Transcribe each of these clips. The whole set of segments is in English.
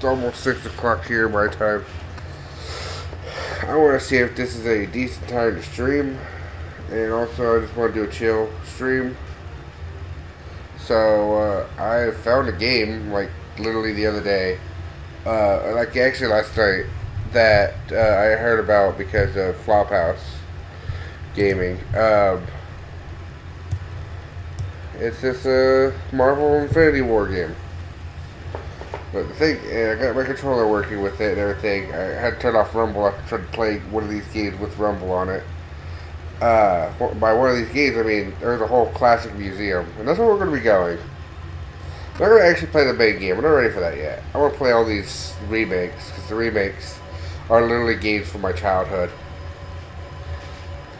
It's almost 6 o'clock here my time. I want to see if this is a decent time to stream. And also, I just want to do a chill stream. So, I found a game, like, literally the other day. Like, actually last night. That I heard about because of Flophouse Gaming. It's this Marvel Infinity War game. But the thing, I got my controller working with it and everything. I had to turn off Rumble after trying to play one of these games with Rumble on it. By one of these games, I mean there's a whole classic museum, and that's where we're going to be going. I'm not going to actually play the main game. I'm not ready for that yet. I want to play all these remakes, because the remakes are literally games from my childhood.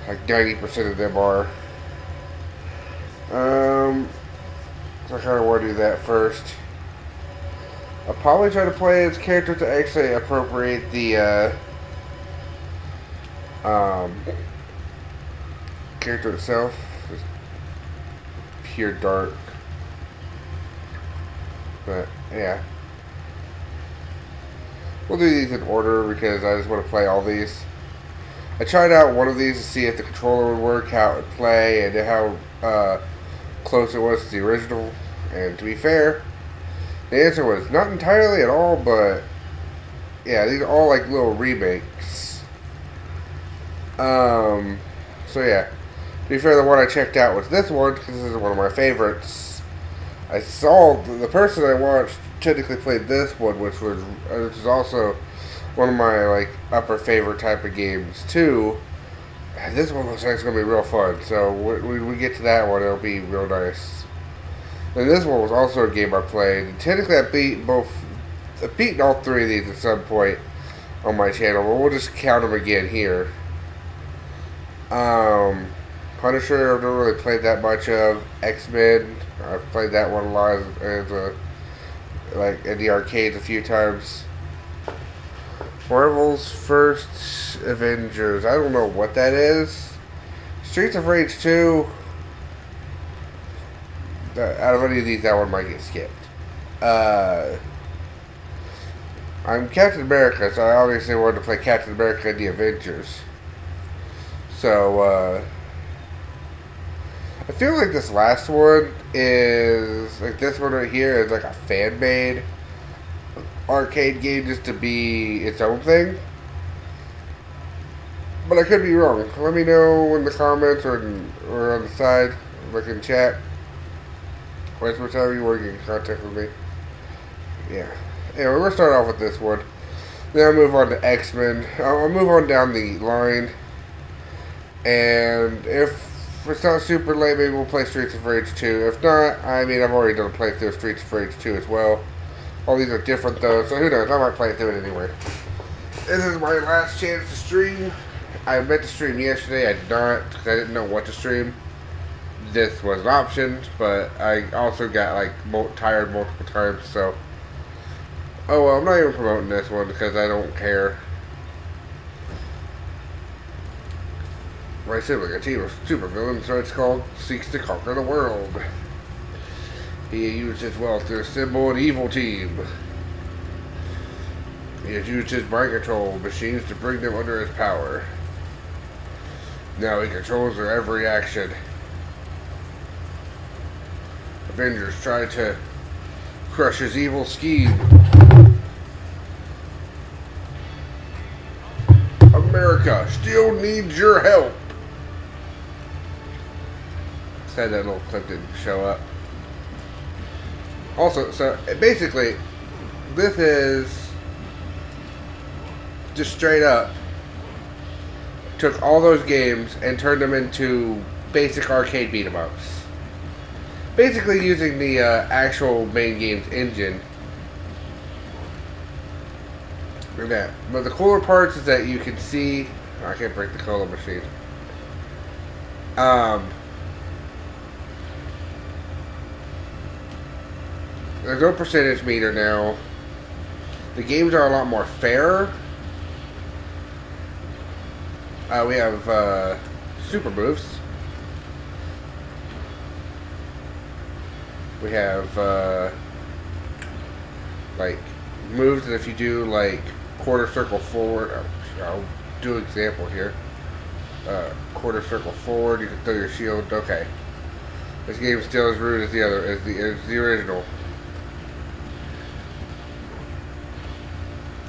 Like 90% of them are. So I kind of want to do that first. I'll probably try to play as character to actually appropriate the character itself. Just pure dark. But yeah. We'll do these in order because I just want to play all these. I tried out one of these to see if the controller would work, how it would play, and how close it was to the original. And to be fair, the answer was not entirely at all, but yeah, these are all like little remakes. So yeah, to be fair, the one I checked out was this one because this is one of my favorites. I saw the person I watched technically played this one, which is also one of my like upper favorite type of games too. And this one looks like it's gonna be real fun. So when we get to that one, it'll be real nice. And this one was also a game I played. And technically, I've beaten all three of these at some point on my channel, but we'll just count them again here. Punisher, I've never really played that much of. X-Men, I've played that one a lot as like in the arcades a few times. Marvel's first Avengers, I don't know what that is. Streets of Rage 2. Out of any of these, that one might get skipped. I'm Captain America, so I obviously wanted to play Captain America and the Avengers. So, I feel like this last one is, like this one right here is like a fan-made arcade game just to be its own thing. But I could be wrong. Let me know in the comments or on the side, like in chat. Whichever you want to get in contact with me. Yeah. Anyway, we're going to start off with this one. Then I'll move on to X-Men. I'll move on down the line. And if it's not super late, maybe we'll play Streets of Rage 2. If not, I mean, I've already done a playthrough of Streets of Rage 2 as well. All these are different though, so who knows? I might play through it anyway. This is my last chance to stream. I meant to stream yesterday. I did not, because I didn't know what to stream. This was an option, but I also got like tired multiple times, so oh well, I'm not even promoting this one because I don't care. My sibling, a team of supervillains, so it's called, seeks to conquer the world. He used his wealth to assemble an evil team. He has used his mind control machines to bring them under his power. Now he controls their every action. Avengers try to crush his evil scheme. America still needs your help. Sad that little clip didn't show up. Also, so basically, this is just straight up took all those games and turned them into basic arcade beat 'em ups. Basically using the actual main game's engine. Look at that. But the cooler parts is that you can see. Oh, I can't break the color machine. There's no percentage meter now. The games are a lot more fair. We have super moves. We have like moves that if you do like quarter circle forward, I'll do an example here. Quarter circle forward, you can throw your shield. Okay, this game is still as rude as the original.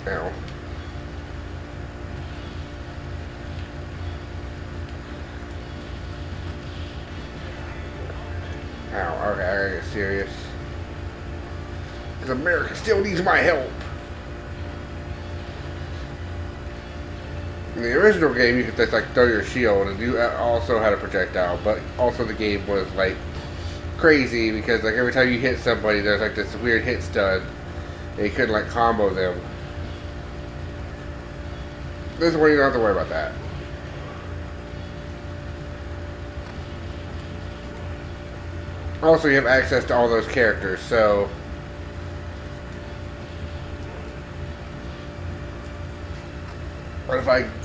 Ow. Ow, okay, I gotta get serious. Because America still needs my help. In the original game, you could just like throw your shield, and you also had a projectile, but also the game was like crazy because like every time you hit somebody, there's like this weird hit stun, and you couldn't like combo them. This is where you don't have to worry about that. Also, you have access to all those characters, so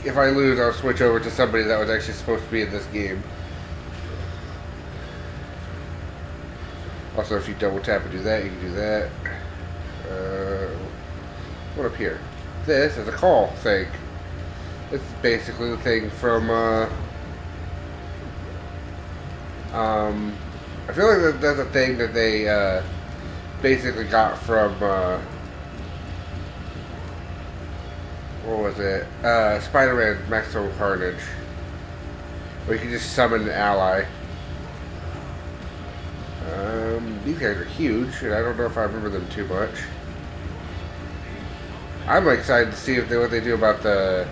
if I lose, I'll switch over to somebody that was actually supposed to be in this game. Also, if you double tap and do that, you can do that. What up here? This is a call thing. This is basically the thing from I feel like that's a thing that they basically got from what was it? Spider-Man Maximum Carnage, where you can just summon an ally. These guys are huge, and I don't know if I remember them too much. I'm excited to see what they do about the,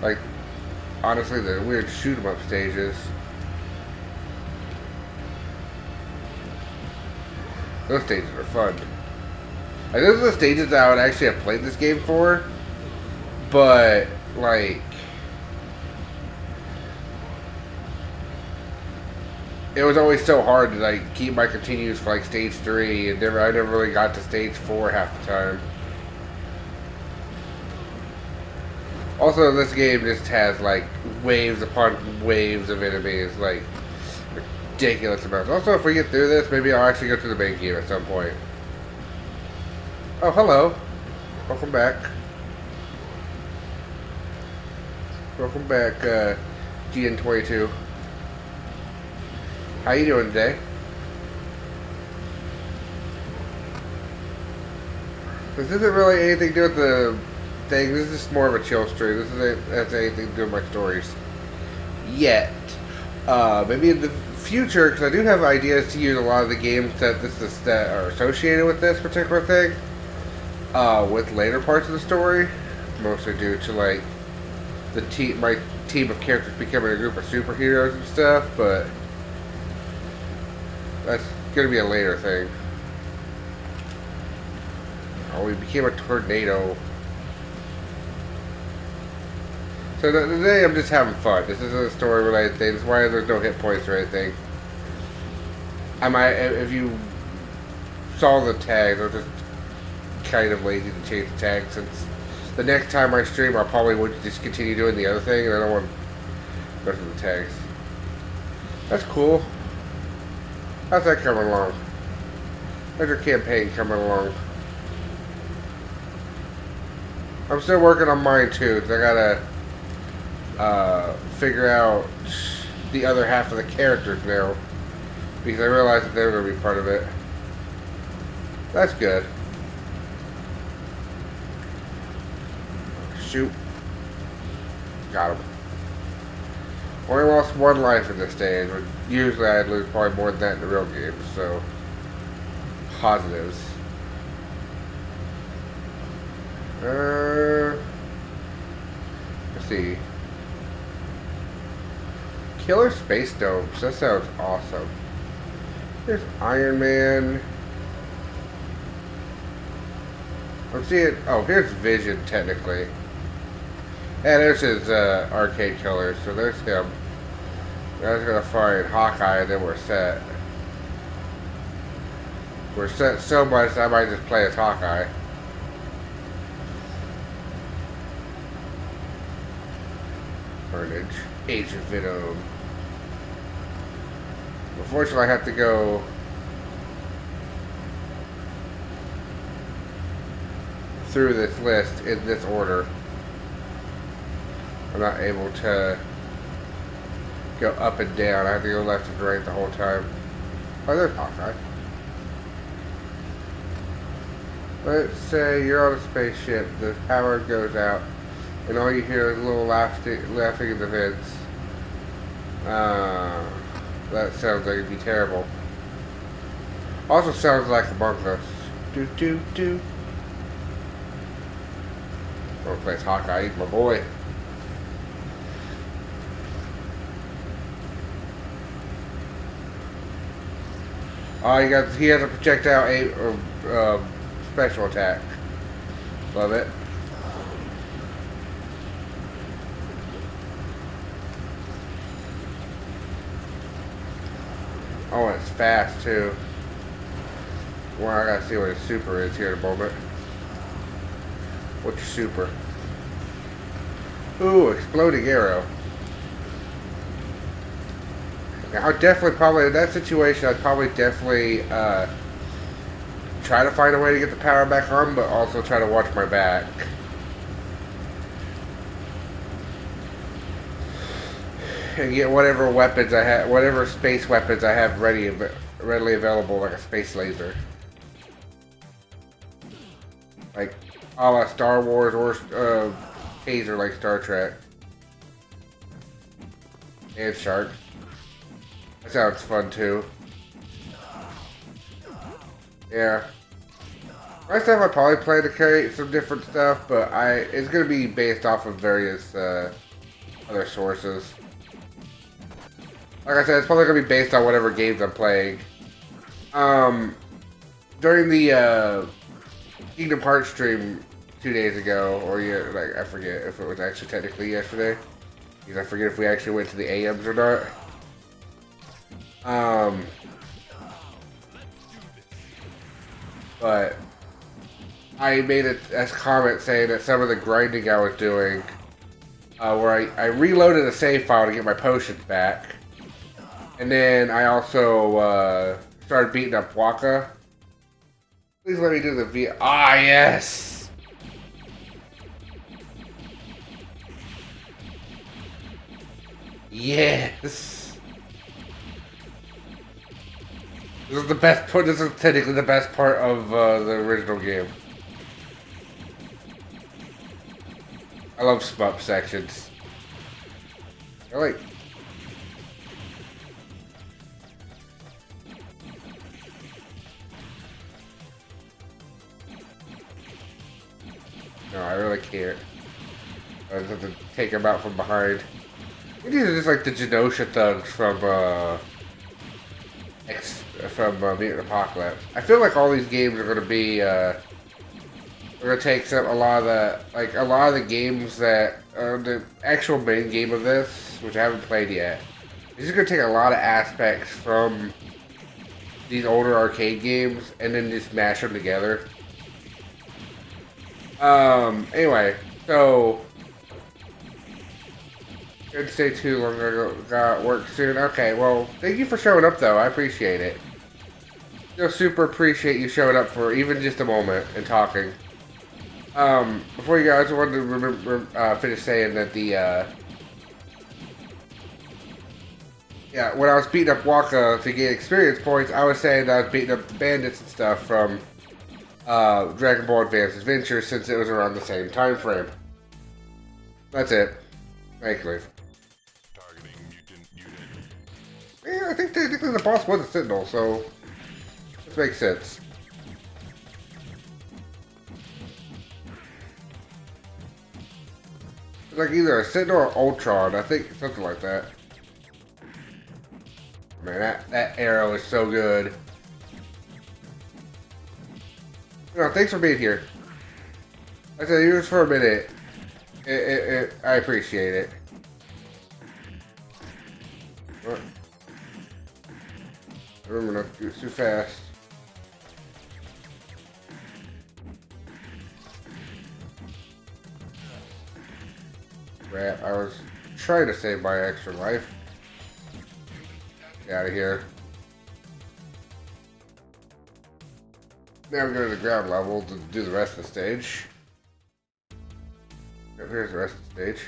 like, honestly, the weird shoot 'em up stages. Those stages are fun. Like, those are the stages that I would actually have played this game for, but, like, it was always so hard to, like, keep my continues for, like, stage 3, and I never really got to stage 4 half the time. Also, this game just has, like, waves upon waves of enemies, like, ridiculous amounts. Also, if we get through this, maybe I'll actually go to the main game at some point. Oh, hello. Welcome back. Welcome back, GN22. How you doing today? This isn't really anything to do with the thing. This is just more of a chill stream. This isn't has anything to do with my stories yet. Maybe in the future, because I do have ideas to use a lot of the games that are associated with this particular thing with later parts of the story, mostly due to like my team of characters becoming a group of superheroes and stuff. But that's gonna be a later thing. Oh, we became a tornado. So today I'm just having fun. This isn't a story related thing. That's why there's no hit points or anything. If you saw the tags, I was just kind of lazy to change the tags, since the next time I stream I'll probably would just continue doing the other thing, and I don't want to go through the tags. That's cool. How's that coming along? How's your campaign coming along? I'm still working on mine too, because I gotta figure out the other half of the characters now, because I realized that they're going to be part of it. That's good. Shoot. Got him. Only lost one life in this stage, but usually I'd lose probably more than that in the real game, so positives. Let's see. Killer Space Domes. That sounds awesome. There's Iron Man. Let's see it. Oh, here's Vision, technically. And there's his arcade killer, so there's him. I was gonna find Hawkeye, and then we're set. We're set so much that I might just play as Hawkeye. Carnage. Agent Venom. Unfortunately, I have to go through this list in this order. I'm not able to go up and down. I have to go left and right the whole time. Oh, there's Hawkeye. Let's say you're on a spaceship, the power goes out, and all you hear is a little laughing in the vents. That sounds like it'd be terrible. Also sounds like Among Us. Do do do. Wanna play as Hawkeye, he's my boy. Oh, he has a projectile special attack. Love it. Oh, and it's fast too. Well, I gotta see what his super is here in a moment. What's your super? Ooh, exploding arrow. Now, I'd definitely probably, in that situation, I'd probably definitely try to find a way to get the power back on, but also try to watch my back. And get whatever weapons I have, whatever space weapons I have readily available, like a space laser. Like, a la Star Wars or taser like Star Trek. And sharks. That sounds fun too. Yeah. My stuff I probably plan to create some different stuff, but it's gonna be based off of various other sources. Like I said, it's probably gonna be based on whatever games I'm playing. During the Kingdom Hearts stream 2 days ago, or like I forget if it was actually technically yesterday, because I forget if we actually went to the AMs or not. But I made a comment saying that some of the grinding I was doing, where I reloaded a save file to get my potions back, and then I also started beating up Waka. Please let me do the V. Ah, yes! Yes! This is the best part. This is technically the best part of the original game. I love shmup sections. I like. No, I really can't. I just have to take him out from behind. These are just like the Genosha thugs from Mutant Apocalypse. I feel like all these games are gonna be we're gonna take a lot of the games that are the actual main game of this, which I haven't played yet. It's just gonna take a lot of aspects from these older arcade games and then just mash them together. Anyway, so didn't stay too long ago. Got work soon. Okay, well, thank you for showing up, though. I appreciate it. Still super appreciate you showing up for even just a moment and talking. Before you go, I just wanted to finish saying that when I was beating up Waka to get experience points, I was saying that I was beating up the bandits and stuff from Dragon Ball Advanced Adventure, since it was around the same time frame. That's it. Thank you. Yeah, I think technically the boss was a Sentinel, so this makes sense. It's like either a Sentinel or Ultron. I think something like that. Man, that arrow is so good. No, thanks for being here. I said, just for a minute. I appreciate it. What? Remember not to do it too fast. Crap, I was trying to save my extra life. Get out of here. Now we go to the ground level to do the rest of the stage. Here's the rest of the stage.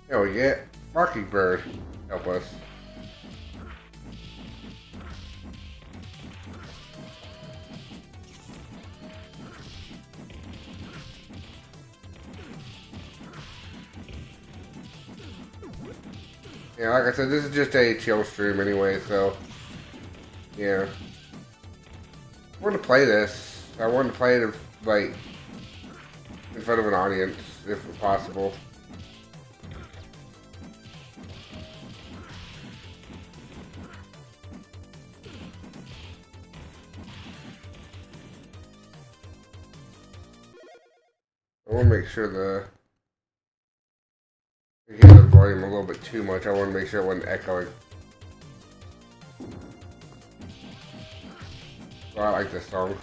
There we get Mockingbird. Help us. Yeah, like I said, this is just a chill stream anyway, so yeah. I wanted to play this. I wanted to play it like in front of an audience, if possible. I want to make sure I hear the volume a little bit too much. I want to make sure it wasn't echoing. Oh, I like this song.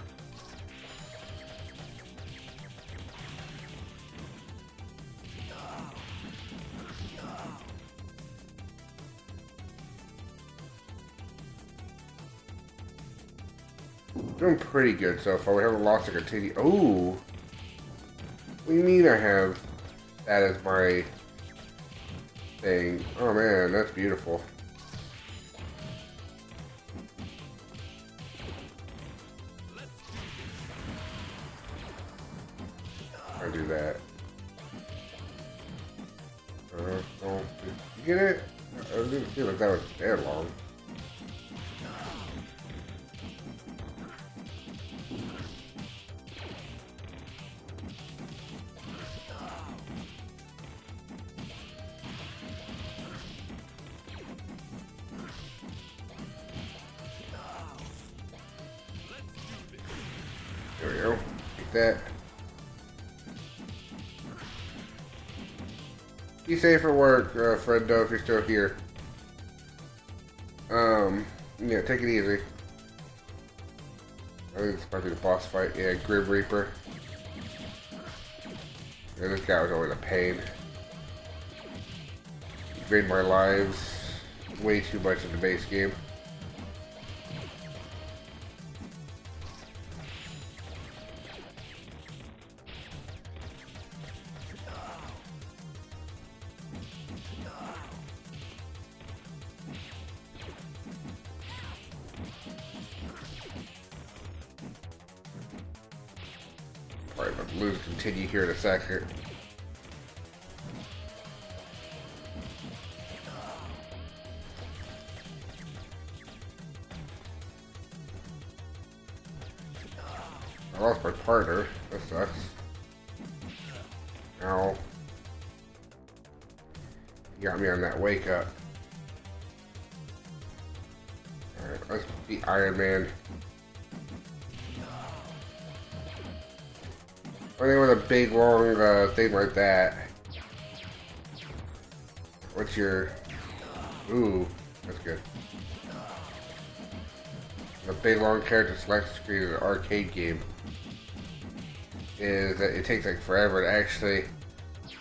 Doing pretty good so far. We haven't lost a continue. Oh, what do you mean I have that as my thing? Oh man, that's beautiful. I do that. Oh, did you get it? I didn't feel like that was that long. There we go. Take that. Be safe at work, Freddo, if you're still here. Yeah, take it easy. I think this might be the boss fight. Yeah, Grim Reaper. Yeah, this guy was always a pain. He drained my lives way too much in the base game. Alright, but lose continue here in a second. I lost my partner. That sucks. Ow. You got me on that wake up. Alright, let's beat Iron Man. I think with a big long thing like that. What's your... Ooh, that's good. A big long character select screen in an arcade game is that it takes like forever to actually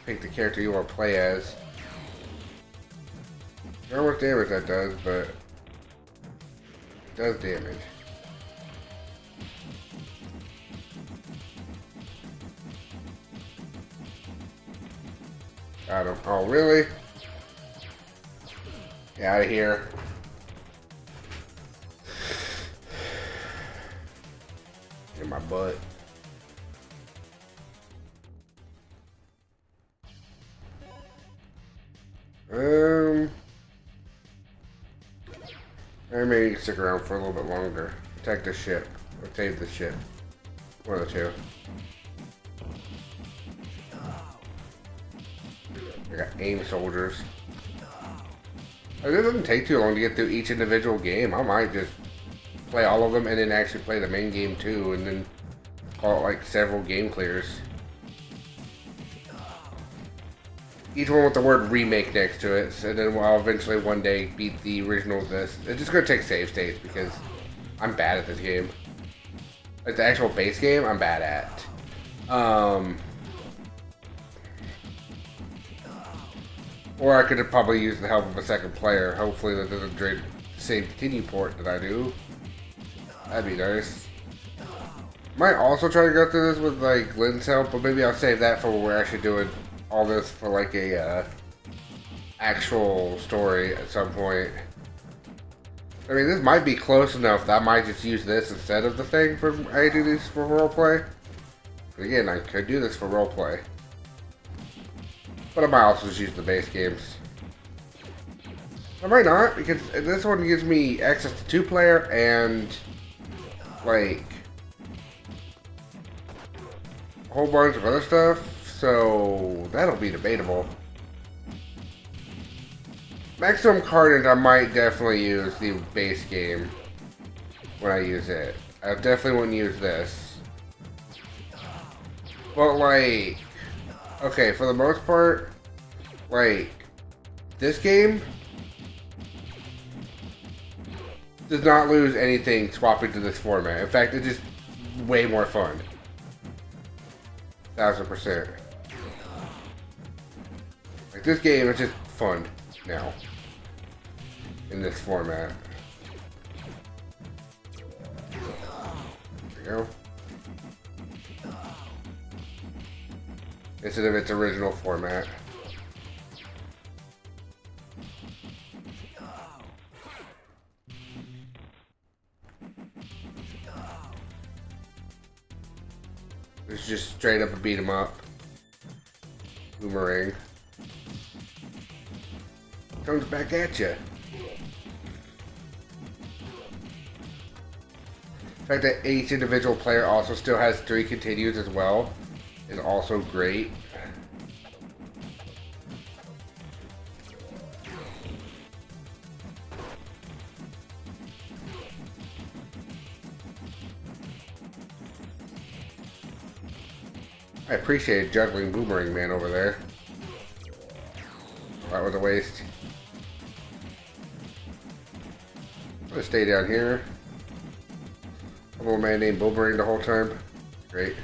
pick the character you want to play as. I don't know how much damage that does, but it does damage. Got him. Oh, really? Get out of here. In my butt. I may stick around for a little bit longer. Protect the ship. Or save the ship. One of the two. I got aim soldiers. It doesn't take too long to get through each individual game. I might just play all of them and then actually play the main game too, and then call it like several game clears. Each one with the word remake next to it, and then I'll eventually one day beat the original of this. It's just gonna take save states because I'm bad at this game. Like the actual base game, I'm bad at. Or I could probably use the help of a second player. Hopefully that doesn't drain the same continue port that I do. That'd be nice. Might also try to go through this with like Lynn's help, but maybe I'll save that for when we're actually doing all this for like a actual story at some point. I mean, this might be close enough that I might just use this instead of the thing for I do these for roleplay. But again, I could do this for roleplay. But I might also just use the base games. I might not, because this one gives me access to 2-player and like a whole bunch of other stuff, so that'll be debatable. Maximum carnage, I might definitely use the base game when I use it. I definitely wouldn't use this. But like, okay, for the most part, like, this game does not lose anything swapping to this format. In fact, it's just way more fun. 1000%. Like, this game is just fun now. In this format. There we go. Instead of its original format. It's just straight up a beat 'em up. Boomerang. Comes back at you. The fact that each individual player also still has 3 continues as well is also great. I appreciate juggling Boomerang Man over there. That was a waste. I'm gonna stay down here. A little man named Boomerang the whole time. Great.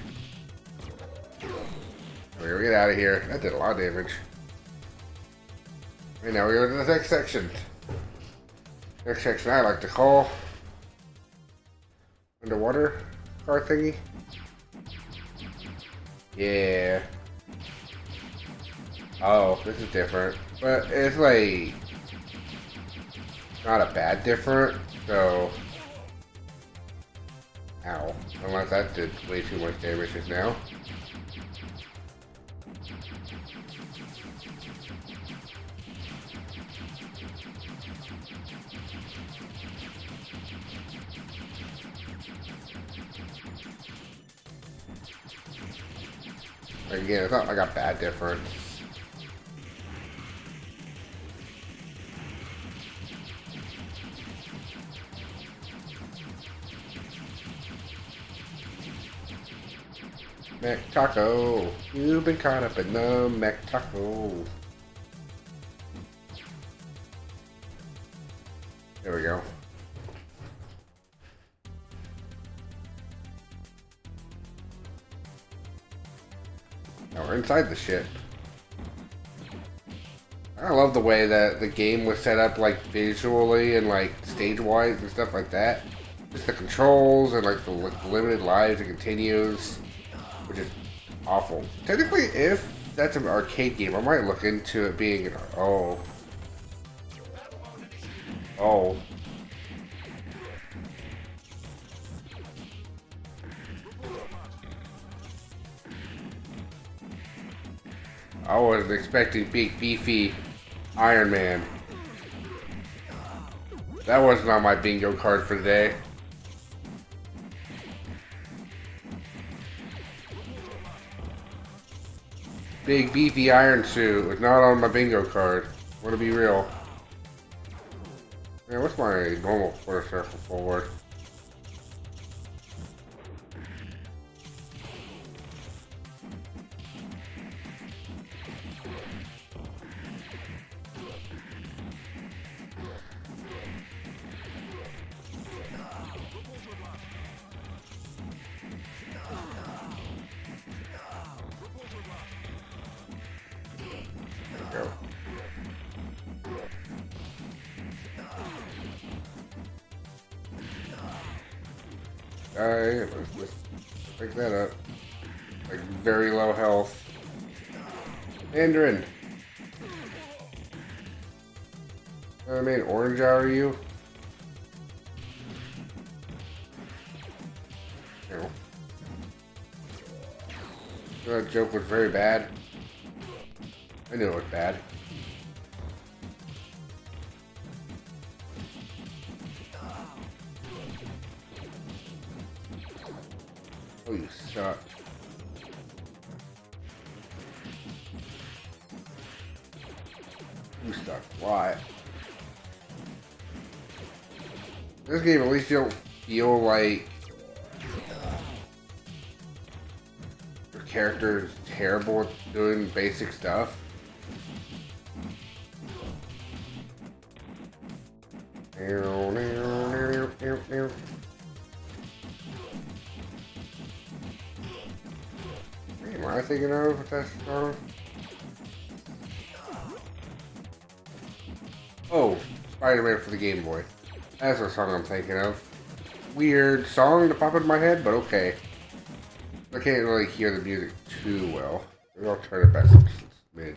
We're gonna get out of here. That did a lot of damage. And now we go to the next section. Next section I like to call underwater car thingy. Yeah. Oh, this is different. But it's like not a bad different, so ow. Unless that did way too much damage just now. Again, it's not like a bad difference. Mech Taco, you've been caught up in the Mech Taco. There we go. Now we're inside the ship. I love the way that the game was set up, like visually and like stage-wise and stuff like that. Just the controls and like the limited lives and continues, which is awful. Technically, if that's an arcade game, I might look into it being an oh. I wasn't expecting big beefy Iron Man. That wasn't on my bingo card for today. Big beefy Iron Suit was not on my bingo card. I want to be real. Man, what's my normal quarter circle forward? Pick that up. Like, very low health. Mandarin. I mean, orange out of you? No. That joke was very bad. I knew it was bad. Oh, you suck. You suck. Why? This game, at least you don't feel like your character is terrible at doing basic stuff. Am I thinking of that song? Oh, Spider-Man for the Game Boy. That's the song I'm thinking of. Weird song to pop into my head, but okay. I can't really hear the music too well. Maybe I'll turn it back a smidge.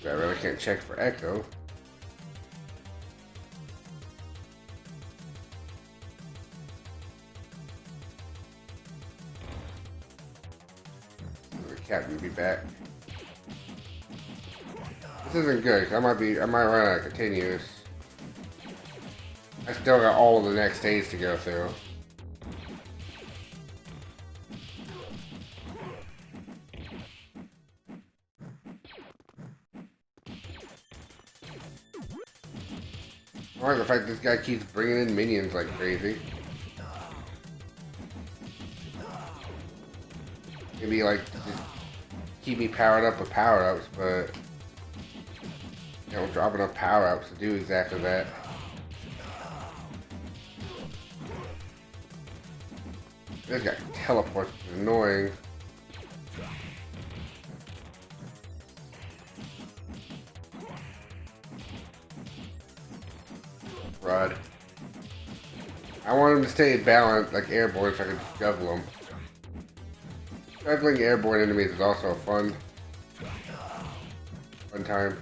I really can't check for echo. The cat will be back. This isn't good. I might run out of continues. I still got all of the next stage to go through. I like the fact this guy keeps bringing in minions like crazy. Maybe like just keep me powered up with power-ups, but you don't drop enough power-ups to do exactly that. This guy teleports, which is annoying. Rod. I want him to stay balanced, like airborne, so I can just juggle him. Juggling airborne enemies is also a fun time.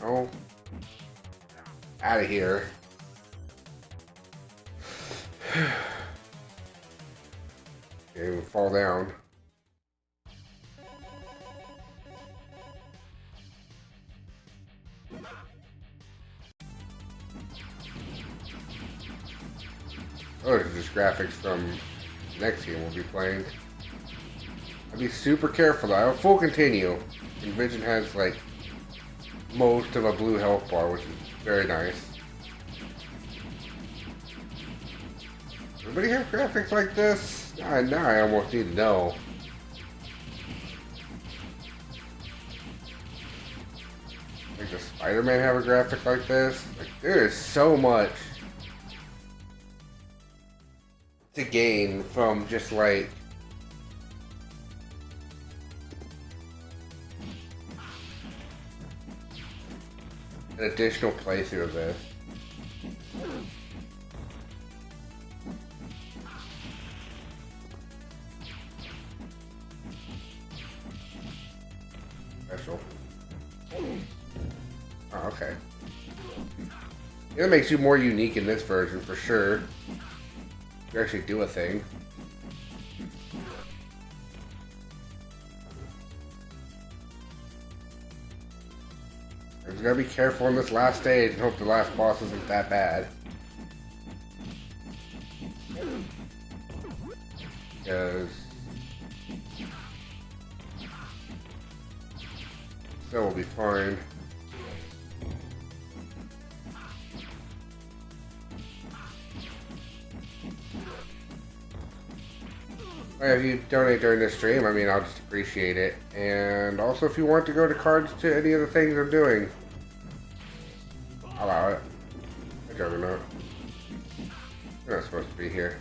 Oh, out of here. Okay, we'll fall down. Oh, this is just graphics from the next game we'll be playing. I'll be super careful though. I will full continue. And Vision has like most of a blue health bar, which is very nice. Everybody have graphics like this? Now I almost need to know. Like, does Spider-Man have a graphic like this? Like, there is so much to gain from just like an additional playthrough of this. Special. Oh, okay. It makes you more unique in this version for sure. You actually do a thing. I just gotta be careful in this last stage and hope the last boss isn't that bad. Because so we'll be fine. If you donate during this stream, I mean, I'll just appreciate it. And also, if you want to go to cards to any of the things I'm doing, I'll allow it. I don't know. You're not supposed to be here.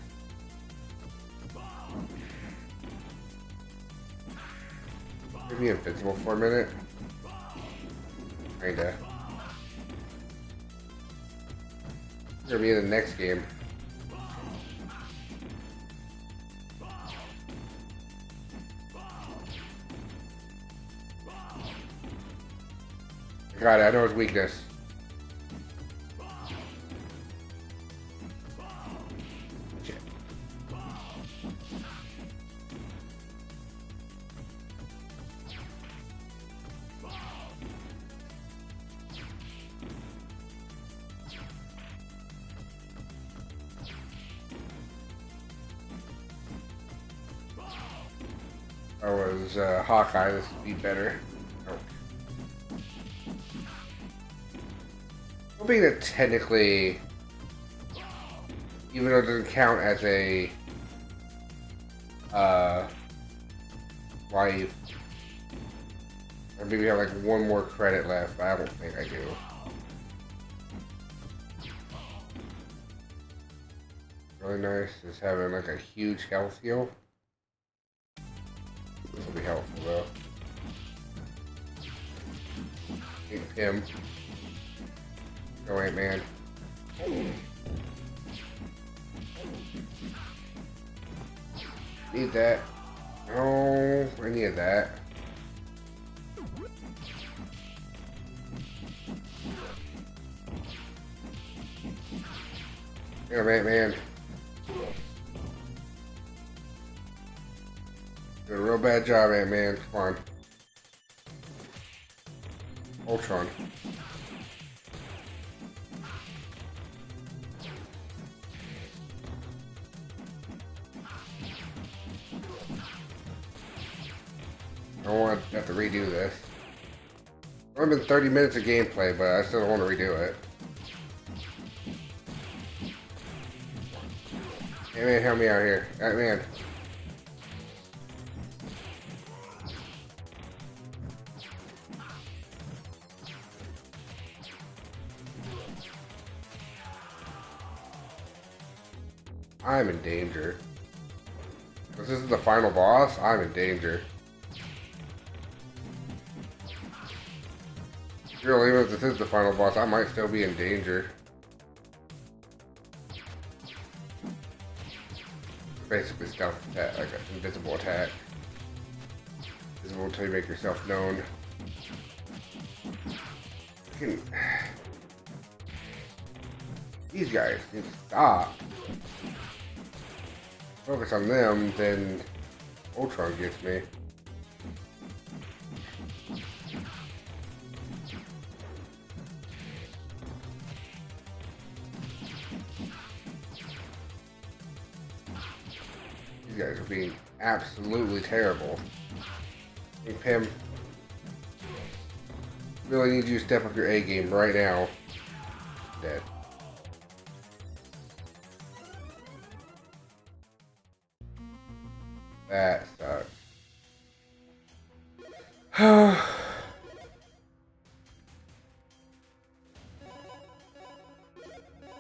Give me invincible for a minute. Kinda. Gonna be in the next game. Got it, I know his weakness. Shit. I was Hawkeye, this would be better. Oh. Hoping that technically, even though it doesn't count as a life, I maybe have like one more credit left, but I don't think I do. Really nice is having like a huge health heal. This will be helpful though. Think him. Oh wait, man. Need that. Oh, I need that. Damn it, man. Did a real bad job, Ant-Man. Come on. Ultron. I don't want to have to redo this. It's only been 30 minutes of gameplay, but I still don't want to redo it. Hey man, help me out here. Right, man. I'm in danger. If this is the final boss, I'm in danger. Really, even if this is the final boss, I might still be in danger. Basically stealth attack, like an invisible attack. Invisible until you make yourself known. These guys need to stop. Focus on them, then Ultron gets me. These guys are being absolutely terrible. Hey Pim, really need you to step up your A game right now. Dead. That sucks.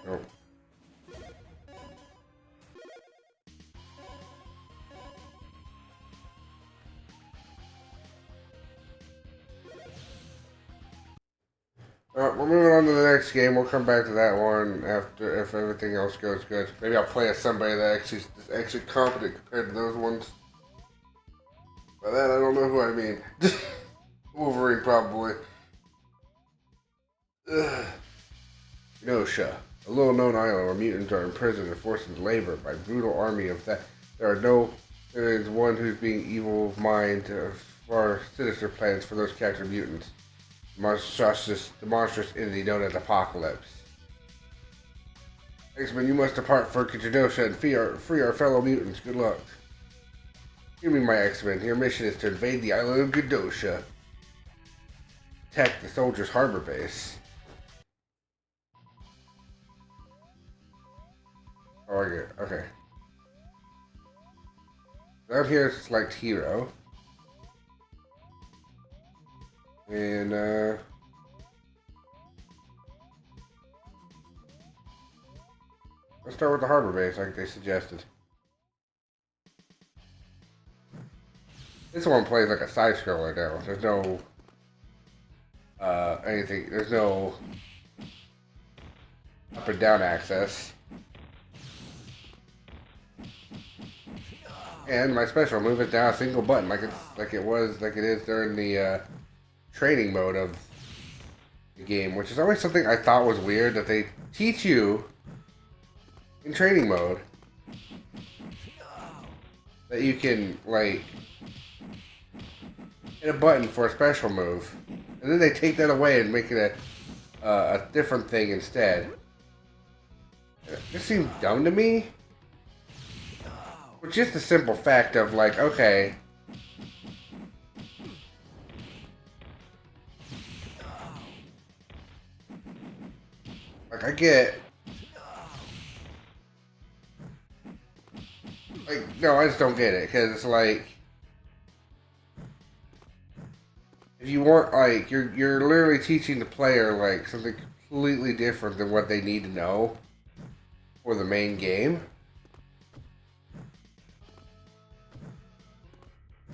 Nope. We're moving on to the next game. We'll come back to that one after, if everything else goes good. Maybe I'll play as somebody that is actually competent compared to those ones. By that, I don't know who I mean. Wolverine, probably. Genosha, a little-known island where mutants are imprisoned and forced into labor by a brutal army of that. There is one who's being evil of mind for sinister plans for those captured mutants. The monstrous entity known as Apocalypse. X-Men, you must depart for Genosha and free our fellow mutants. Good luck. Hear me, my X-Men. Your mission is to invade the island of Genosha. Attack the soldiers' harbor base. Oh, I get it. Okay. Down here is select hero. And let's start with the harbor base like they suggested. This one plays like a side scroller now. There's no anything, there's no up and down access. And my special move is down a single button like it is during the training mode of the game, which is always something I thought was weird that they teach you in training mode that you can like hit a button for a special move, and then they take that away and make it a different thing instead. It just seems dumb to me. With just the simple fact of like, okay, like I get, like, no, I just don't get it, because it's like, if you want, like, you're literally teaching the player like something completely different than what they need to know for the main game.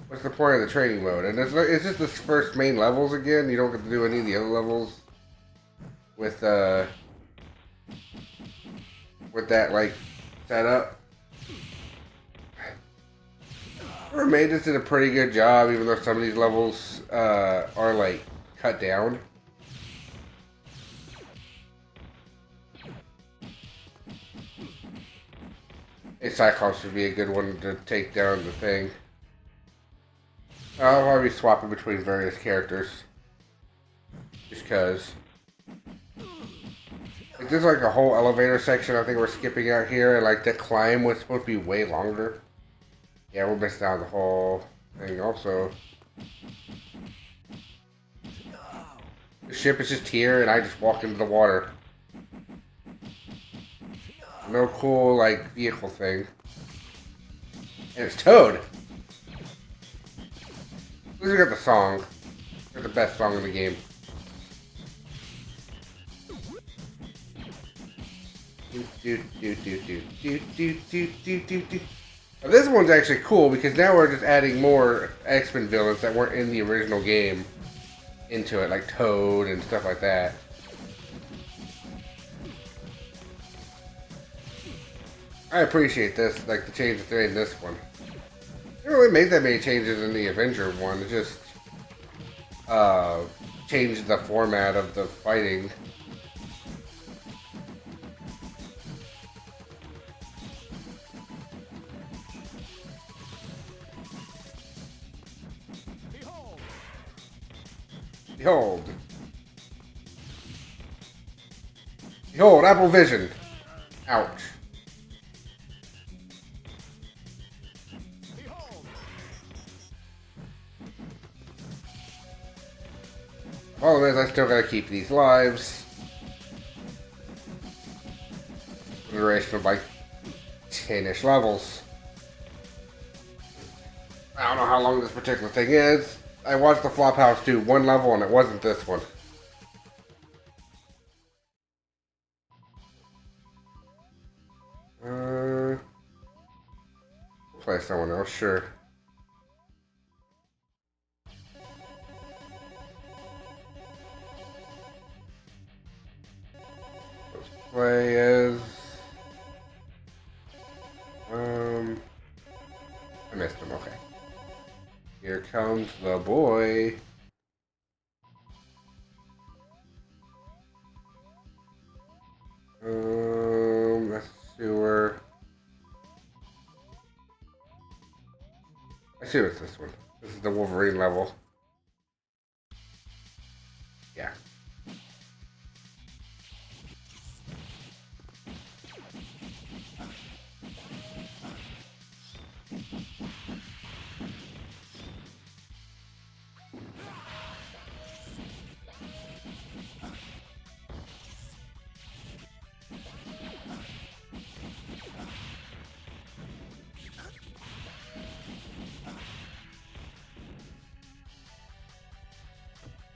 What's the point of the training mode? And it's just the first main levels again. You don't get to do any of the other levels with that like setup. Remakes did a pretty good job, even though some of these levels are like cut down. A Cyclops would be a good one to take down the thing. I'll probably be swapping between various characters. Just cause. Like, there's like a whole elevator section I think we're skipping out here, and like the climb was supposed to be way longer. Yeah, we're missing out the whole thing also. The ship is just here and I just walk into the water. No cool like vehicle thing. And it's Toad! At least we got the song. Got the best song in the game. Now this one's actually cool because now we're just adding more X-Men villains that weren't in the original game into it, like Toad and stuff like that. I appreciate this, like the changes they made in this one. They didn't really make that many changes in the Avenger one. It just changed the format of the fighting. Behold. Behold, Apple Vision. Ouch. Problem is, I still gotta keep these lives. For the duration of like 10-ish levels. I don't know how long this particular thing is. I watched the Flophouse do one level and it wasn't this one. Play someone else, sure. Let's play as... I missed him, okay. Here comes the boy. Let's see where... I see what's this one. This is the Wolverine level. Yeah.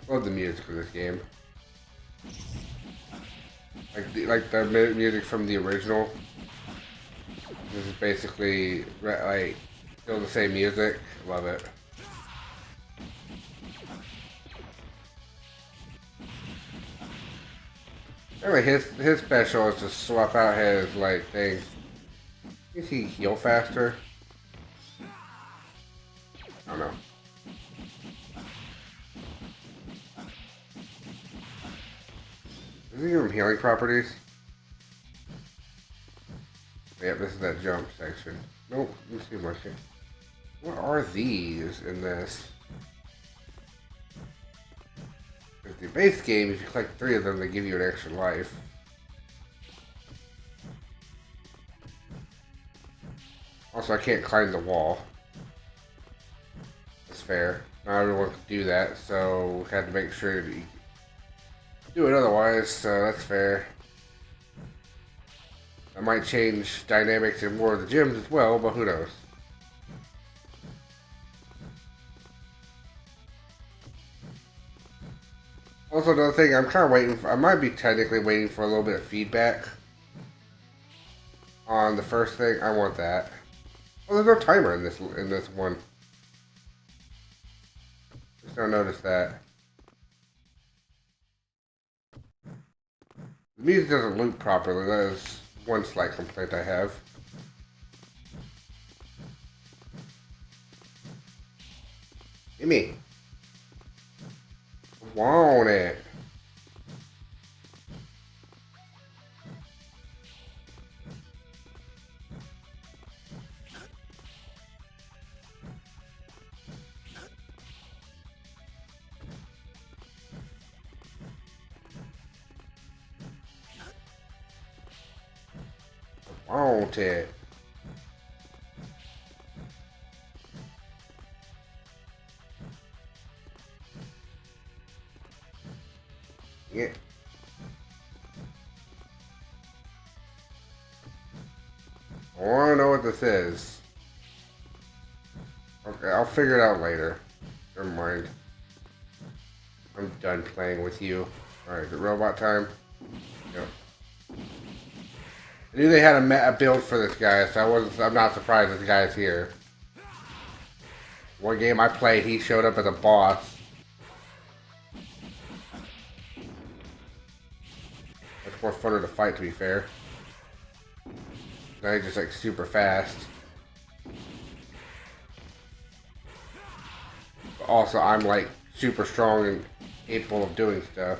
Love the music of this game. Like the music from the original. This is basically like still the same music. Love it. Anyway, his special is to swap out his like thing. Is he heal faster? I don't know. Does he give him healing properties? Yep, this is that jump section. Nope, let me see what What are these in this? With the base game, if you collect 3 of them, they give you an extra life. Also, I can't climb the wall. That's fair. Not everyone can do that, so we had to make sure to do it otherwise, so that's fair. I might change dynamics in more of the gyms as well, but who knows. Also, another thing, I'm kind of waiting for, I might be technically waiting for a little bit of feedback on the first thing. I want that. Oh, there's no timer in this one. Just don't notice that. The music doesn't loop properly. That is one slight complaint I have. Gimme. I want it. I want it. Yeah. I want to know what this is. Okay, I'll figure it out later. Never mind. I'm done playing with you. Alright, is it robot time? Yep. I knew they had a build for this guy, so I'm not surprised this guy's here. One game I played, he showed up as a boss. Much more funner to fight, to be fair. Now he's just like super fast. But also, I'm like super strong and capable of doing stuff.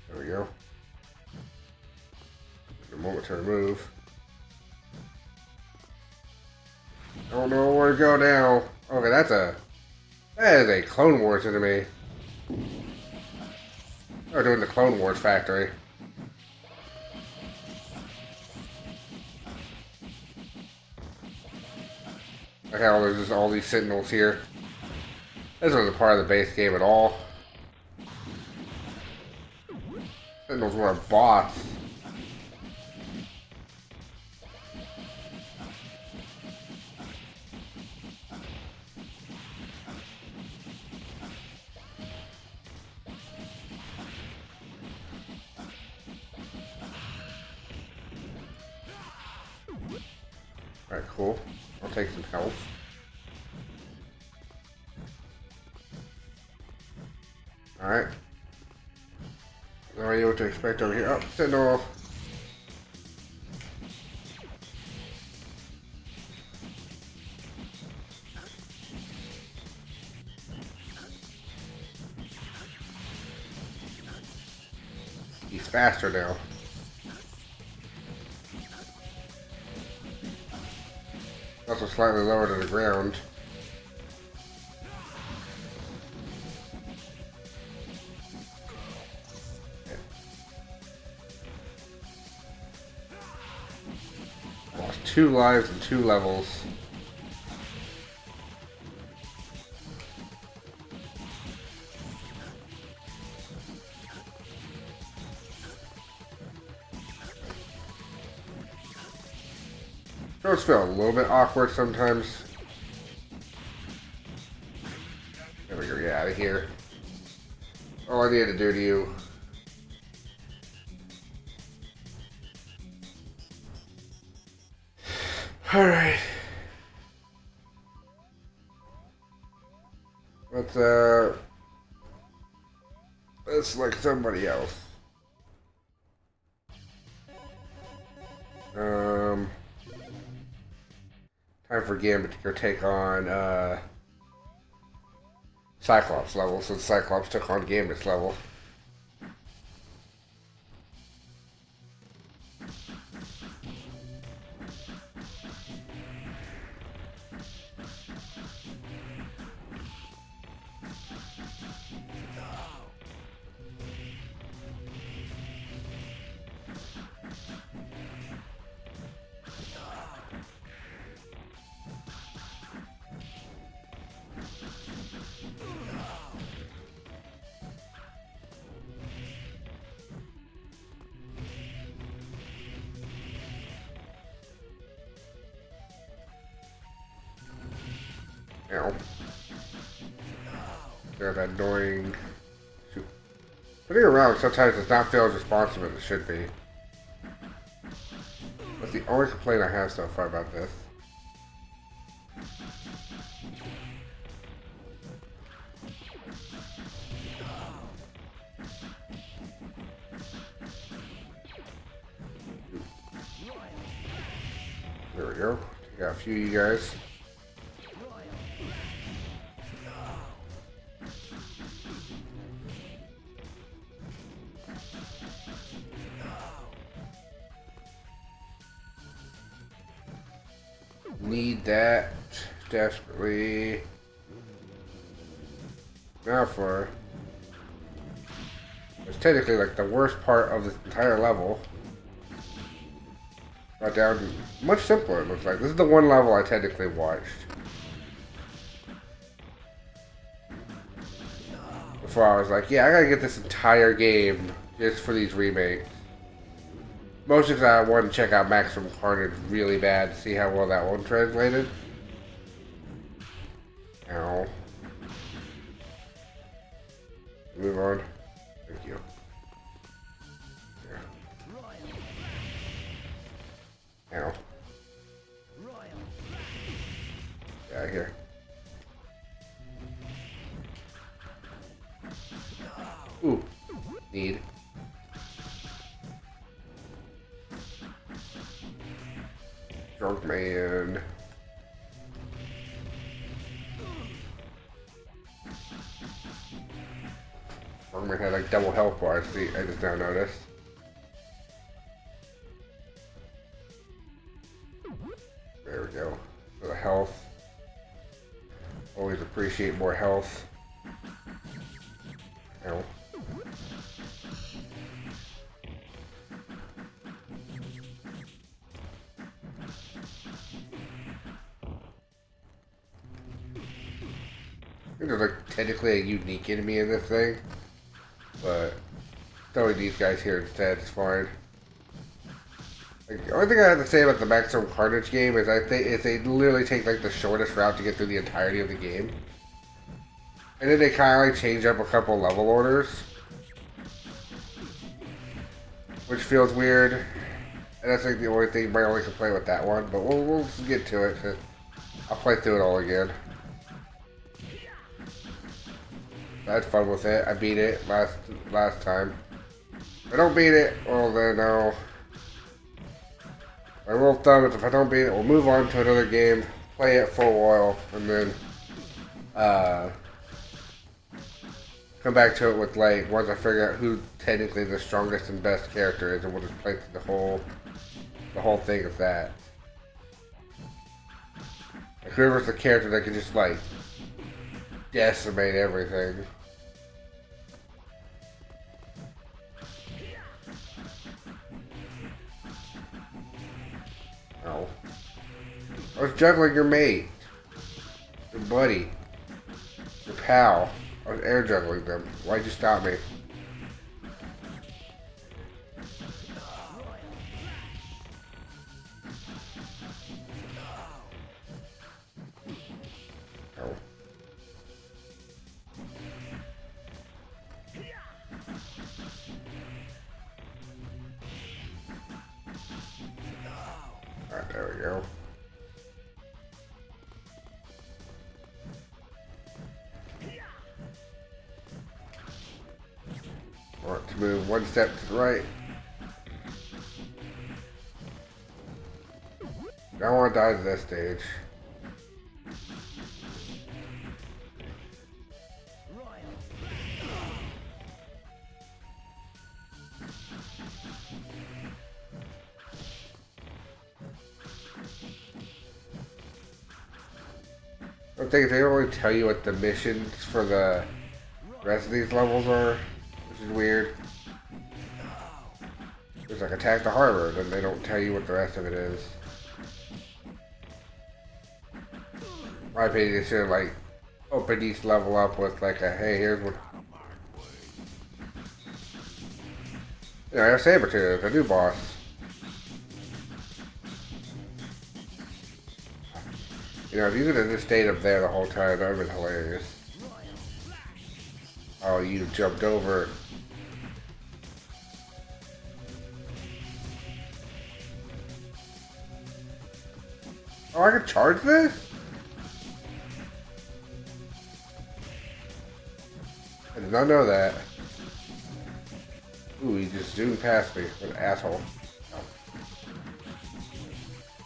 There we go. A moment to remove. I don't know where to go now. Okay, that is a Clone Wars enemy. They're doing the Clone Wars factory. Like how there's just all these sentinels here. This wasn't part of the base game at all. Sentinels were a boss. Alright, cool. I'll take some health. Alright. No idea what to expect over here. Oh, Sentinel. He's faster now. Also slightly lower to the ground. Lost 2 lives and 2 levels. Those feel a little bit awkward sometimes. There we go, get out of here. All I need to do to you. Alright. Let's select somebody else. Time for Gambit to go take on, Cyclops level, since Cyclops took on Gambit's level. Ow. They're that annoying. Putting around sometimes does not feel as responsive as it should be. That's the only complaint I have so far about this. There we go. Got a few of you guys. Need that desperately. Now for it's technically like the worst part of this entire level. Got down to much simpler, it looks like. This is the one level I technically watched before I was like, yeah, I gotta get this entire game just for these remakes. Mostly because I wanted to check out Maximum Carnage really bad to see how well that one translated. Ow. Move on. Thank you. Yeah. Ow. Get out of here. Ooh. Need. Drunk man. Drunk man had like double health bars. See, I just now noticed. There we go. For the health. Always appreciate more health. Ow. There's like technically a unique enemy in this thing, but throwing these guys here instead is fine. Like, the only thing I have to say about the Maximum Carnage game is I think is they literally take like the shortest route to get through the entirety of the game, and then they kind of like change up a couple level orders, which feels weird. And that's like the only thing, my only complaint with that one. But we'll get to it. Cause I'll play through it all again. I had fun with it. I beat it last time. If I don't beat it, well then no. My rule of thumb is if I don't beat it, we'll move on to another game, play it for a while, and then come back to it with like once I figure out who technically the strongest and best character is, and we'll just play through the whole thing of that. Like whoever's the character that can just like decimate everything. Oh. I was juggling your mate. Your buddy. Your pal. I was air juggling them. Why'd you stop me? to move one step to the right. I don't want to die to this stage. I'm thinking they don't really tell you what the missions for the rest of these levels are, which is weird. There's like attack the harbor, then they don't tell you what the rest of it is. In my opinion, they should like open each level up with like a hey, here's what. You know, I have Sabertooth, a new boss. You know, if you could have just stayed up there the whole time, that would have been hilarious. Oh, you jumped over. Oh, I can charge this? I did not know that. Ooh, he just zoomed past me. What an asshole.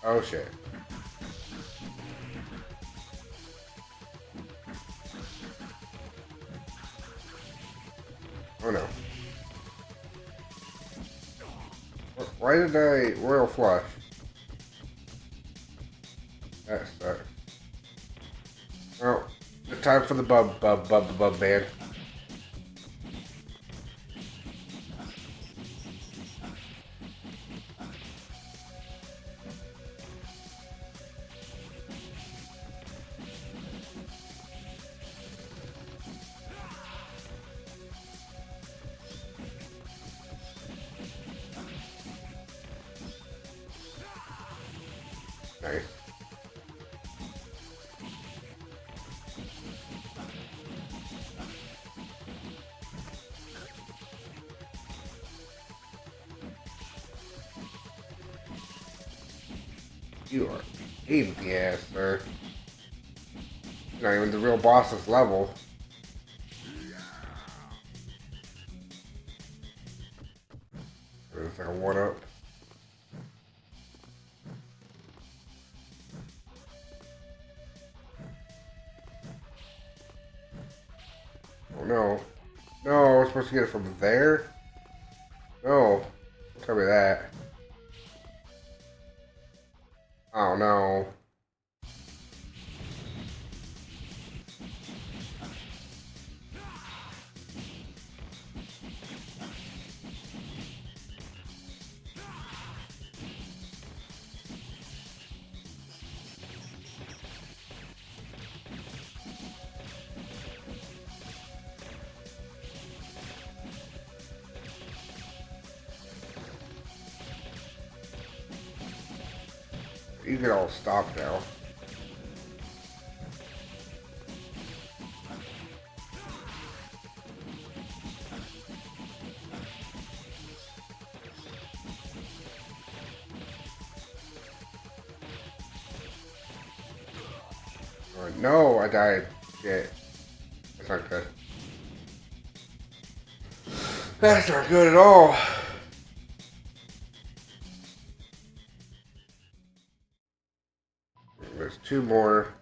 Oh, shit. Oh no. Why did I royal flush? That sucks. Well, it's time for the bub band. Nice. You are pain in the ass, sir. You're not even the real boss's level. It's like a one-up. Oh no. No, we're supposed to get it from there? No. Don't tell me that. Oh no. You can all stop now. Oh, no, I died. Shit. That's not good. That's not good at all. There's two more.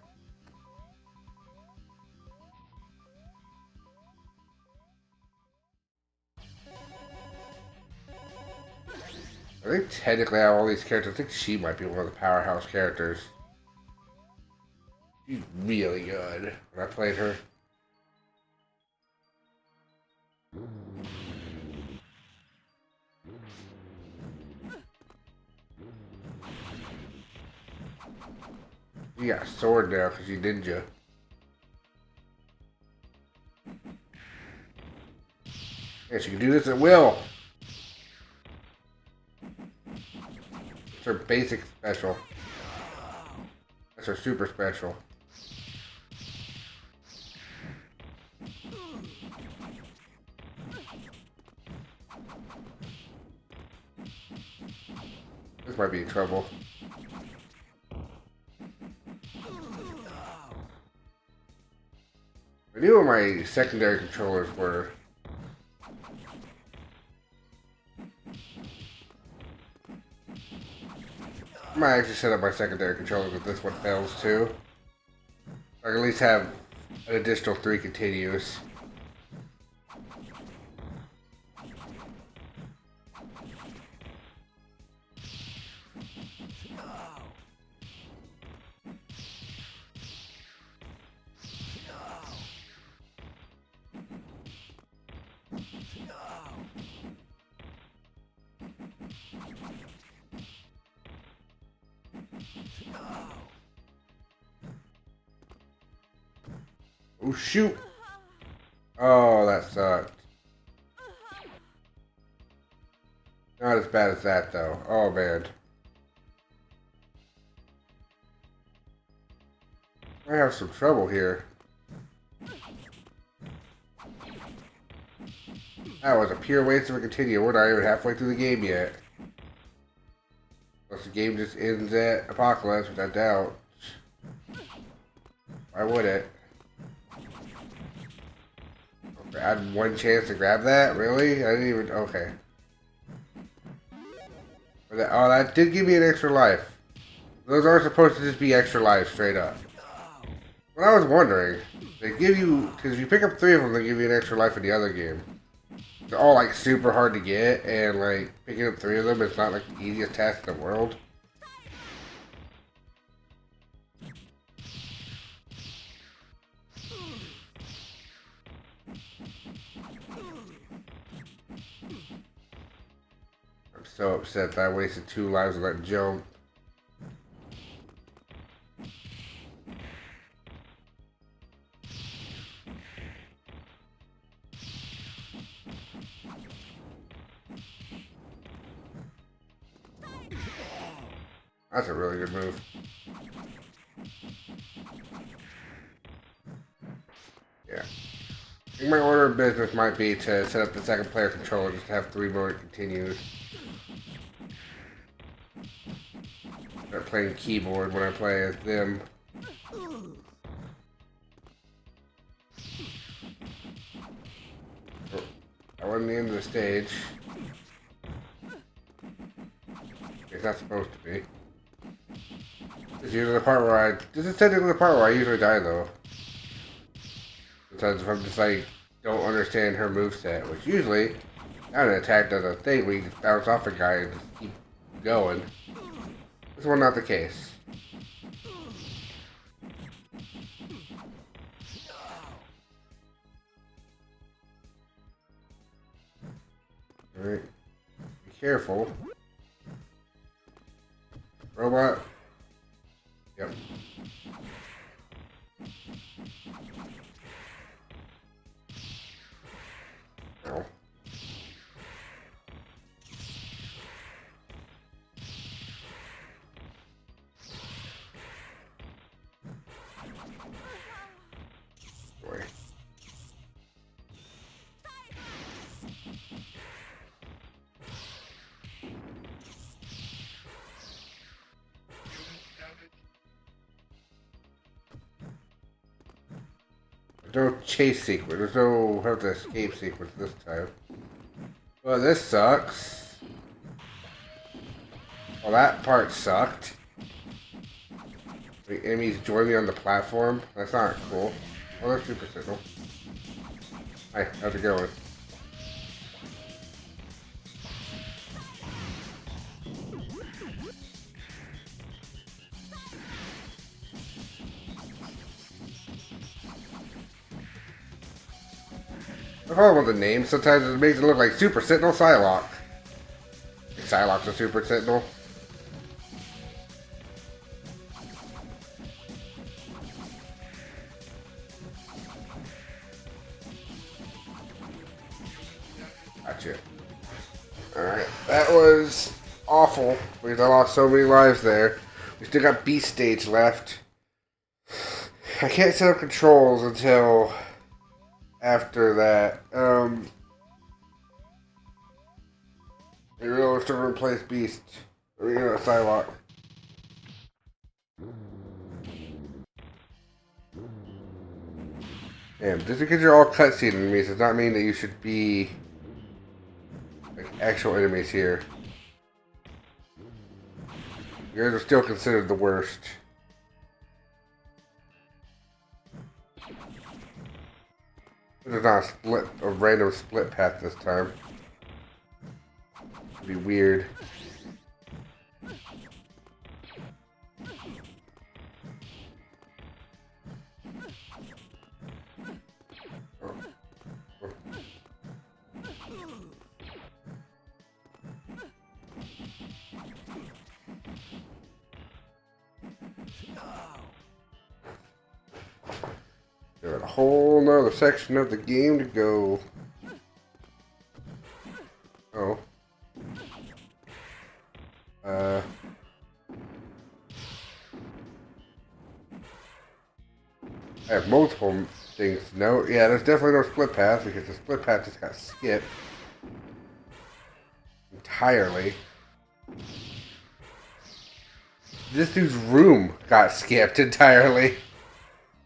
I think technically out of all these characters, I think she might be one of the powerhouse characters. She's really good when I played her. You got a sword now because you ninja. Yeah, she can do this at will. It's her basic special. That's her super special. This might be trouble. I knew what my secondary controllers were. I might actually set up my secondary controllers if this one fails too. I can at least have an additional 3 continues. Oh shoot! Oh, that sucked. Not as bad as that though. Oh man. I have some trouble here. That was a pure waste of a continue. We're not even halfway through the game yet. Unless the game just ends at Apocalypse, which I doubt. Why would it? Okay, I had one chance to grab that? Really? I didn't even... Okay. Oh, that did give me an extra life. Those aren't supposed to just be extra lives, straight up. What I was wondering, they give you... Because if you pick up 3 of them, they give you an extra life in the other game. They're all, like, super hard to get, and, like, picking up 3 of them is not, like, the easiest task in the world. I'm so upset that I wasted 2 lives on that jump. That's a really good move. Yeah. I think my order of business might be to set up the second player controller just to have 3 more continues. Start playing keyboard when I play as them. Oh, that wasn't the end of the stage. It's not supposed to be. This is usually the part where this is technically the part where I usually die though. Sometimes if I'm just like, don't understand her moveset, which usually, not an attack does a thing where you just bounce off a guy and just keep going. This one not the case. Alright. Be careful. Robot. Yep. No. Boy. There's no chase sequence. There's no have to escape sequence this time. Well, this sucks. Well, that part sucked. The enemies join me on the platform. That's not cool. Oh, there's Super Signal. Hi, how's it going? I don't know the name. Sometimes it makes it look like Super Sentinel Psylocke. Psylocke's a Super Sentinel. Gotcha. Alright, that was awful because I lost so many lives there. We still got Beast Stage left. I can't set up controls until after that. Maybe we'll still replace Beast. Or, Psylocke. Damn, just because you're all cutscene enemies does not mean that you should be like actual enemies here. You guys are still considered the worst. There's not a random split path this time. It'd be weird. Got a whole nother section of the game to go. Oh. I have multiple things to note. Yeah, there's definitely no split path because the split path just got skipped entirely. This dude's room got skipped entirely.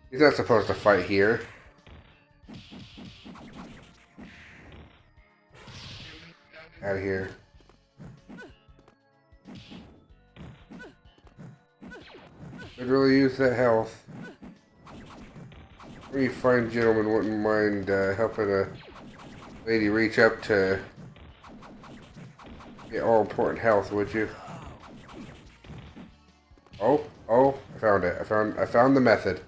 He's not supposed to fight here. Out of here. Could really use that health. Any fine gentleman wouldn't mind helping a lady reach up to get all important health, would you? Oh, I found it. I found the method.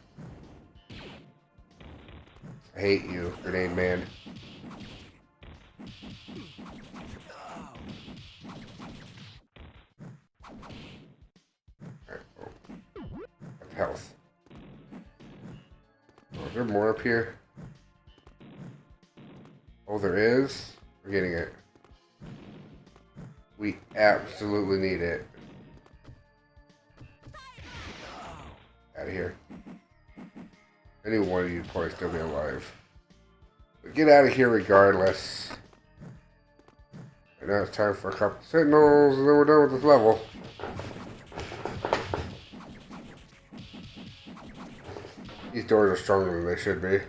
I hate you, grenade man. Alright, health. Oh, is there more up here? Oh, there is? We're getting it. We absolutely need it. Out of here. Any one of you probably still be alive. But get out of here regardless. And now it's time for a couple sentinels, and then we're done with this level. These doors are stronger than they should be.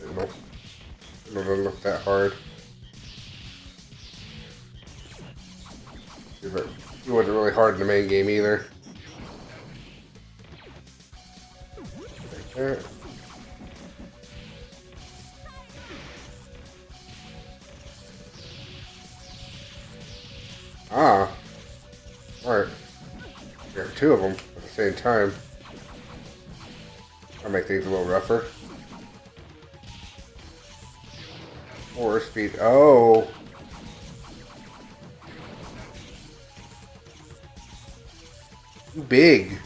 It doesn't look that hard. But it wasn't really hard in the main game either. Like that. Ah. Alright. There are two of them at the same time. I'll make things a little rougher. Or speed. Oh. Big.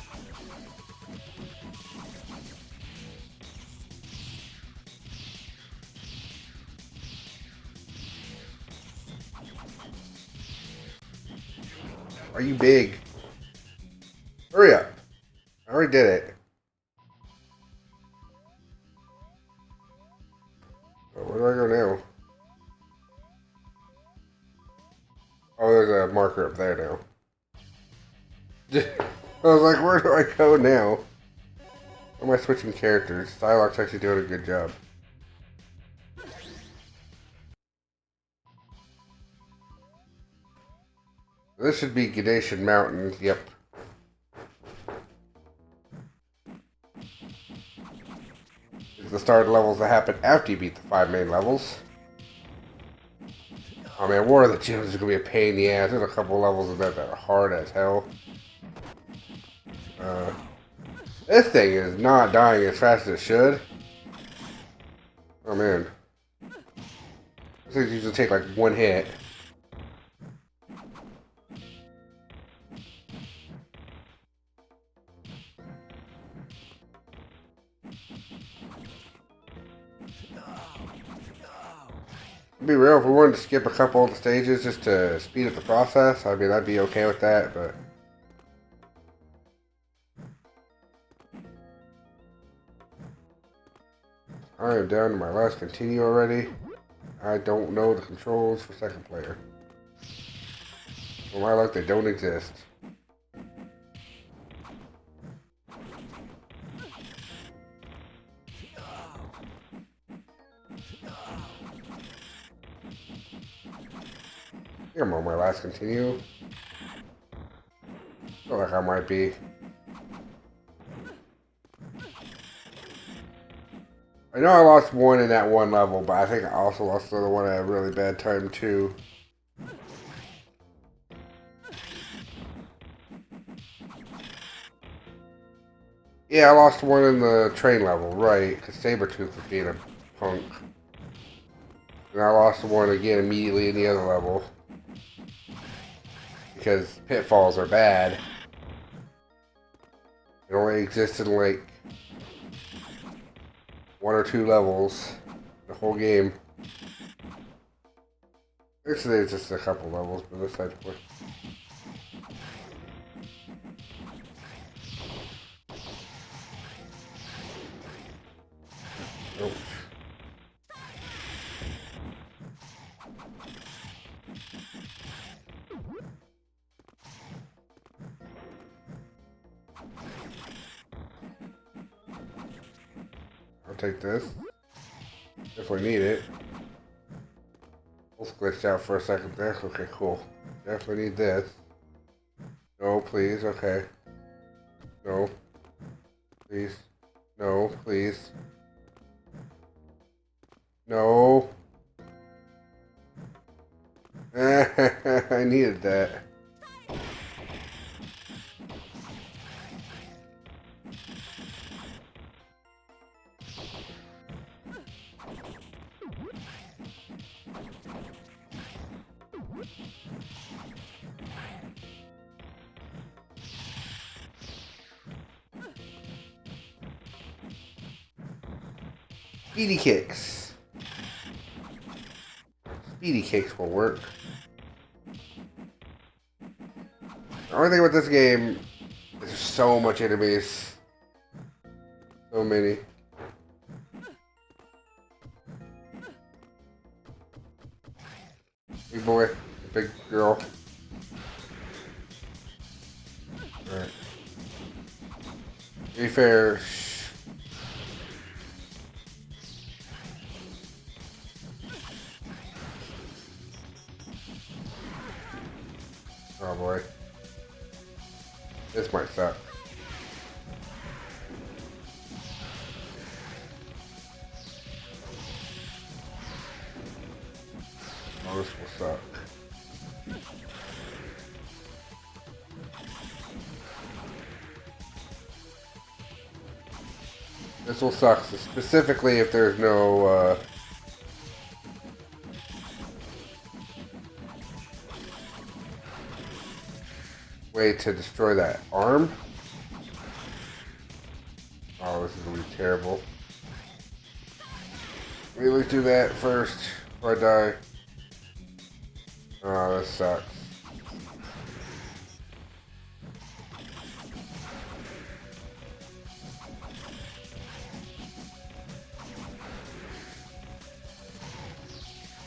Are you big? Hurry up. I already did it. Oh, where do I go now? Oh, there's a marker up there now. I was like, where do I go now? Am I switching characters? Dialogue's actually doing a good job. This should be Gadatian Mountain. Yep. It's the start levels that happen after you beat the 5 main levels. Oh man, War of the Gyms is going to be a pain in the ass. There's a couple levels of that are hard as hell. This thing is not dying as fast as it should. Oh man. This thing usually take like one hit. To be real, if we wanted to skip a couple of the stages just to speed up the process, I mean, I'd be okay with that, but... I am down to my last continue already. I don't know the controls for second player. For my luck, they don't exist. I'm on my last continue. Feel like I might be. I know I lost one in that one level, but I think I also lost the other one at a really bad time too. Yeah, I lost one in the train level, right, because Sabretooth was being a punk. And I lost one again immediately in the other level. Because pitfalls are bad. It only existed in like 1 or 2 levels the whole game. Actually, it's just a couple levels, but this side point. Nope. I'll take this if we need it. Both glitched out for a second there. Okay, cool. Definitely need this. No, please. Okay. No. Please. No, please. No. I needed that. Speedy kicks. Speedy kicks will work. The only thing with this game is there's so much enemies. So many. Big boy, big girl. Alright. To be fair, oh boy. This might suck. Oh, this will suck. This will suck, specifically if there's no, way to destroy that arm. Oh, this is gonna be terrible. Let me at least do that first before I die. Oh, this sucks.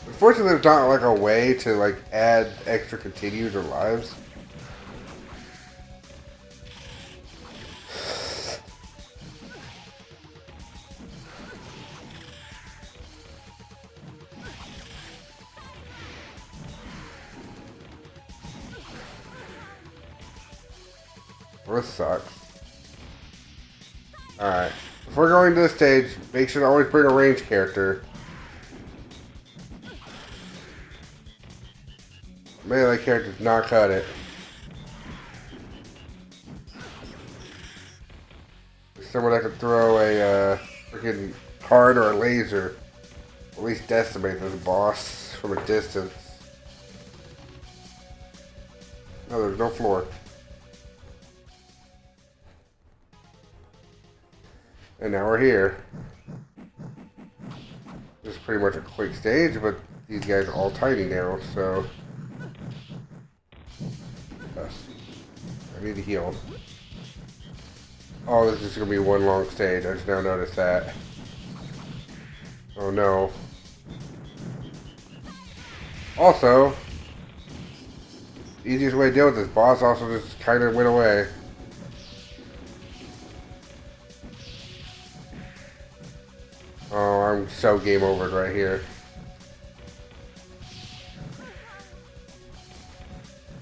Unfortunately, there's not like a way to like add extra continues or lives. Well, this sucks. Alright. Before going to this stage, make sure to always bring a ranged character. Melee character does not cut it. Someone that can throw a freaking card or a laser. At least decimate this boss from a distance. No, there's no floor. And now we're here. This is pretty much a quick stage, but these guys are all tiny now, so... I need to heal. Oh, this is going to be one long stage. I just now noticed that. Oh no. Also, the easiest way to deal with this boss also just kind of went away. Oh, I'm so game over right here.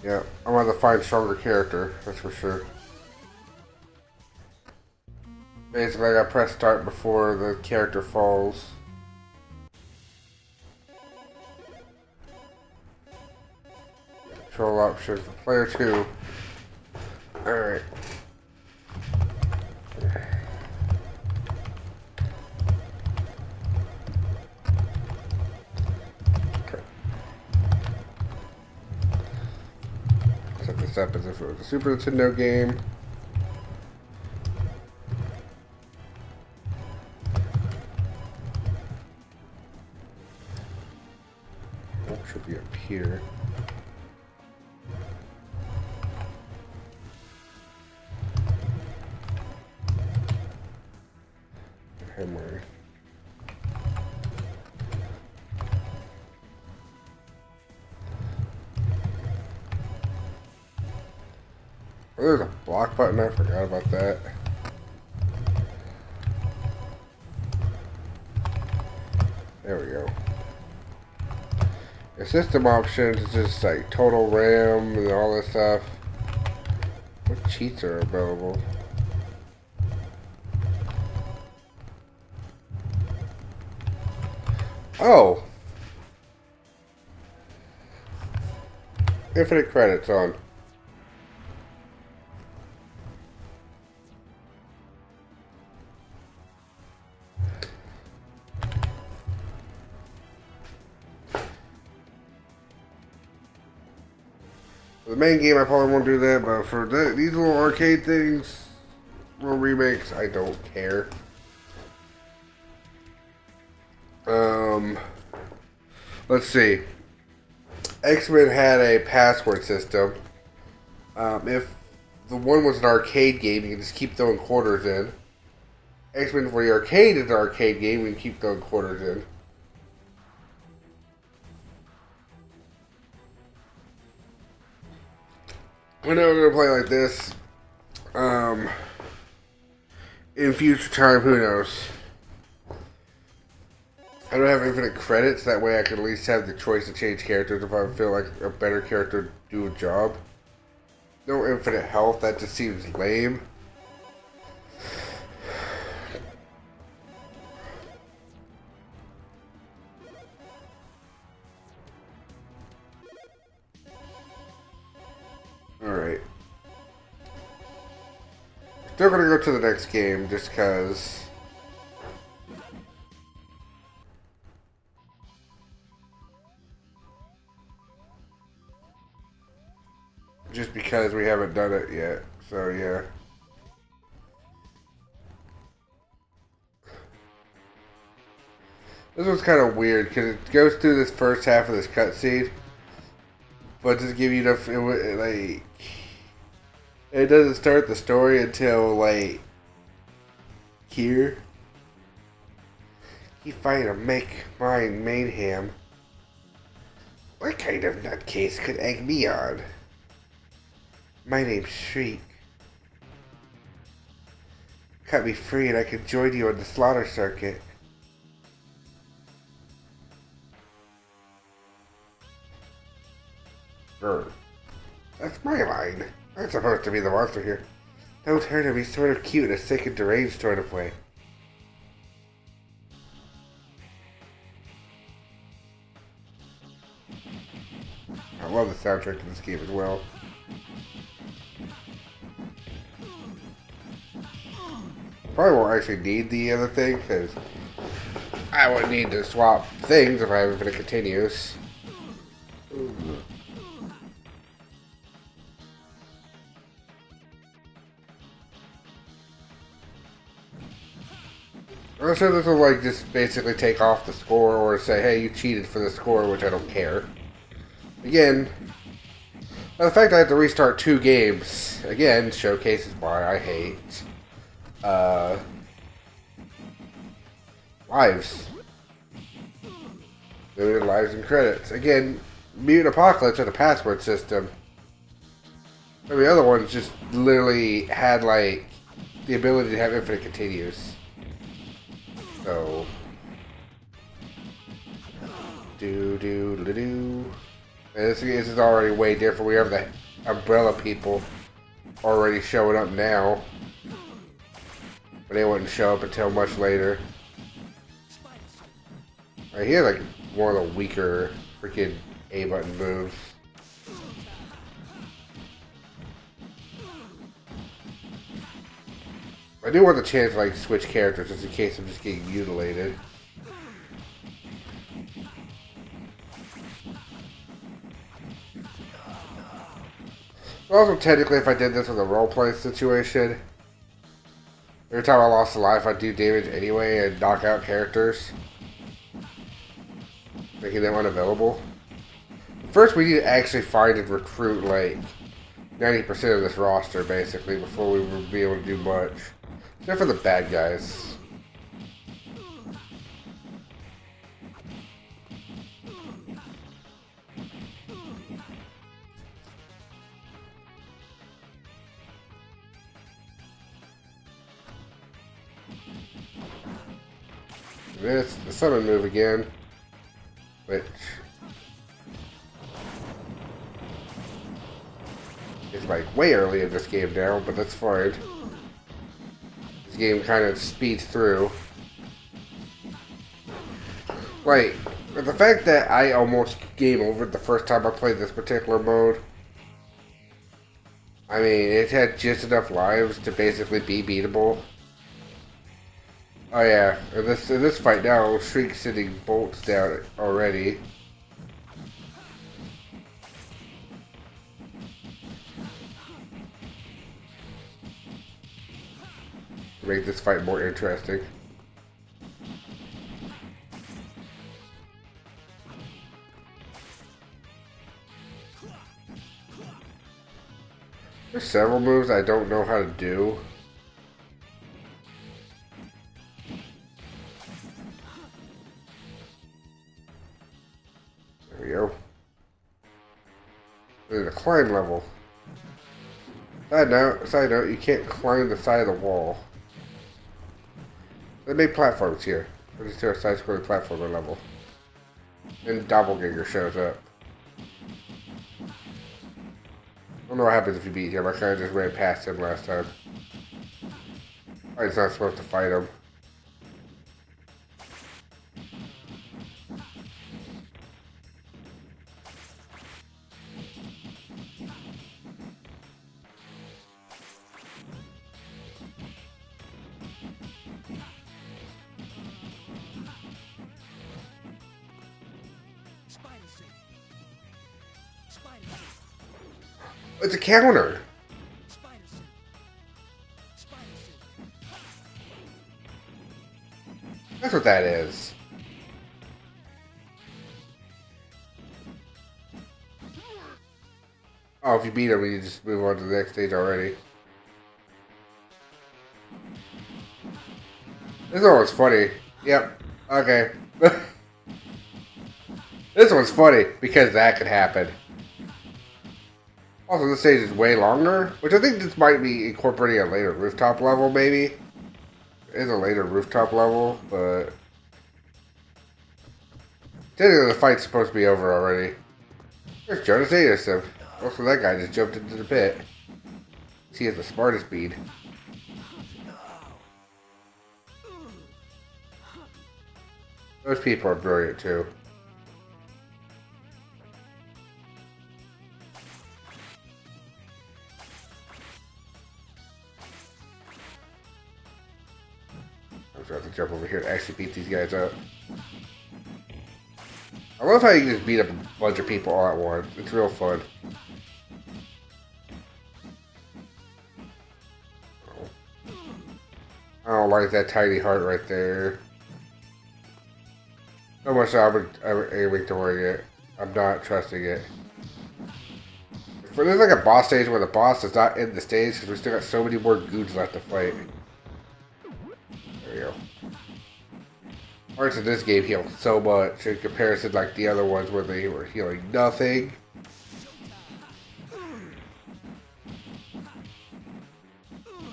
Yeah, I'm gonna find stronger character, that's for sure. Basically, I gotta press start before the character falls. Control option for player 2. Alright. Okay. Set this up as if it was a Super Nintendo game. That should be up here. Hammer. Oh, there's a block button. I forgot about that. There we go. The system options is just like total RAM and all this stuff. What cheats are available? Oh! Infinite credits on. For the main game, I probably won't do that, but for these little arcade things, little remakes, I don't care. Let's see. X-Men had a password system. If the one was an arcade game, you can just keep throwing quarters in. X-Men for the arcade is an arcade game, you can keep throwing quarters in. I know we're gonna play like this. In future time, who knows? I don't have infinite credits, that way I can at least have the choice to change characters if I feel like a better character do a job. No infinite health, that just seems lame. Alright. Still gonna go to the next game just cause. Just because we haven't done it yet. So yeah. This one's kind of weird because it goes through this first half of this cutscene, but doesn't give you enough. Like, it doesn't start the story until like here. You find a make mine mayhem. What kind of nutcase could egg me on? My name's Shriek. Cut me free and I can join you on the slaughter circuit. Grr. That's my line. I'm supposed to be the monster here. Don't hurt him, he's sort of cute in a sick and deranged sort of way. I love the soundtrack to this game as well. Probably won't actually need the other thing, because I wouldn't need to swap things if I have infinite continues. I'm sure this will like just basically take off the score or say, hey, you cheated for the score, which I don't care. Again, the fact I have to restart 2 games, again, showcases why I hate lives. Limited lives and credits. Again, Mutant Apocalypse had a password system. Every other one just literally had like the ability to have infinite continues. So And this is already way different. We have the umbrella people already showing up now. But they wouldn't show up until much later. He has like one of the weaker freaking A button moves. I do want the chance to like switch characters just in case I'm just getting mutilated. Also, technically, if I did this with a roleplay situation, every time I lost a life, I'd do damage anyway and knock out characters, making them unavailable. First, we need to actually find and recruit like 90% of this roster, basically, before we will be able to do much. Except for the bad guys. This, the summon move again, which is like way early in this game now, but that's fine. This game kind of speeds through. Like, the fact that I almost game over the first time I played this particular mode, I mean, it had just enough lives to basically be beatable. Oh yeah, in this fight now, Shriek's sitting bolts down already. To make this fight more interesting. There's several moves I don't know how to do. There we go. There's a climb level. Side note, you can't climb the side of the wall. They make platforms here. We're just do a side-scrolling platformer level. Then Doppelganger shows up. I don't know what happens if you beat him. I kind of just ran past him last time. I was not supposed to fight him. It's a counter. That's what that is. Oh, if you beat him, you just move on to the next stage already. This one was funny. Yep. Okay. This one's funny because that could happen. Also, this stage is way longer, which I think this might be incorporating a later rooftop level, maybe. It is a later rooftop level, but technically the fight's supposed to be over already. There's Jonas Anderson. Also, that guy just jumped into the pit. He has the smartest speed. Those people are brilliant too. I'm just going to have to jump over here to actually beat these guys up. I love how you can just beat up a bunch of people all at once. It's real fun. I don't like that tiny heart right there. So much so I'm aiming toward it. I'm not trusting it. There's like a boss stage where the boss is not in the stage because we still got so many more goons left to fight. There we go. Parts of this game heal so much in comparison like the other ones where they were healing nothing.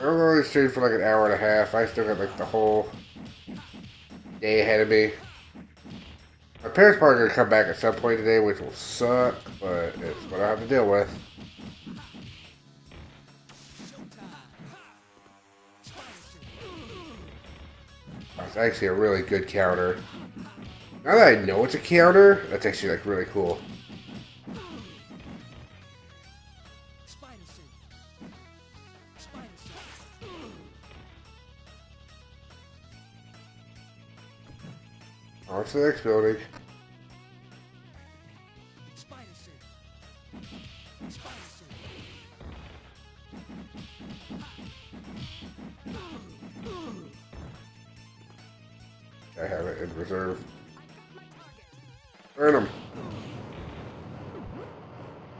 I'm only streamed for like an hour and a half. I still got like the whole day ahead of me. My parents probably gonna come back at some point today, which will suck, but it's what I have to deal with. That's actually a really good counter. Now that I know it's a counter, that's actually like really cool. On to the next building. I have it in reserve. Burn them.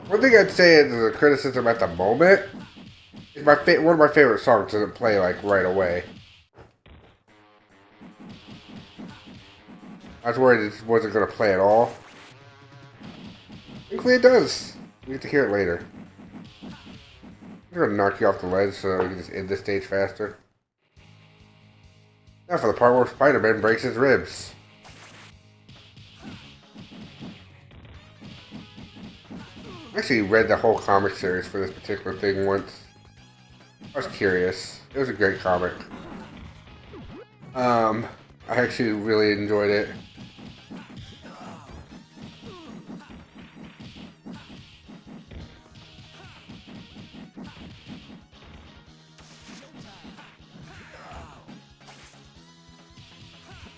One thing I'd say is a criticism at the moment is one of my favorite songs doesn't play like right away. I was worried it wasn't going to play at all. Thankfully it does. We get to hear it later. I'm going to knock you off the ledge so we can just end this stage faster. Now for the part where Spider-Man breaks his ribs. I actually read the whole comic series for this particular thing once. I was curious. It was a great comic. I actually really enjoyed it.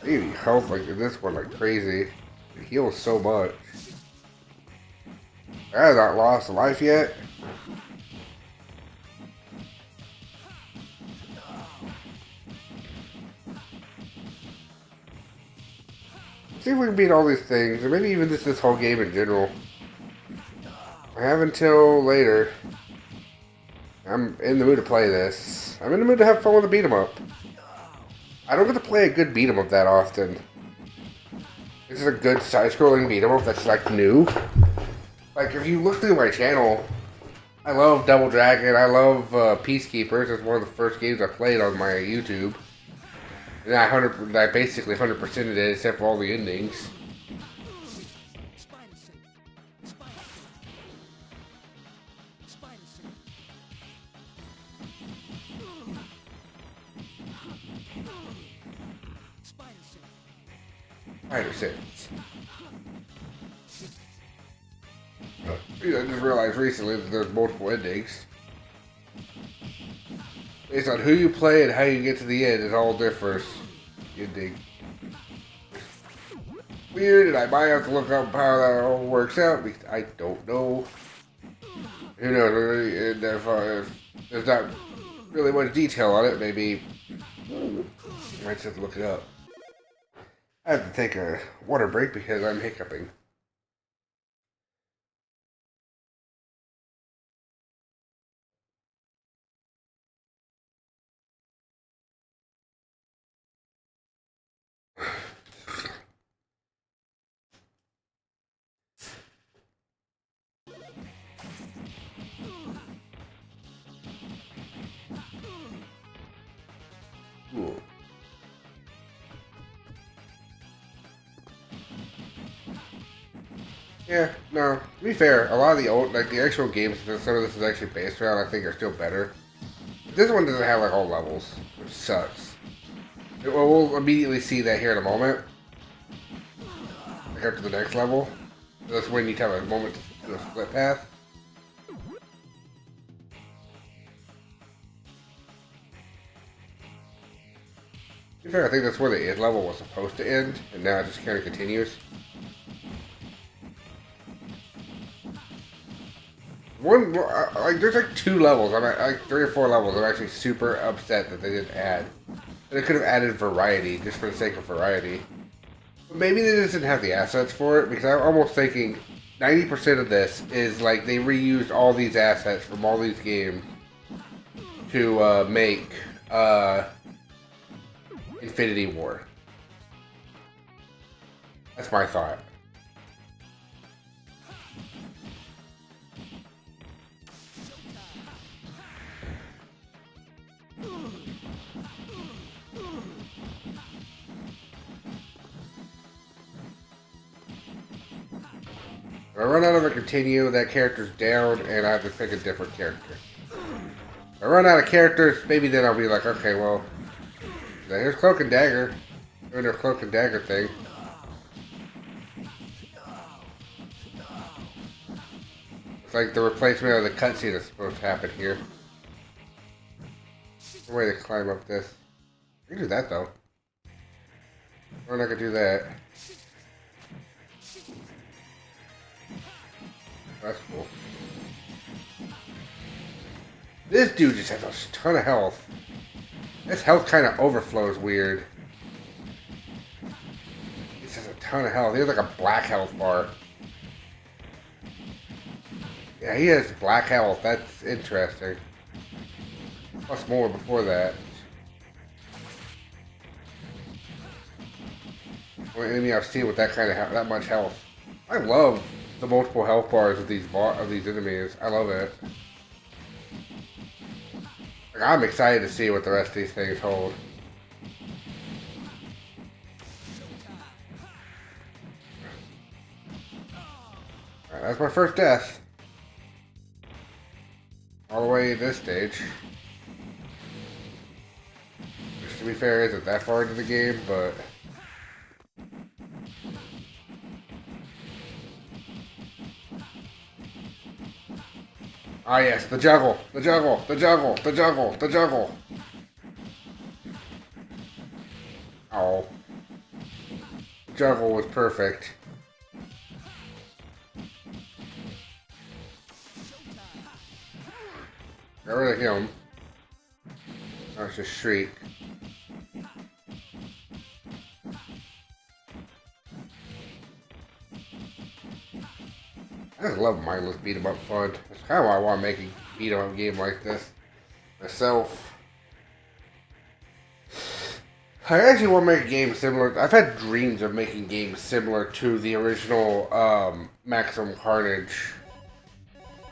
He health like in this one like crazy. It heals so much. I have not lost a life yet. See if we can beat all these things, or maybe even just this whole game in general. I have until later. I'm in the mood to play this. I'm in the mood to have fun with a beat 'em up. I don't get to play a good beat 'em up that often. This is a good side-scrolling beat 'em up that's like new. Like if you look through my channel, I love Double Dragon. I love Peacekeepers. It's one of the first games I played on my YouTube. And I basically 100%ed it except for all the endings. Spider Sense. I just realized recently that there's multiple endings. Based on who you play and how you get to the end, it all differs. Ending. Weird, and I might have to look up how that all works out because I don't know. Who knows? And if there's not really much detail on it, maybe I might just have to look it up. I have to take a water break because I'm hiccuping. Cool. Yeah, no, to be fair, a lot of the old, like the actual games that some of this is actually based around, I think are still better. This one doesn't have like all levels, which sucks. We'll immediately see that here in a moment. Like up to the next level. That's when you have a moment to do a split path. To be fair, I think that's where the end level was supposed to end, and now it just kind of continues. There's like 2 levels. I'm at like 3 or 4 levels. I'm actually super upset that they didn't add. They could have added variety just for the sake of variety. But maybe they just didn't have the assets for it because I'm almost thinking 90% of this is like they reused all these assets from all these games to make Infinity War. That's my thought. If I run out of a continue, that character's down, and I have to pick a different character. If I run out of characters, maybe then I'll be like, okay, well, here's Cloak and Dagger. Doing their Cloak and Dagger thing. It's like the replacement of the cutscene that's supposed to happen here. No way to climb up this. I can do that though. Or I could do that. That's cool. This dude just has a ton of health. This health kind of overflows weird. He just has a ton of health. He has like a black health bar. Yeah, he has black health. That's interesting. Plus more before that. Only enemy I've seen with that kind of that much health. I love the multiple health bars of these enemies. I love it. Like, I'm excited to see what the rest of these things hold. Alright, that's my first death. All the way to this stage. Which, to be fair, isn't that far into the game, but... Ah yes, the juggle, the juggle, the juggle, the juggle, the juggle. Oh. The juggle was perfect. Got rid of him. Now it's just Shriek. I just love mindless beat 'em up fun. That's kind of why I want to make a beat 'em up game like this myself. I actually want to make a game similar. I've had dreams of making games similar to the original Maximum Carnage.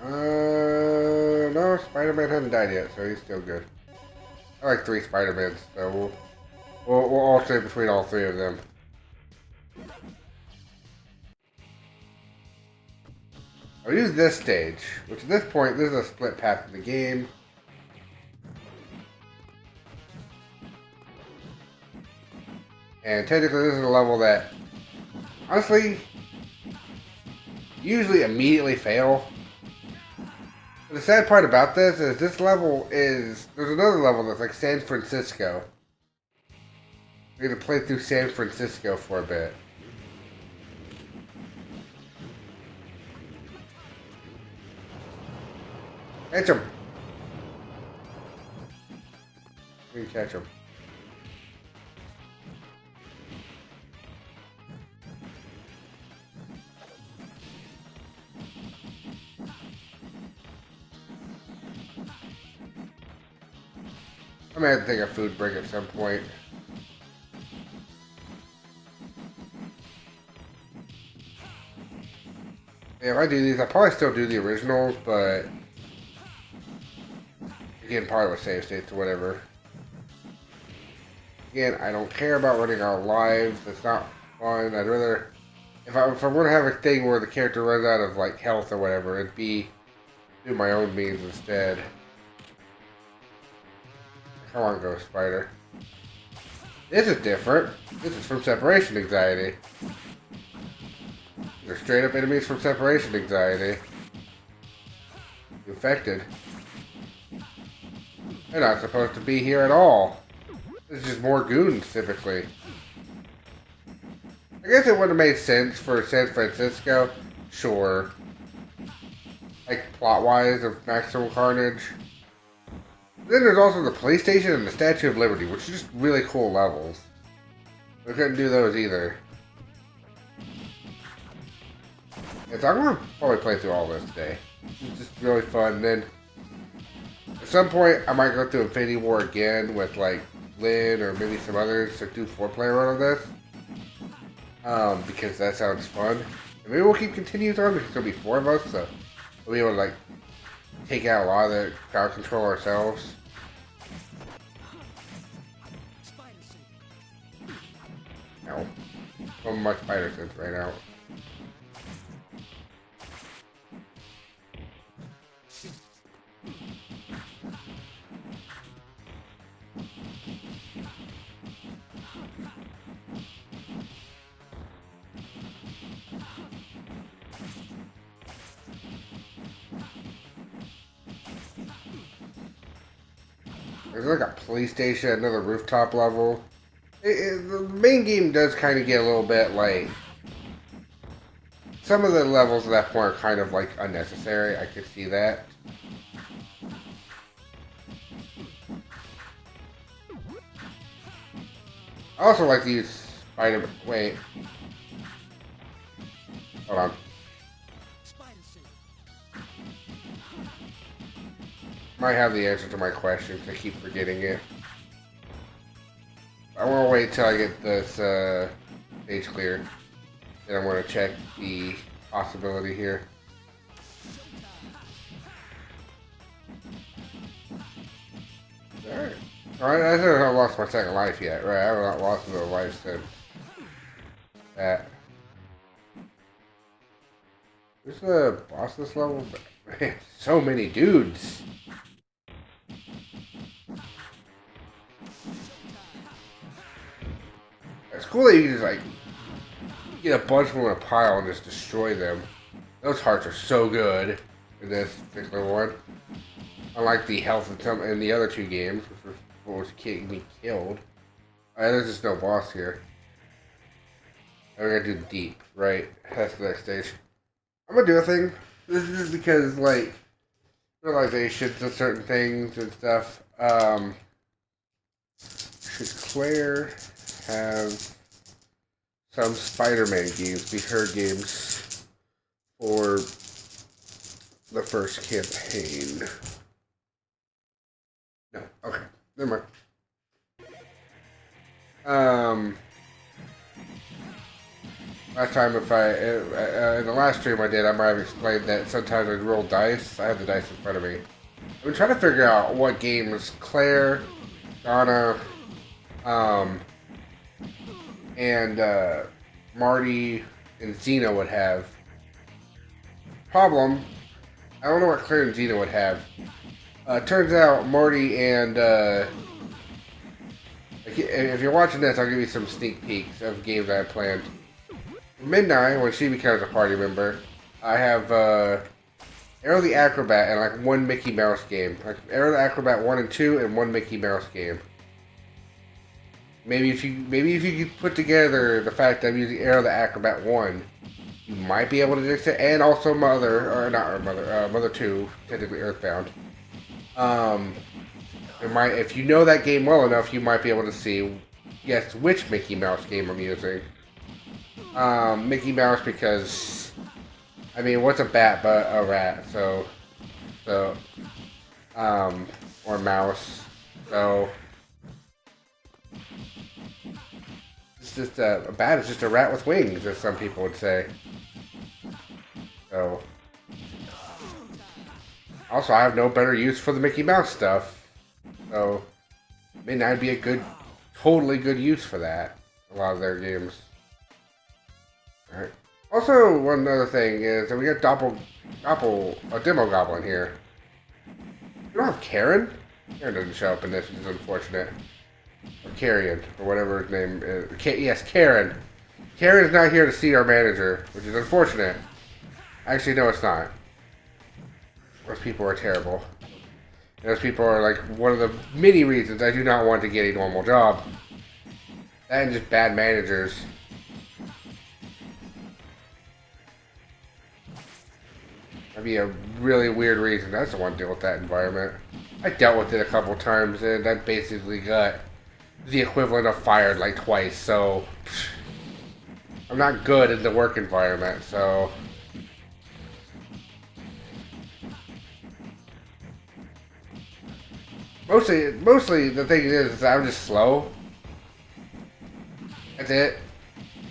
No, Spider-Man hasn't died yet, so he's still good. I like 3 Spider-Mans, so we'll alternate between all 3 of them. I'll use this stage, which at this point, this is a split path in the game. And technically this is a level that, honestly, usually immediately fail. But the sad part about this is level is, there's another level that's like San Francisco. We're going to play through San Francisco for a bit. Catch him. We can catch him. I may have to take a food break at some point. Yeah, if I do these, I'll probably still do the originals, but again, part of a save states or whatever. Again, I don't care about running out of lives. That's not fun. I'd rather, if I'm going to have a thing where the character runs out of like health or whatever, it'd be do my own means instead. Come on, Ghost Spider. This is different. This is from separation anxiety. They're straight up enemies from separation anxiety. Infected. They're not supposed to be here at all. This is just more goons, typically. I guess it would have made sense for San Francisco. Sure. Like, plot-wise of Maximum Carnage. Then there's also the police station and the Statue of Liberty, which are just really cool levels. We couldn't do those either. Yeah, so I'm going to probably play through all this today. It's just really fun. And then, at some point, I might go through Infinity War again with, like, Lynn or maybe some others to do 4-player run of this. Because that sounds fun. And maybe we'll keep continuing on because there'll be 4 of us, so we'll be able to, like, take out a lot of the crowd control ourselves. No. So much spider sense right now. There's like a police station, another rooftop level. The main game does kind of get a little bit like... Some of the levels at that point are kind of like unnecessary. I could see that. I also like to use Spider... Wait. Hold on. Might have the answer to my question, I keep forgetting it. I want to wait till I get this stage clear. Then I'm going to check the possibility here. Alright. Alright, I haven't lost my second life yet, right? I haven't lost another life since that. Where's the boss of this level? Man, so many dudes. It's cool that you can just like get a bunch of them in a pile and just destroy them. Those hearts are so good in this particular one. Unlike the health in the other two games, which was getting me killed. Alright, there's just no boss here. I'm gonna do deep, right? That's the next stage. I'm gonna do a thing. This is just because, like, realizations of certain things and stuff. Should Claire have some Spider-Man games be her games for the first campaign? No. Okay. Never mind. Last time, in the last stream I did, I might have explained that sometimes I roll dice. I have the dice in front of me. I've been trying to figure out what games Claire, Donna, and Marty and Xena would have. Problem, I don't know what Claire and Xena would have. Turns out Marty and if you're watching this, I'll give you some sneak peeks of games I have planned. Midnight, when she becomes a party member, I have Arrow the Acrobat and like one Mickey Mouse game. Like Arrow the Acrobat 1 and 2 and one Mickey Mouse game. Maybe if you could put together the fact that I'm using Arrow the Acrobat 1, you might be able to do it, and also Mother 2, technically Earthbound. If you know that game well enough, you might be able to see, yes, which Mickey Mouse game I'm using. Mickey Mouse because, I mean, what's a bat but a rat? Or mouse. So, it's just a bat is just a rat with wings, as some people would say. So, also, I have no better use for the Mickey Mouse stuff. So, I mean, that'd be a totally good use for that. A lot of their games. Alright. Also, one other thing is that we got a demo goblin here. We don't have Karen? Karen doesn't show up in this, which is unfortunate. Or Carrion, or whatever his name is. Yes, Karen. Karen's not here to see our manager, which is unfortunate. Actually, no, it's not. Those people are terrible. And those people are like one of the many reasons I do not want to get a normal job. And just bad managers. That'd be a really weird reason. I just don't want to deal with that environment. I dealt with it a couple times, and I basically got the equivalent of fired like twice, so I'm not good in the work environment, so mostly the thing is I'm just slow. That's it.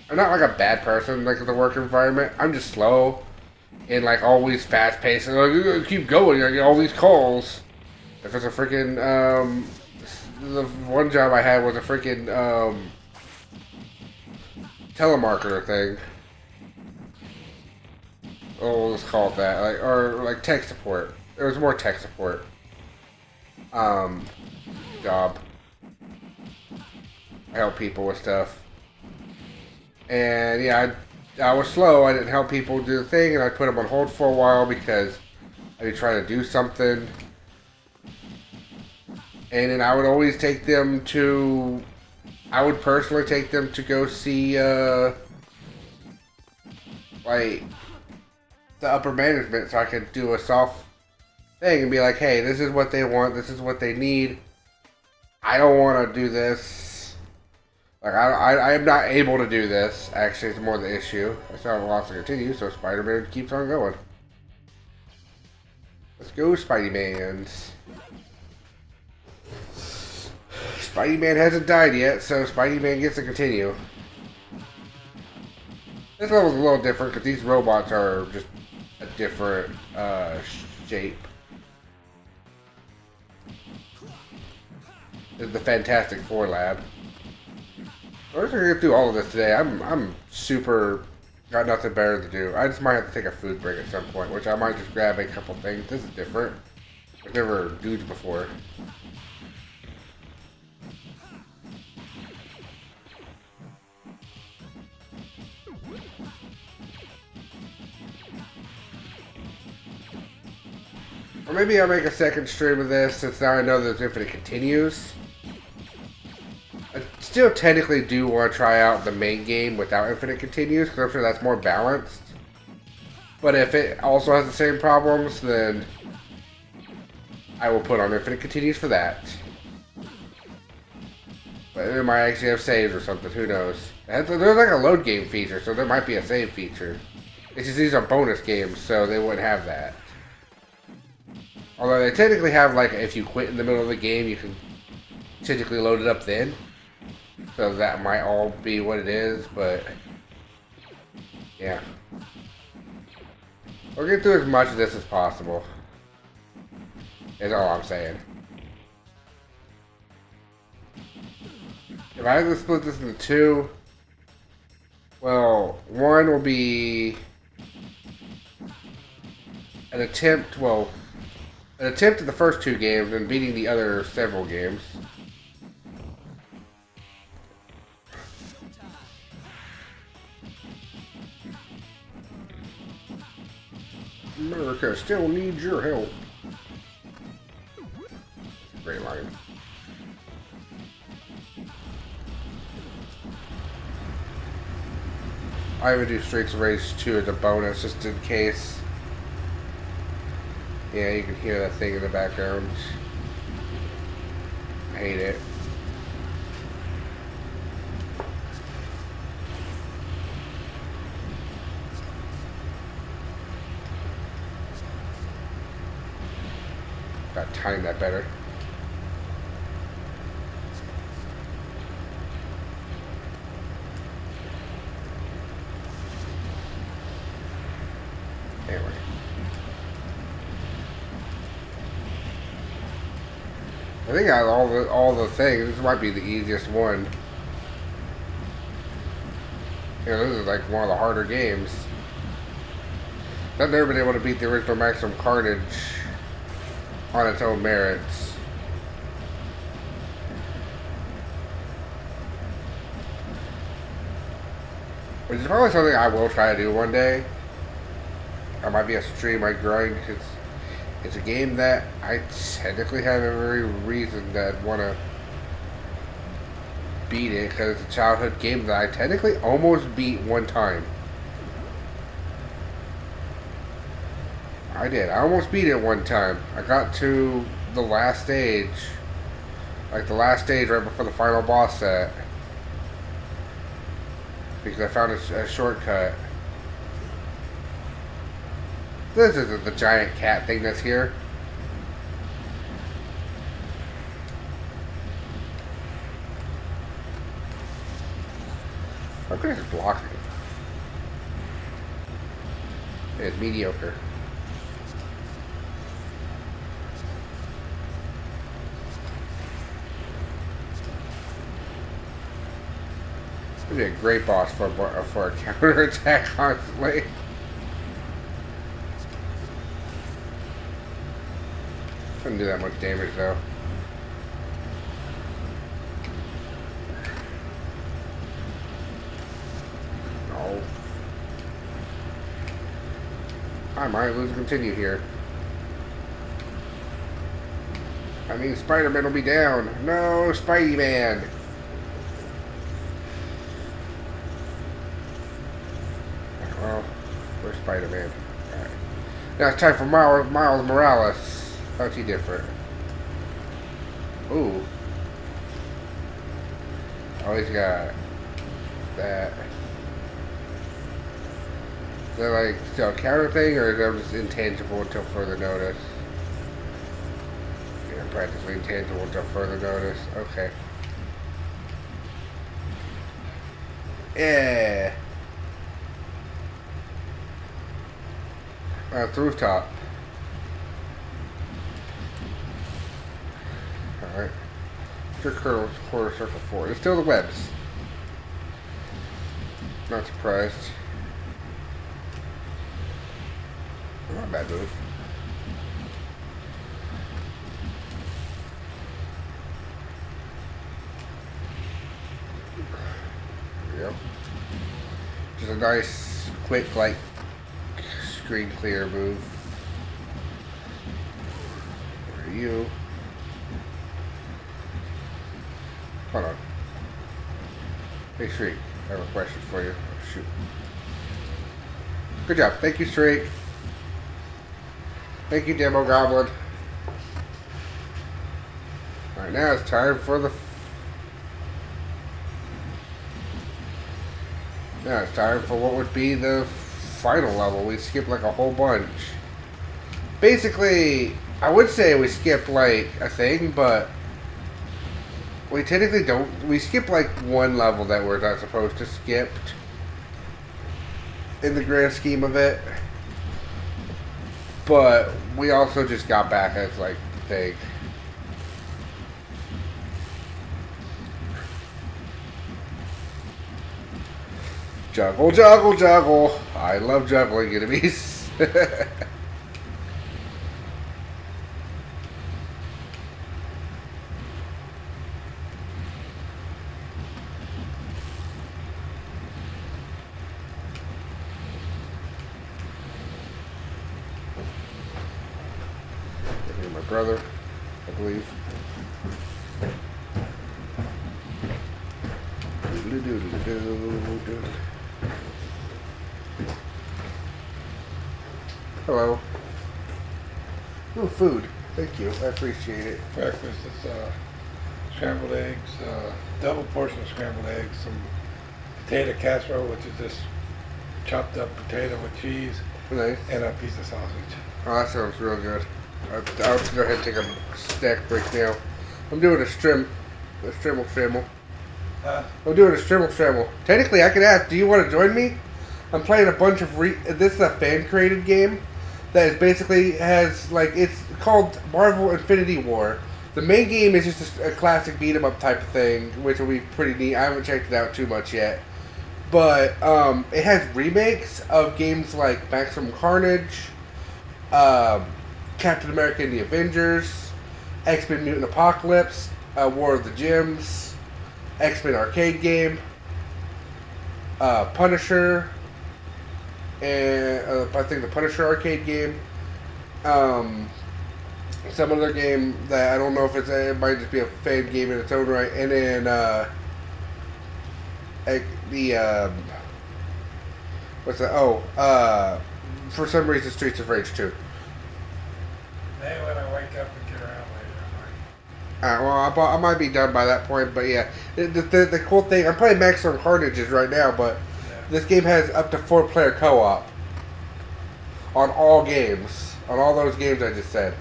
I'm not like a bad person like in the work environment. I'm just slow. And like always fast paced and like, you gotta keep going, I get all these calls. If it's a freaking the one job I had was a freaking telemarketer thing. Oh, let's call it that. Like tech support. It was more tech support. Job. I help people with stuff. And yeah, I was slow. I didn't help people do the thing, and I put them on hold for a while because I'd be trying to do something. And then I would always take them to... I would personally take them to go see, like, the upper management so I could do a soft thing and be like, hey, this is what they want, this is what they need. I don't want to do this. Like, I am not able to do this. Actually, it's more the issue. I still have a lot to continue, so Spider-Man keeps on going. Let's go, Spidey-Mans. Spidey-Man hasn't died yet, so Spidey-Man gets to continue. This level's a little different because these robots are just a different shape. This is the Fantastic Four lab. We're just gonna get through all of this today. I'm super got nothing better to do. I just might have to take a food break at some point, which I might just grab a couple things. This is different. I've never dudes before. Or maybe I'll make a second stream of this since now I know there's infinite continues. I still technically do want to try out the main game without infinite continues because I'm sure that's more balanced. But if it also has the same problems, then I will put on infinite continues for that. But it might actually have saves or something, who knows. There's like a load game feature, so there might be a save feature. It's just these are bonus games, so they wouldn't have that. Although they technically have, like, if you quit in the middle of the game, you can technically load it up then. So that might all be what it is, but yeah. We'll get through as much of this as possible. Is all I'm saying. If I have to split this into two, well, one will be an attempt, an attempt at the first two games and beating the other several games. America still needs your help. Great line. I would do Streets of Rage 2 as a bonus just in case. Yeah, you can hear that thing in the background. I hate it. Gotta time that better. Anyway. I think out of all the things, this might be the easiest one. You know, this is like one of the harder games. I've never been able to beat the original Maximum Carnage on its own merits. Which is probably something I will try to do one day. I might be a stream I grind because it's a game that I technically have every reason that I'd want to beat it because it's a childhood game that I technically almost beat one time. I did. I almost beat it one time. I got to the last stage. Like the last stage right before the final boss set. Because I found a shortcut. This isn't the giant cat thing that's here. How could I just block it? It's mediocre. It'd be a great boss for a counter attack constantly. Couldn't do that much damage though. No. I might lose continue here. I mean, Spider-Man will be down. No, Spidey-Man. Well, where's Spider-Man? Alright. Now it's time for Miles Morales. How's he different? Ooh. Oh, he's got that. Is that like still a counter thing, or is that just intangible until further notice? Yeah, practically intangible until further notice. Okay. Yeah. It's rooftop. Alright. Quarter circle 4. It's still the webs. Not surprised. Not a bad move. Yep. Just a nice, quick, like, screen clear move. Where are you? Hold on. Hey, Shriek. I have a question for you. Oh, shoot. Good job. Thank you, Shriek. Thank you, Demo Goblin. Alright, now it's time for the... Now it's time for what would be the final level. We skipped like a whole bunch. Basically, I would say we skipped like a thing, but... We technically don't. We skip like one level that we're not supposed to skip in the grand scheme of it. But we also just got back as like thing. Juggle, juggle, juggle. I love juggling enemies. My brother, I believe. Hello. Oh, food. Thank you. I appreciate it. Breakfast is scrambled eggs, double portion of scrambled eggs, some potato casserole, which is just chopped up potato with cheese, Nice. and a piece of sausage. Oh, that sounds real good. I'll go ahead and take a snack break now. I'm doing a strimmel. I'm doing a strimmel. Technically, I could ask, do you want to join me? I'm playing a bunch of this is a fan-created game that is basically has, like, it's called Marvel Infinity War. The main game is just a classic beat-em-up type of thing, which will be pretty neat. I haven't checked it out too much yet. But it has remakes of games like Maximum Carnage, Captain America and the Avengers, X-Men Mutant Apocalypse, War of the Gems, X-Men arcade game, Punisher, and I think the Punisher arcade game. Some other game that I don't know if it might just be a fan game in its own right, and then what's that? Oh, for some reason, Streets of Rage 2. Maybe when I wake up and get around later, Well, I might be done by that point, but yeah. The cool thing, I'm playing Maximum Carnages right now, but this game has up to 4-player co-op on all games, on all those games I just said.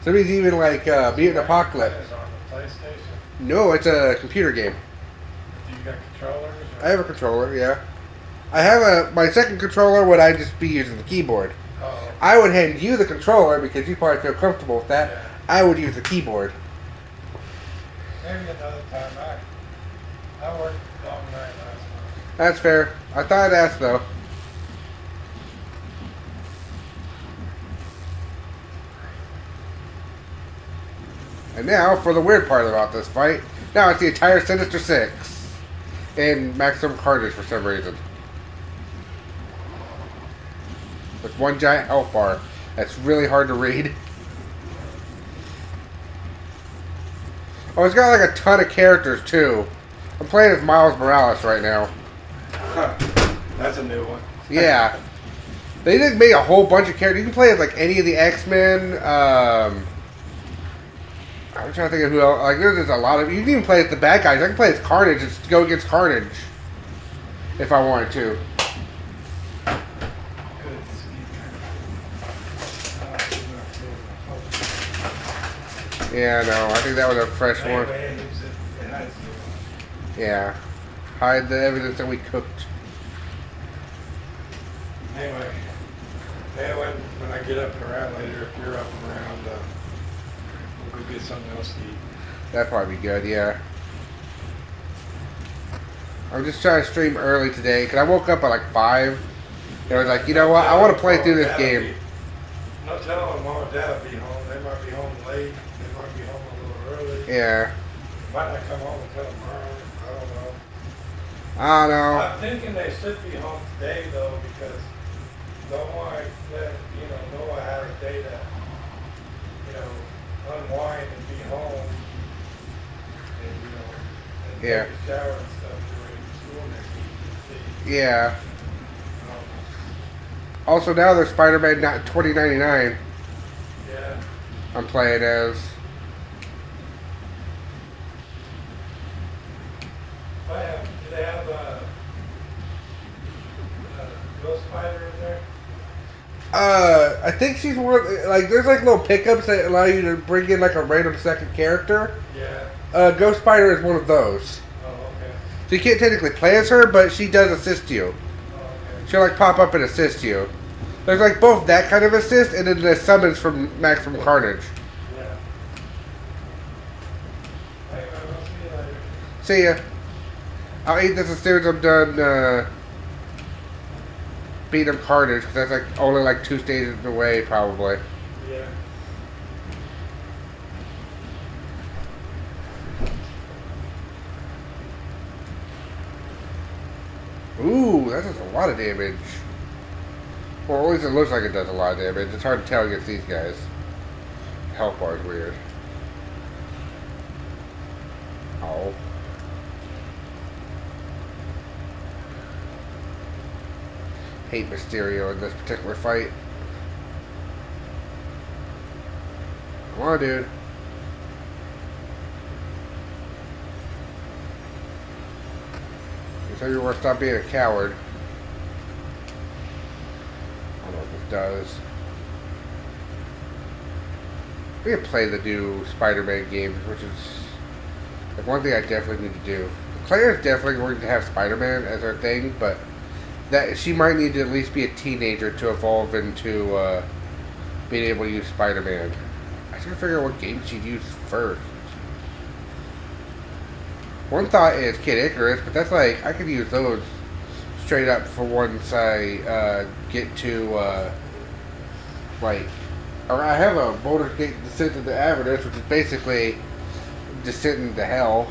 So it means even like Mutant Apocalypse. Is it on the PlayStation? No, it's a computer game. Do you got controllers? Or? I have a controller, yeah. I have my second controller would I just be using the keyboard. Oh. I would hand you the controller because you probably feel comfortable with that. Yeah. I would use the keyboard. Maybe another time. I worked a long night last night. That's fair. I thought I'd ask though. And now for the weird part about this fight. Now it's the entire Sinister Six in Maximum Carnage for some reason. With one giant health bar. That's really hard to read. Oh, it's got like a ton of characters too. I'm playing as Miles Morales right now. Huh. That's a new one. Yeah. They did make a whole bunch of characters. You can play as like any of the X-Men. I'm trying to think of who else. Like, there's a lot of. You can even play as the bad guys. I can play as Carnage and go against Carnage if I wanted to. Yeah, no, I think that was a fresh one. Yeah. Hide the evidence that we cooked. Anyway, when I get up and around later, if you're up and around, we'll go get something else to eat. That'd probably be good, yeah. I'm just trying to stream early today, because I woke up at like 5. And I was like, you know what, I want to play through this game. No telling when Mom and Dad will be home. They might be home late. They might be home a little early. Yeah. Might not come home until tomorrow. I don't know. I don't know. I'm thinking they should be home today, though, because don't want to let, Noah have a day to, unwind and be home. And, Yeah. take a shower and stuff and ready for school next week. Yeah. Also, now there's Spider-Man 2099. Yeah. I'm playing as. Do they have Ghost Spider in there? I think she's one of, like, there's like little pickups that allow you to bring in like a random second character. Yeah. Ghost Spider is one of those. Oh, okay. So you can't technically play as her, but she does assist you. Oh, okay. She'll like pop up and assist you. There's like both that kind of assist and then the summons from Max from Carnage. Yeah. Hey, man, I'll see you later. See ya. I'll eat this as soon as I'm done beating up Carnage, because that's like only like 2 stages away probably. Yeah. Ooh, that does a lot of damage. Well, at least it looks like it does a lot of damage. It's hard to tell against these guys. Health bar is weird. Oh. Hate Mysterio in this particular fight. Come on, dude. You tell you want to stop being a coward. I don't know what this does. We can play the new Spider-Man games, which is like one thing I definitely need to do. Claire's definitely going to have Spider-Man as her thing, but that she might need to at least be a teenager to evolve into being able to use Spider-Man. I just gotta figure out what game she'd use first. One thought is Kid Icarus, but that's like, I could use those straight up for once I get to, like, or I have a Baldur's Gate Descent into Avernus, which is basically Descent into Hell.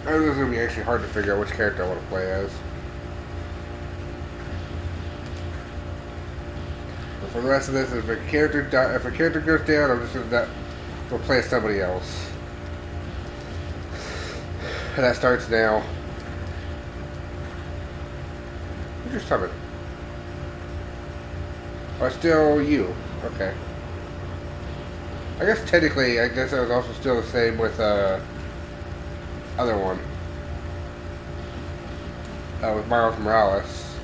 I think it's going to be actually hard to figure out which character I want to play as. But for the rest of this, if a character goes down, I'm just going to play as somebody else. And that starts now. Who's your summon? Oh, it's still you. Okay. I guess technically, I guess that was also still the same with other one. With Miles Morales.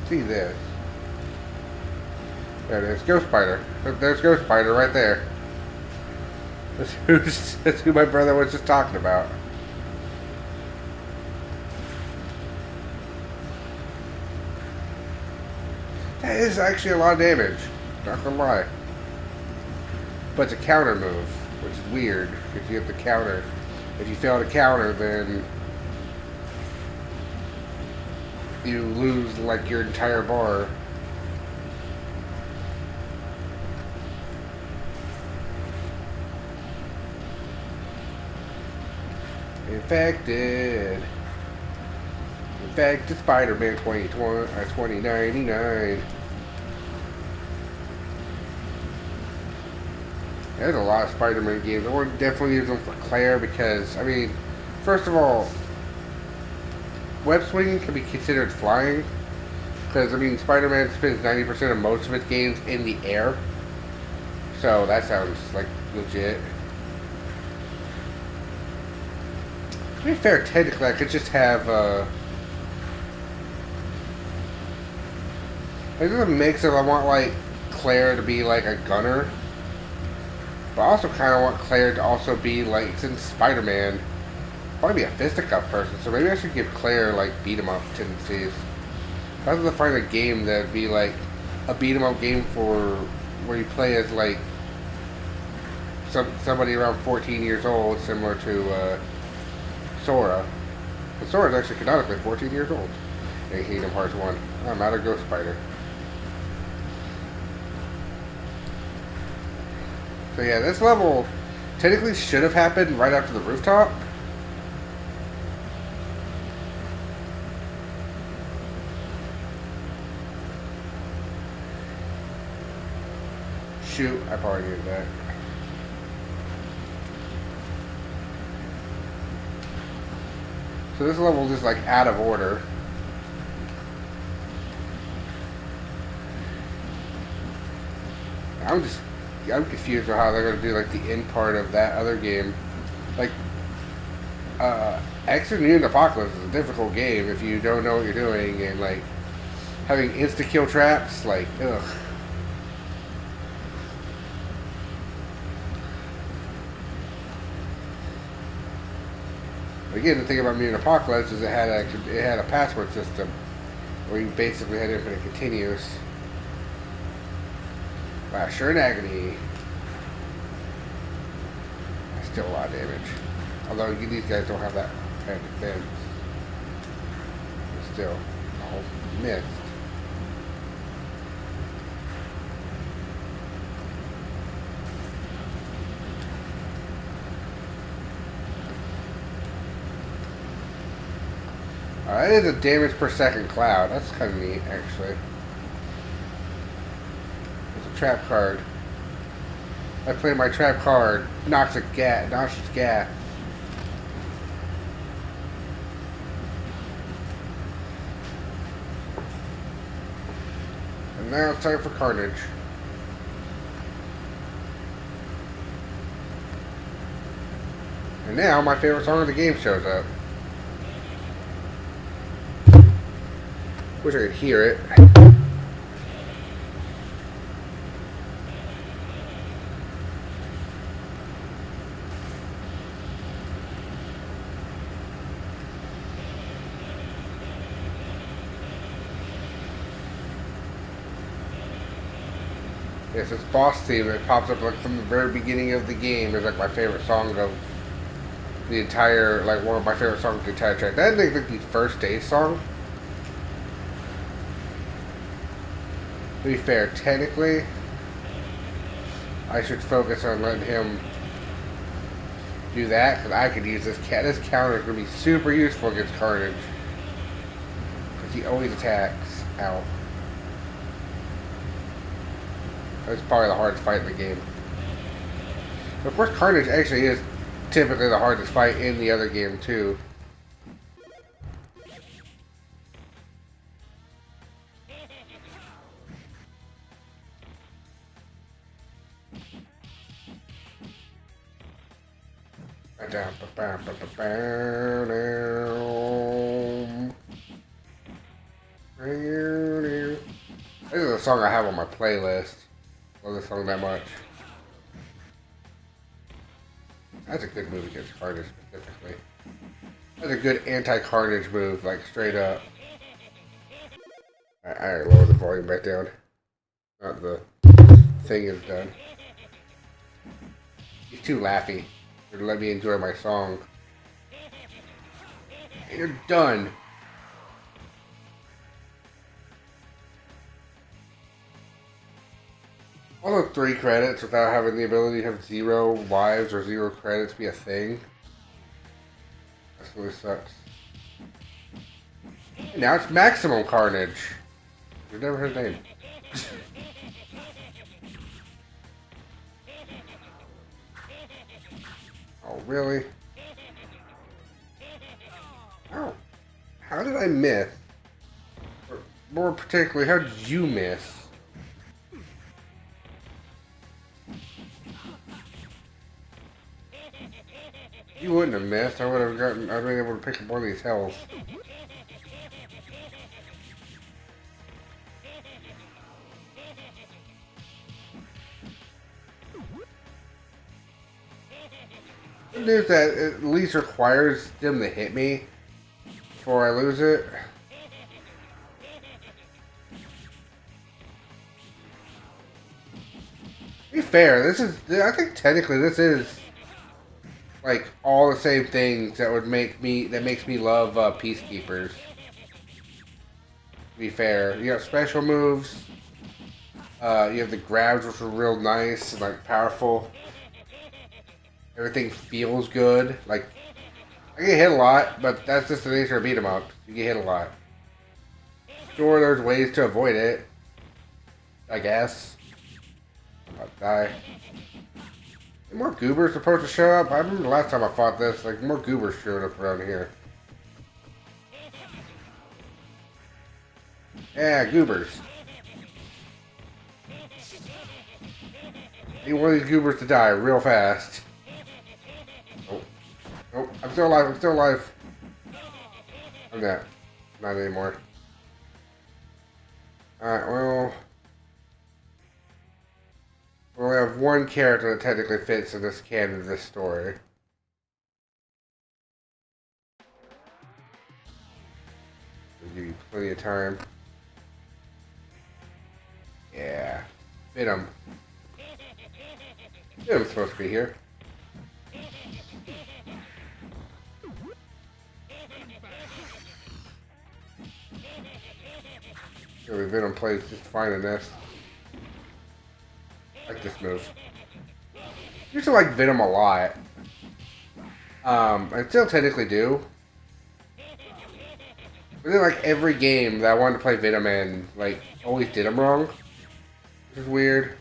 See this. There it is. Ghost Spider. There's Ghost Spider right there. That's who my brother was just talking about. That is actually a lot of damage. Not gonna lie. But it's a counter move, which is weird, because you have to counter. If you fail to counter, then you lose like your entire bar. Infected. Infected Spider-Man 2099. There's a lot of Spider-Man games. I would definitely use them for Claire because, I mean, first of all, web swinging can be considered flying. Because, I mean, Spider-Man spends 90% of most of its games in the air. So that sounds like legit. To be fair, technically, I could just have, there's a mix of I want, like, Claire to be, like, a gunner. But I also kind of want Claire to also be, like, since Spider-Man, probably be a fisticuff person, so maybe I should give Claire, like, beat-em-up tendencies. If I was to find a game that would be, like, a beat-em-up game for, where you play as, like, somebody around 14 years old, similar to, Sora. But Sora's actually canonically 14 years old in Kingdom Hearts 1. I'm out of Ghost Spider. So yeah, this level technically should have happened right after the rooftop. Shoot, I probably needed that. So this level is just like out of order. I'm confused on how they're going to do like the end part of that other game. Like, X and Mutant Apocalypse is a difficult game if you don't know what you're doing, and like having insta kill traps, like, ugh. Again, the thing about Mutant Apocalypse is it had a password system where you basically had infinite continues. Wow, sure in agony. Still a lot of damage. Although these guys don't have that kind of defense. But still, oh, missed. That is a damage per second cloud. That's kind of neat, actually. It's a trap card. I play my trap card. Noxious gas. And now it's time for Carnage. And now my favorite song of the game shows up. Wish I could hear it. Yes, this boss theme that pops up like from the very beginning of the game is like my favorite song of the entire, like one of my favorite songs of the entire track. That is like the first day song. To be fair, technically, I should focus on letting him do that, because I could use this This counter is going to be super useful against Carnage. Because he always attacks. Ow. That's probably the hardest fight in the game. But of course, Carnage actually is typically the hardest fight in the other game, too. This is a song I have on my playlist. I love this song that much. That's a good move against Carnage specifically. That's a good anti-Carnage move, like straight up. I lower the volume back down. Not the thing is done. He's too laughy. Let me enjoy my song. You're done. Although 3 credits without having the ability to have 0 lives or 0 credits be a thing. absolutely sucks. And now it's Maximum Carnage. You've never heard his name. Oh, really? How did I miss? Or more particularly, how did you miss? You wouldn't have missed. I'd been able to pick up one of these hells. The news that it at least requires them to hit me before I lose it. To be fair, I think technically this is like all the same things that makes me love Peacekeepers. To be fair, you got special moves. You have the grabs, which are real nice and like powerful. Everything feels good. Like I get hit a lot, but that's just the nature of beat 'em up. You get hit a lot. Sure, there's ways to avoid it. I guess. I'll die. More goobers supposed to show up? I remember the last time I fought this, like, more goobers showed up around here. Yeah, goobers. Need one of these goobers to die real fast. Oh. Oh, I'm still alive, I'm still alive. I'm not. Not anymore. Alright, well... we only have one character that technically fits in this canon of this story. I'll give you plenty of time. Yeah. Venom. Venom's supposed to be here. Really, Venom plays just fine in this. I like this move. I used to like Venom a lot. I still technically do. But then like every game that I wanted to play Venom in, like, always did him wrong. Which is weird.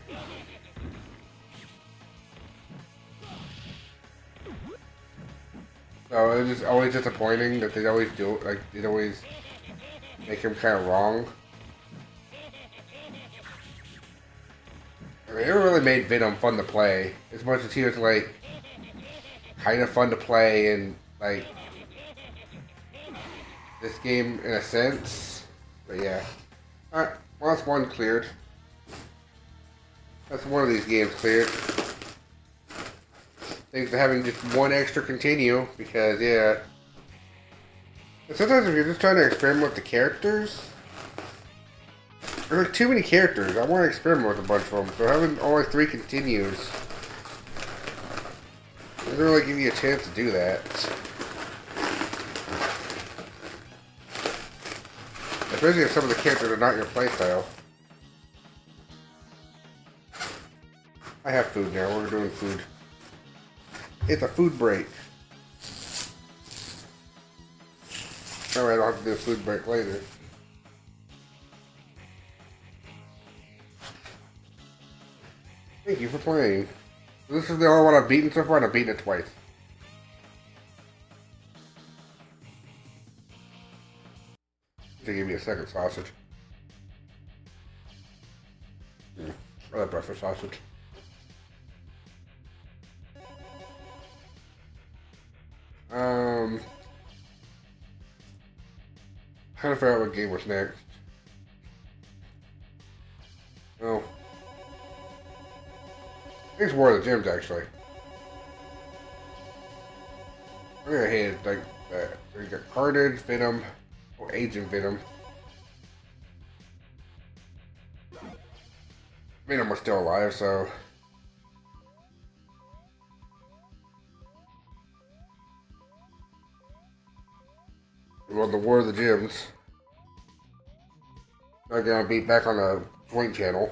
So it's just always disappointing that they'd always do it, like, they'd always make him kind of wrong. They never really made Venom fun to play, as much as he was, like, kind of fun to play in, like, this game in a sense. But yeah. Alright, well, that's one cleared. That's one of these games cleared. Thanks to having just one extra continue, because, yeah. And sometimes if you're just trying to experiment with the characters, there's like too many characters. I want to experiment with a bunch of them, so having only 3 continues doesn't really give you a chance to do that. Especially if some of the characters are not your playstyle. I have food now. We're doing food. It's a food break. Alright, I'll have to do a food break later. Thank you for playing. This is the only one I've beaten so far, and I've beaten it twice. To give me a second sausage. I like breakfast sausage. Trying to figure out what game was next. Oh. I think it's War of the Gems, actually. I'm gonna hate like that. We got Carnage, Venom, Agent Venom. Venom was still alive, so. We won the War of the Gems. Not gonna be back on the joint channel.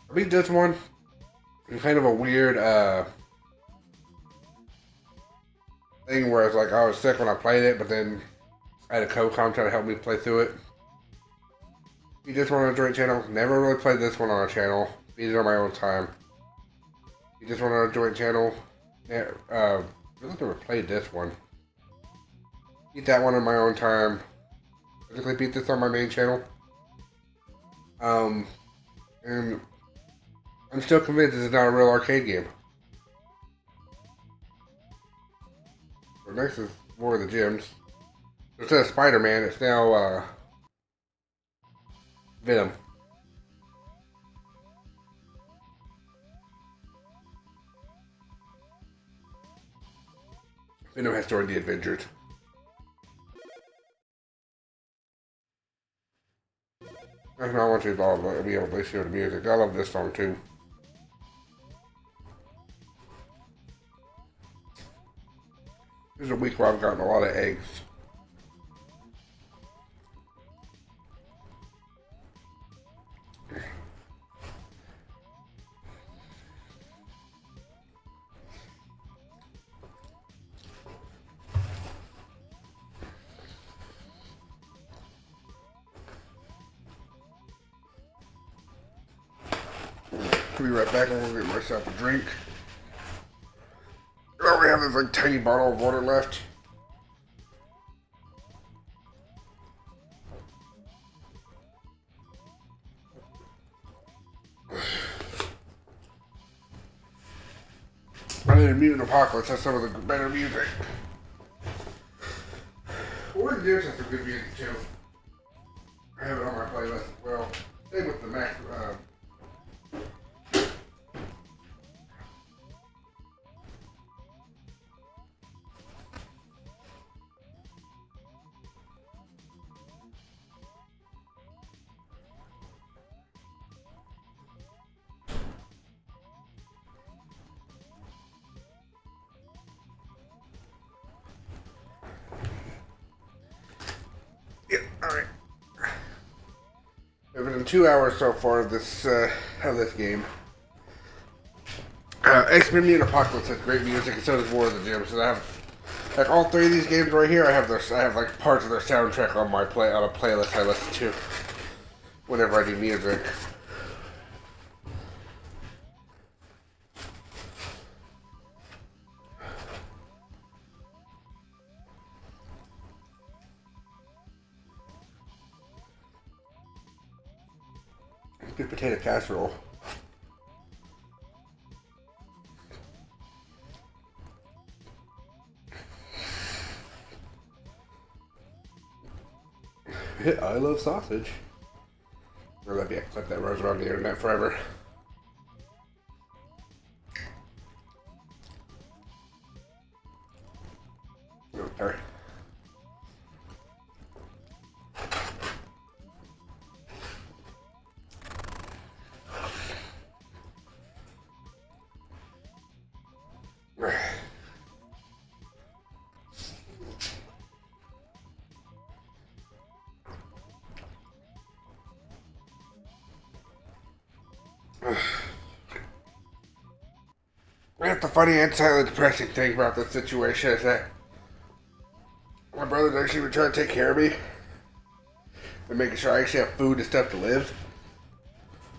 I beat this one. It's kind of a weird thing where it's like I was sick when I played it, but then I had a co-com trying to help me play through it. Beat this one on a joint channel. Never really played this one on a channel. Beat it on my own time. Beat this one on a joint channel. Yeah, really never played this one. Beat that one on my own time. Basically beat this on my main channel. And I'm still convinced this is not a real arcade game. So next is more of the gyms. So instead of Spider-Man, it's now Venom. Venom has joined the Avengers. I want you to be able to listen to the music. I love this song too. This is a week where I've gotten a lot of eggs. I'll be right back. I'm gonna get myself a drink. I only have this like tiny bottle of water left. I need a Mutant Apocalypse. That's some of the better music. What Gears has some good music too. I have it on my playlist as well. Same with the Max. Yeah, alright. It's been 2 hours so far of this game. X-Men Mutant Apocalypse has great music, and so does War of the Gems. And I have like all three of these games right here. I have like parts of their soundtrack on my on a playlist I listen to whenever I do music. Good potato casserole. I love sausage. Or that'd be a clip that runs around the internet forever. Okay. That's the funny and slightly depressing thing about this situation is that my brother's actually been trying to take care of me and making sure I actually have food and stuff to live.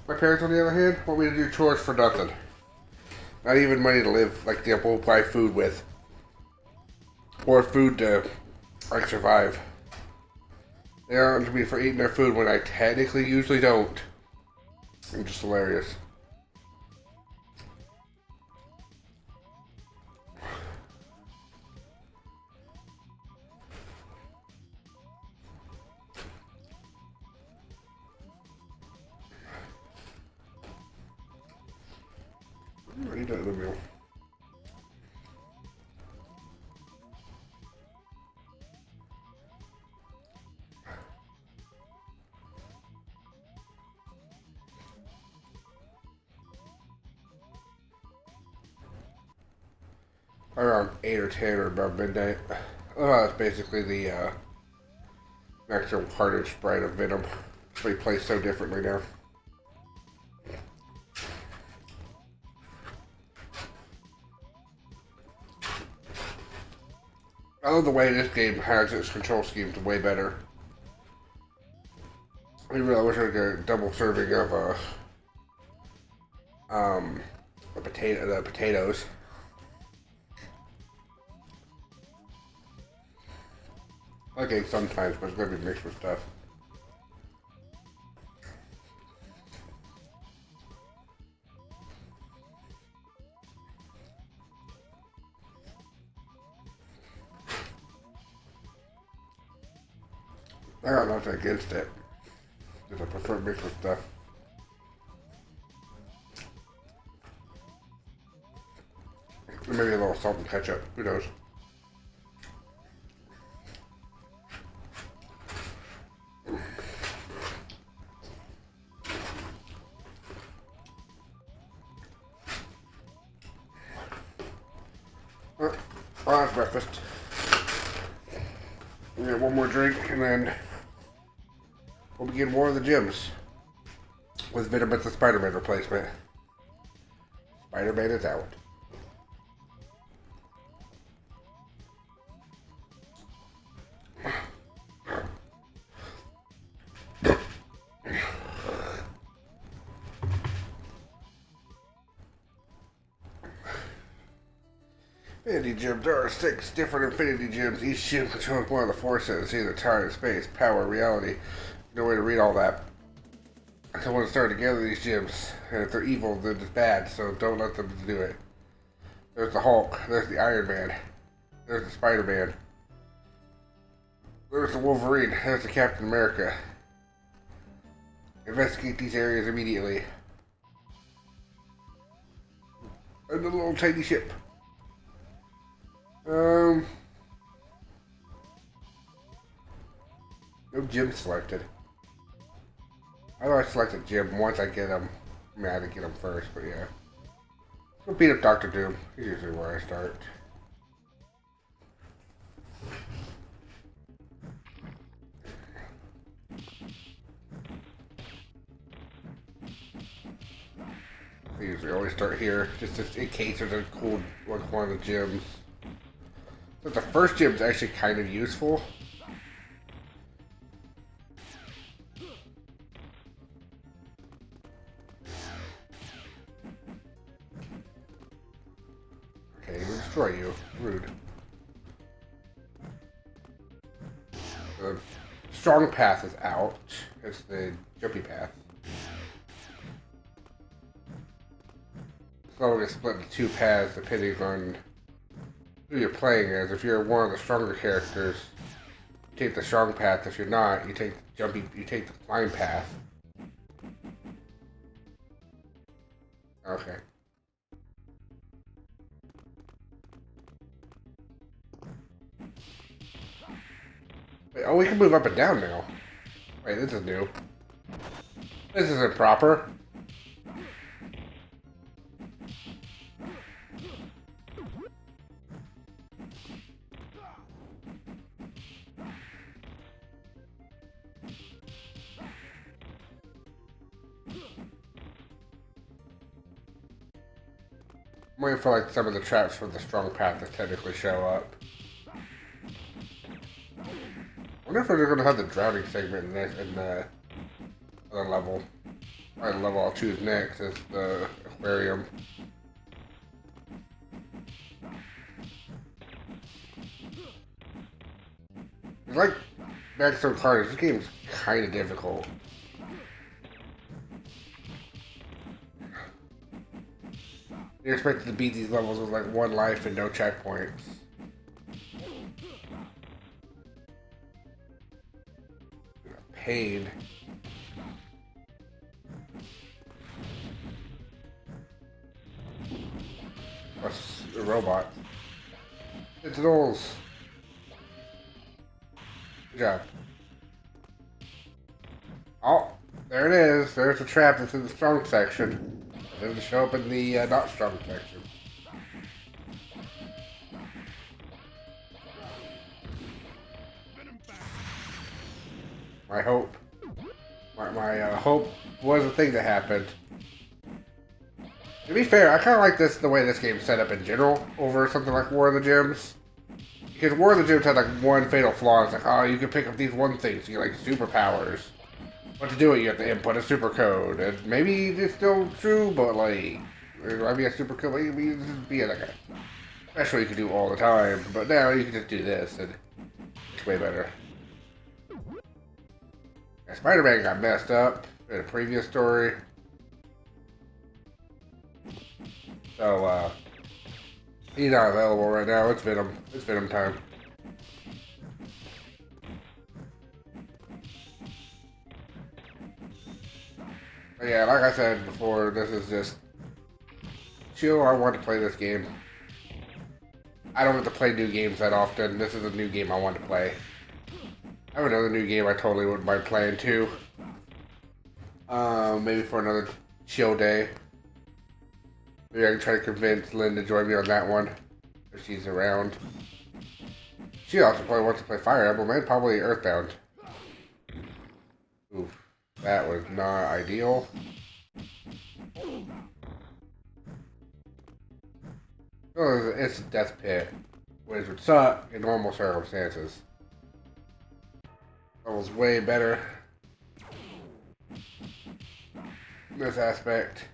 My parents, on the other hand, want me to do chores for nothing. Not even money to live, like the we'll buy food with. Or food to, like, survive. They aren't me for eating their food when I technically usually don't. I'm just hilarious. I need that in the meal. Around 8 or 10 or about midnight. It's basically the maximum carnage sprite of Venom. But he plays so differently now. love the way this game has its control schemes way better. I really wish I could get a double serving of the potatoes. I like eggs sometimes, but it's gonna be mixed with stuff. I got nothing against it. Just I prefer mixed with stuff. Maybe a little salt and ketchup. Who knows? Well, that's breakfast. We get one more drink and then we'll begin War of the Gyms with Venom's the Spider-Man replacement. Spider-Man is out. Infinity gems. There are 6 different infinity gems. Each gem controls one of the forces, either time, space, power, reality. No way to read all that. So when to start together these gems, and if they're evil, they're just bad, so don't let them do it. There's the Hulk, there's the Iron Man, there's the Spider-Man, there's the Wolverine, there's the Captain America. Investigate these areas immediately. And the little tiny ship. No gym selected. I know I select a gym once I get them. I mean, I had to get them first, but yeah. Go beat up Dr. Doom. He's usually where I start. I usually always start here, just in case there's a cool one of the gyms. So the first gym's actually kind of useful. Okay, we'll destroy you. Rude. The strong path is out. It's the jumpy path. So we're going to split into 2 paths depending on who you're playing as. If you're one of the stronger characters, you take the strong path. If you're not, you take the climb path. Okay. Wait, oh, we can move up and down now. Wait, this is new. This isn't proper. I'm waiting for like some of the traps for the strong path to technically show up. I wonder if they're going to have the drowning segment in the other level. Probably the level I'll choose next is the aquarium. It's like Backstone Carnage. This game's kind of difficult. You're expected to beat these levels with like 1 life and no checkpoints. Pain. What's a robot? It's Knowles. Good job. Oh, there it is. There's the trap that's in the strong section. It doesn't show up in the not strong section. My hope. My hope was a thing that happened. To be fair, I kind of like the way this game's set up in general over something like War of the Gyms. Because War of the Gyms had like one fatal flaw. It's like, oh, you can pick up these one things. You get like superpowers. But to do it, you have to input a super code. And maybe it's still true, but like, there might be a super code. Maybe just be like a special you can do all the time. But now you can just do this, and it's way better. Yeah, Spider-Man got messed up in a previous story. So, he's not available right now. It's Venom. It's Venom time. But yeah, like I said before, this is just chill. I want to play this game. I don't have to play new games that often. This is a new game I want to play. I have another new game I totally wouldn't mind playing too. Maybe for another chill day. Maybe I can try to convince Lynn to join me on that one if she's around. She also probably wants to play Fire Emblem and probably Earthbound. Oof, that was not ideal. Oh, it's a death pit, which would suck in normal circumstances. That was way better in this aspect.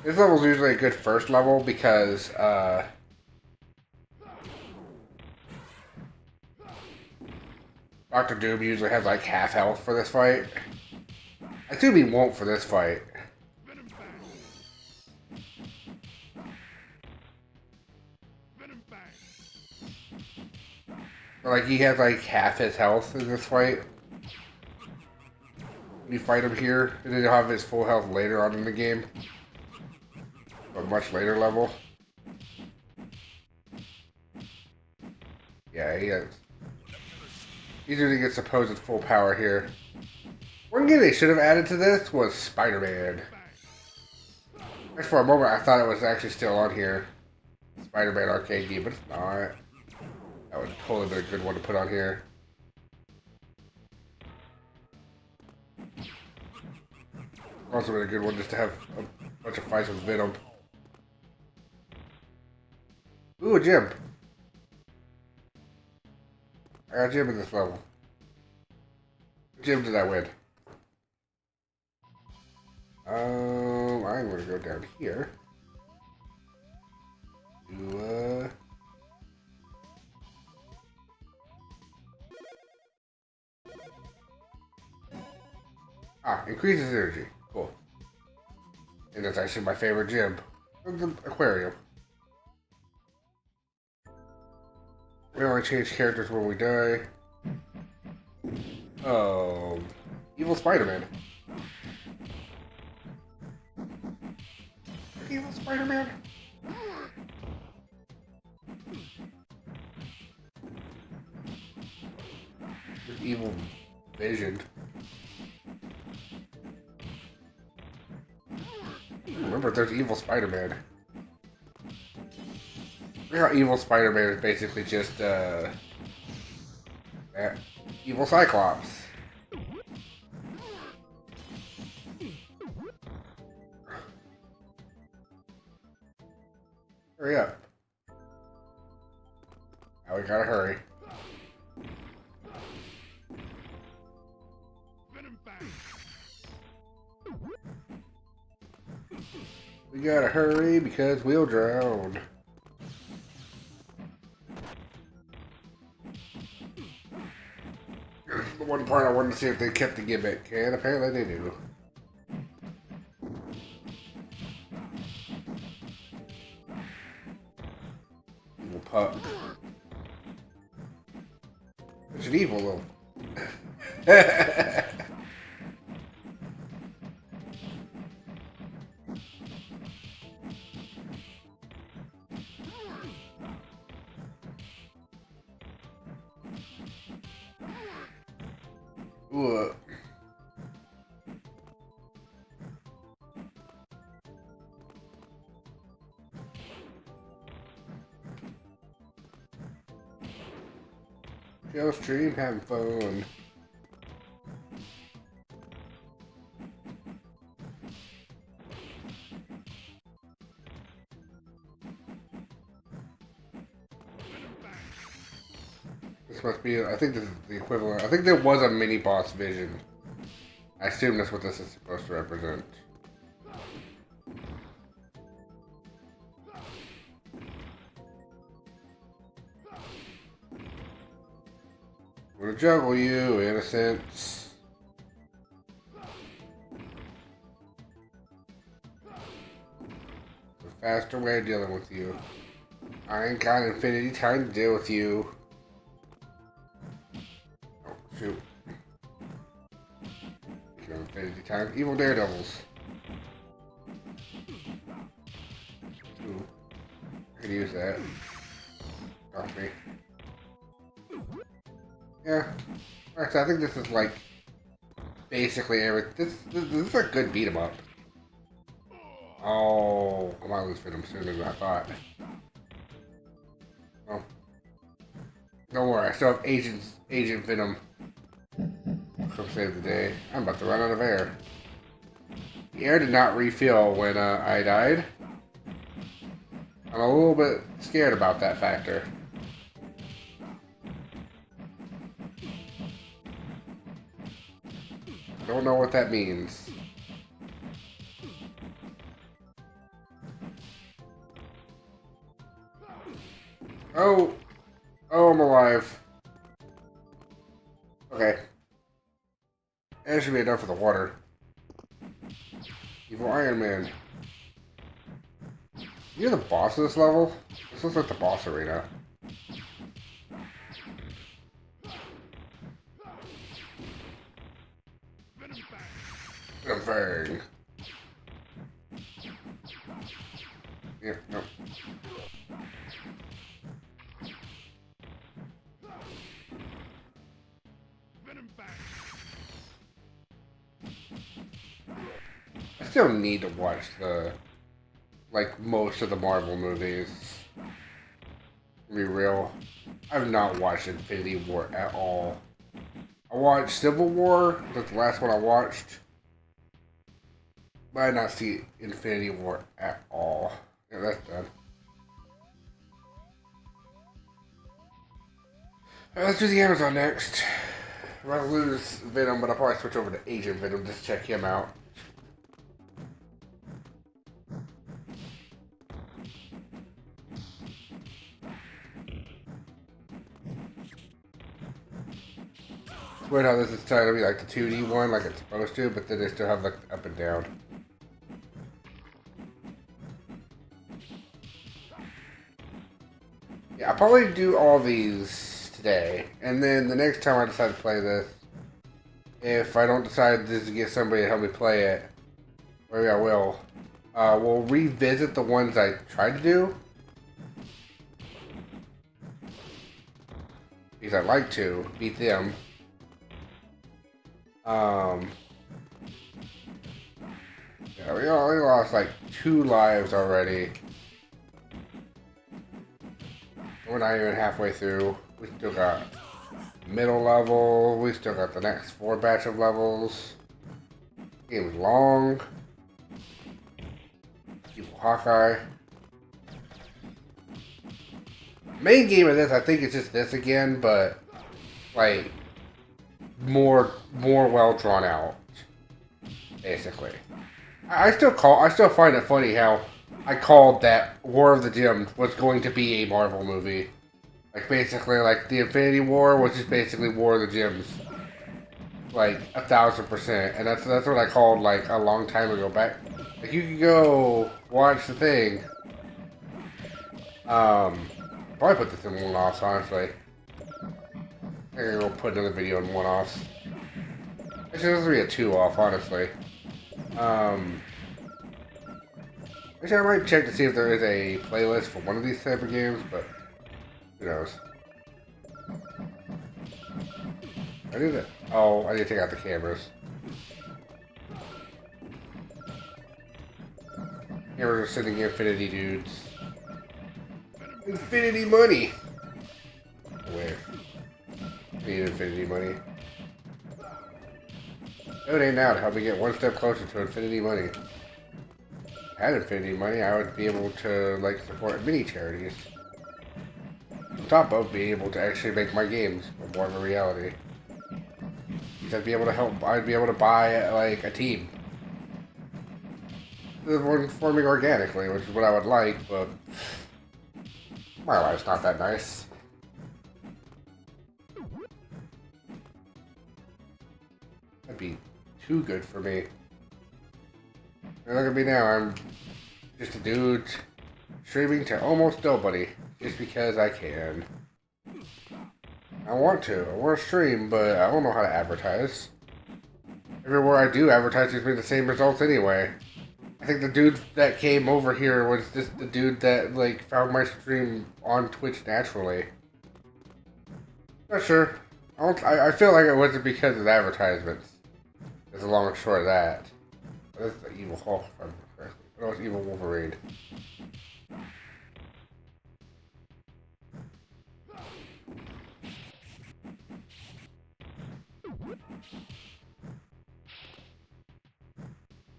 This level's usually a good first level because, Dr. Doom usually has like half health for this fight. I assume he won't for this fight. But like he has like half his health in this fight. When you fight him here, and then he'll have his full health later on in the game. A much later level. Yeah, he has. He usually gets supposed full power here. One game they should have added to this was Spider-Man. Just for a moment, I thought it was actually still on here. Spider-Man arcade game, but it's not. That would totally be a good one to put on here. Also been a good one just to have a bunch of fights with Venom. Ooh, a gym. I got a gym in this level. What gym did I win? I'm gonna go down here. To, increases energy. Cool. And that's actually my favorite gym. The aquarium. We only change characters when we die. Evil Spider-Man. Evil Spider-Man. Evil Vision. Remember, there's Evil Spider-Man. How Evil Spider-Man is basically just, Evil Cyclops. Hurry up. Now we gotta hurry. We gotta hurry because we'll drown. The one part I wanted to see if they kept the gimmick, and apparently they do. Evil pup. It's an evil little. Ooh. Chill stream, having fun. This must be, I think this is the equivalent. I think there was a mini boss vision. I assume that's what this is supposed to represent. I'm gonna juggle you, innocents. A faster way of dealing with you. I ain't got infinity time to deal with you. Oh, shoot. Infinity time. Evil daredevils. Ooh. I could use that. Off me. Yeah. Alright, so I think this is like basically everything. This is a good beat 'em up. Oh, I might lose Venom sooner than I thought. Oh. Don't worry, I still have Agent Venom. Come save the day. I'm about to run out of air. The air did not refill when I died. I'm a little bit scared about that factor. Don't know what that means. Oh! Oh, I'm alive. Okay. That should be enough for the water. Evil Iron Man. You're the boss of this level? This looks like the boss arena. Venom. Yeah, no. I still need to watch most of the Marvel movies. To be real, I've not watched Infinity War at all. I watched Civil War, that's the last one I watched. But I did not see Infinity War at all. Yeah, that's done. Let's do the Amazon next. I'm about to lose Venom, but I'll probably switch over to Agent Venom just to check him out. It's weird how this is trying to be like the 2D one, like it's supposed to, but then they still have like the up and down. Yeah, I'll probably do all these today, and then the next time I decide to play this, if I don't decide to get somebody to help me play it, maybe I will, we'll revisit the ones I tried to do. Because I'd like to beat them. Yeah, we only lost like 2 lives already. We're not even halfway through. We still got middle level. We still got the next 4 batch of levels. Game's long. Evil Hawkeye. Main game of this, I think it's just this again, but like more well drawn out. Basically, I still find it funny how I called that War of the Gems was going to be a Marvel movie. Like, basically, like, the Infinity War was just basically War of the Gems. Like, 1,000%. And that's what I called, like, a long time ago back. Like, you could go watch the thing. Probably put this in one-offs, honestly. I'm gonna go put another video in one-offs. Actually, this will be a 2-off, honestly. Actually, I might check to see if there is a playlist for one of these type of games, but who knows. I need to. Oh, I need to take out the cameras. Cameras are sending infinity dudes. Infinity money! Where? I need infinity money. Donate now to help me get one step closer to infinity money. If I had infinity money, I would be able to, like, support many charities. On top of being able to actually make my games more of a reality. I'd be able to help. I'd be able to buy like a team. This one's forming organically, which is what I would like, but my life's not that nice. That'd be too good for me. And look at me now. I'm just a dude streaming to almost nobody just because I can. I want to stream, but I don't know how to advertise. Everywhere I do advertise gives me the same results anyway. I think the dude that came over here was just the dude that like found my stream on Twitch naturally. Not sure. I feel like it wasn't because of advertisements. There's a long and short of that. That's the evil Hulk, if I remember correctly. But it was evil Wolverine.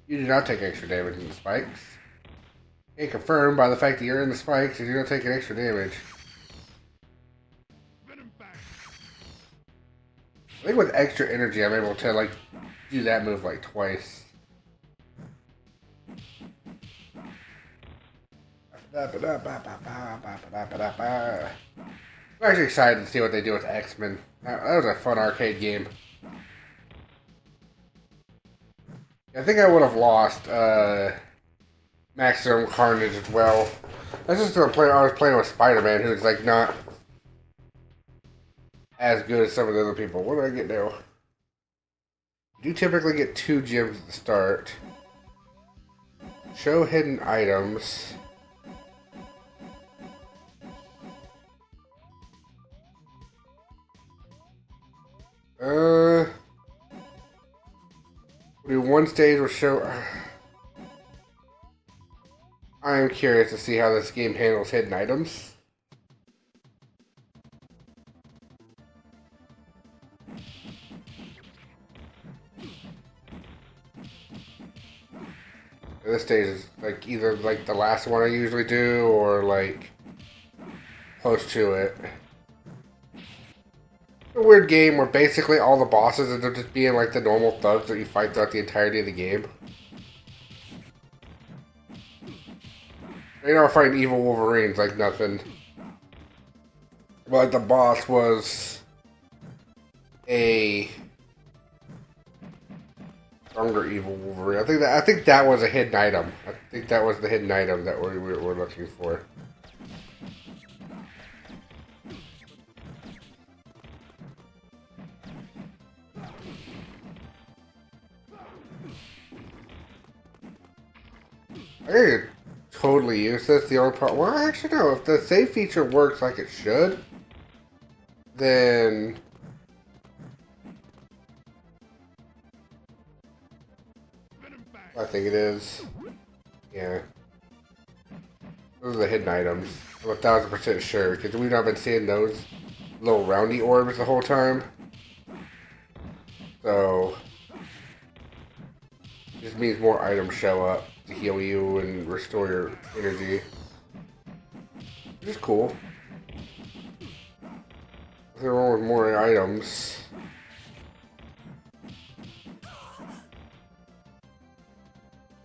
You do not take extra damage in the spikes. Can't confirm by the fact that you're in the spikes and you don't take an extra damage. I think with extra energy I'm able to like do that move like twice. I'm actually excited to see what they do with X-Men. That was a fun arcade game. I think I would have lost Maximum Carnage as well. I was playing with Spider-Man, who's like not as good as some of the other people. What do I get now? You typically get 2 gems at the start. Show hidden items. Do one stage will show. I am curious to see how this game handles hidden items. This stage is like either like the last one I usually do or like close to it. A weird game where basically all the bosses end up just being like the normal thugs that you fight throughout the entirety of the game. You know, fighting evil Wolverines like nothing. But the boss was a stronger evil Wolverine. I think that was a hidden item. I think that was the hidden item that we're looking for. I could totally use this. The only part, well, actually no. If the save feature works like it should, then I think it is. Yeah, those are the hidden items. I'm 1000% sure because we've not been seeing those little roundy orbs the whole time. So it just means more items show up to heal you and restore your energy. Which is cool. Nothing wrong with more items.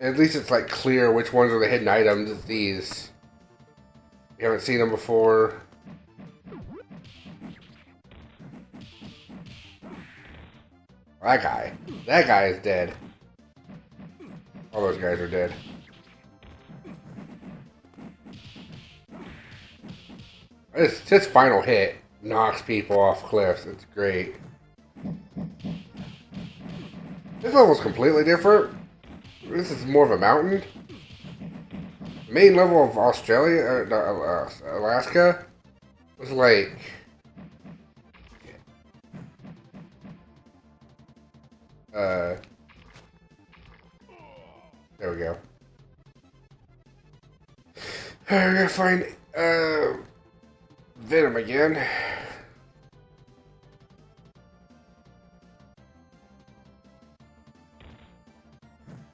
And at least it's like clear which ones are the hidden items. It's these. You haven't seen them before. That guy is dead. All those guys are dead. This final hit knocks people off cliffs. It's great. This level's completely different. This is more of a mountain. The main level of Alaska was like... there we go. We're gonna find Venom again.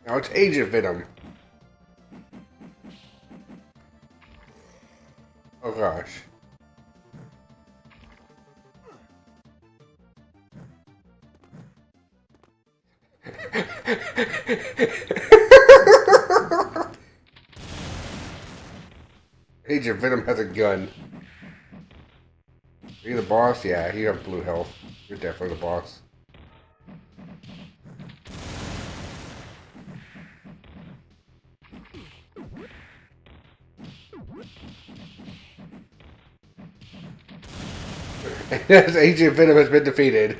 Now it's Agent Venom. Oh gosh. Agent Venom has a gun. Are you the boss? Yeah, you have blue health. You're definitely the boss. Yes, Agent Venom has been defeated.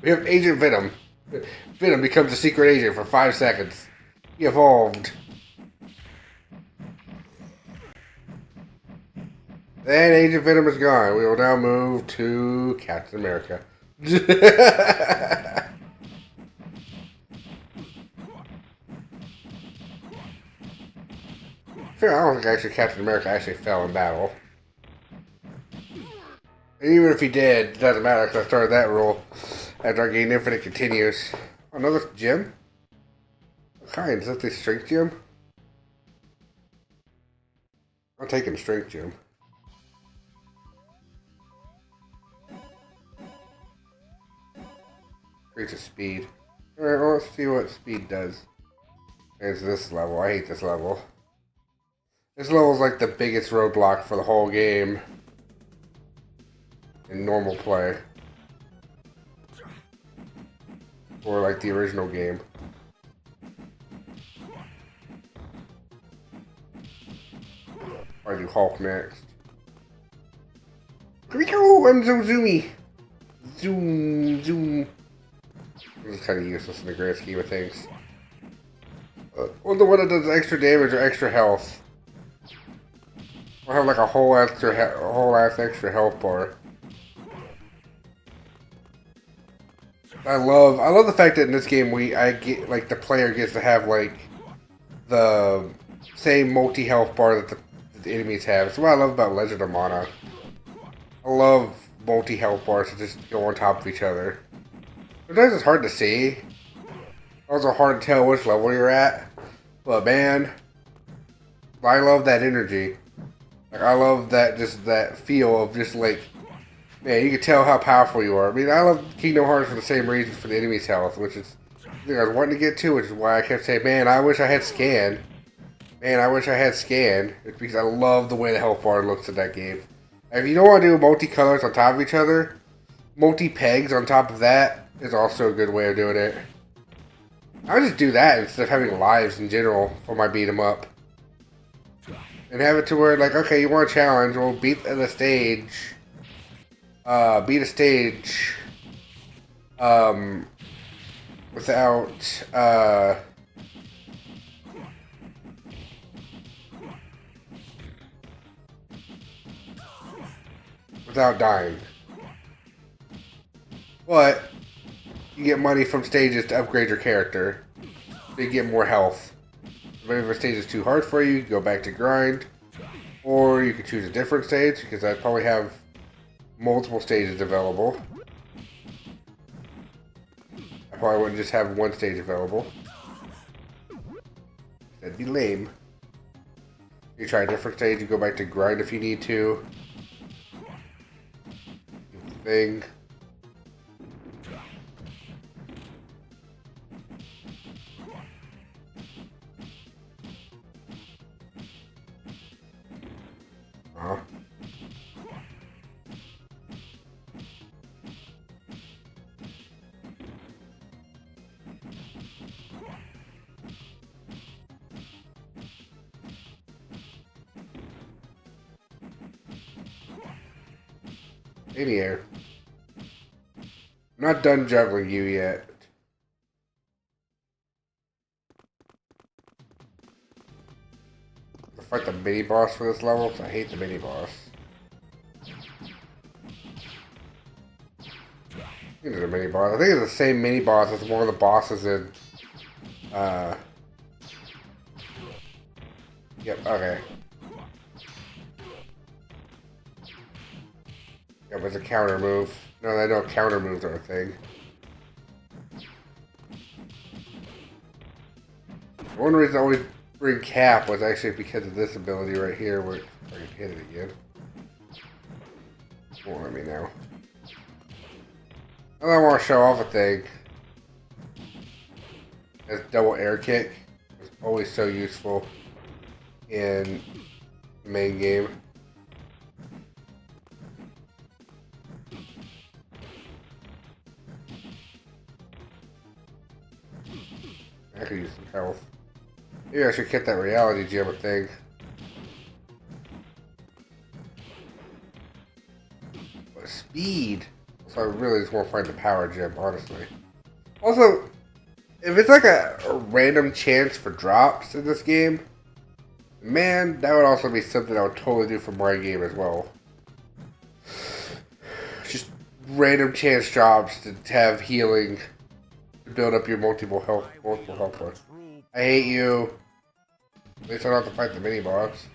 We have Agent Venom. Venom becomes a secret agent for 5 seconds. He evolved. And Agent Venom is gone. We will now move to Captain America. I don't think actually Captain America actually fell in battle. And even if he did, it doesn't matter because I started that rule after I gained infinite continues. Another gem? What kind? Is that the strength gem? I'm taking strength gem. Increases speed. Alright, well, let's see what speed does. There's this level. I hate this level. This level is like the biggest roadblock for the whole game. In normal play. Or like the original game. I do Hulk next. Here we go! I'm so zoomy! Zoom, zoom. This is kind of useless in the grand scheme of things. Well, the one that does extra damage or extra health. I'll have like a whole ass extra health bar. I love the fact that in this game the player gets to have like the same multi health bar that the enemies have. That's what I love about Legend of Mana. I love multi health bars that just go on top of each other. Sometimes it's hard to see. Also hard to tell which level you're at. But man, I love that energy. Like I love that feel of just like, man, you can tell how powerful you are. I mean, I love Kingdom Hearts for the same reason for the enemy's health, which is the thing I was wanting to get to, which is why I kept saying, man, I wish I had Scan. Man, I wish I had Scan. It's because I love the way the health bar looks in that game. If you don't want to do multicolors on top of each other, multi-pegs on top of that is also a good way of doing it. I would just do that instead of having lives in general for my beat 'em up. And have it to where, like, okay, you want a challenge, well, beat the stage. Beat a stage. Without dying. But you get money from stages to upgrade your character. So you get more health. If a stage is too hard for you, you go back to grind. Or you could choose a different stage, because I'd probably have multiple stages available. I probably wouldn't just have one stage available. That'd be lame. You try a different stage, you go back to grind if you need to. Thing. In here. I'm not done juggling you yet. I'll fight the mini boss for this level, because I hate the mini boss. I think there's a mini boss. I think it's the same mini boss as one of the bosses in Yep, okay. Yep, it's a counter move. No, I know counter moves are a thing. One reason I always bring Cap was actually because of this ability right here, where I can hit it again. Won't let me now. And I want to show off a thing. This double air kick is always so useful in the main game. I could use some health. Maybe I should get that reality gem thing. But speed. So I really just want to find the power gem, honestly. Also, if it's like a random chance for drops in this game, man, that would also be something I would totally do for my game as well. Just random chance drops to have healing, to build up your multiple health points. I hate you. At least I don't have to fight the mini boss.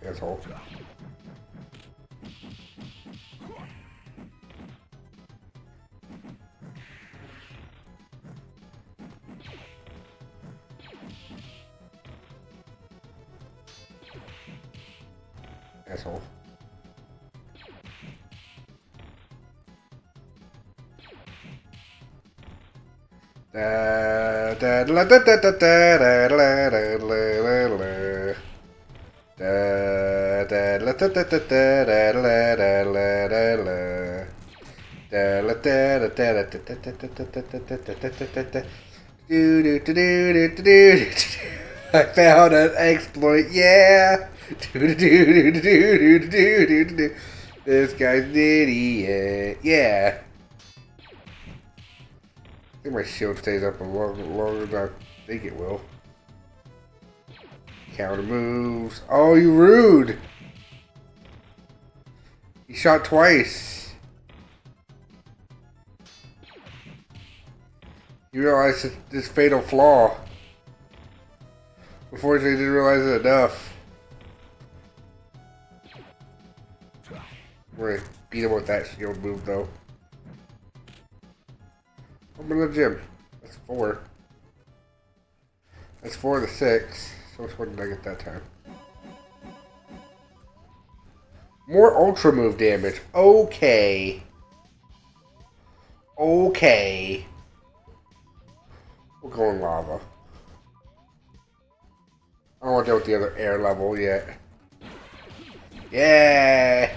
Asshole. Asshole. Da da da da da da da da da da da. Da da da da da da da da da da da. I found an exploit, yeah. This guy's an idiot, yeah. I think my shield stays up longer than I think it will. Counter moves. Oh, you rude! He shot twice. You realize this fatal flaw. Unfortunately, I didn't realize it enough. We're gonna beat him with that shield move, though. Open the gym. That's 4. That's 4 to 6. So which one did I get that time? More ultra move damage. Okay. Okay. We'll go in lava. I don't want to deal with the other air level yet. Yeah!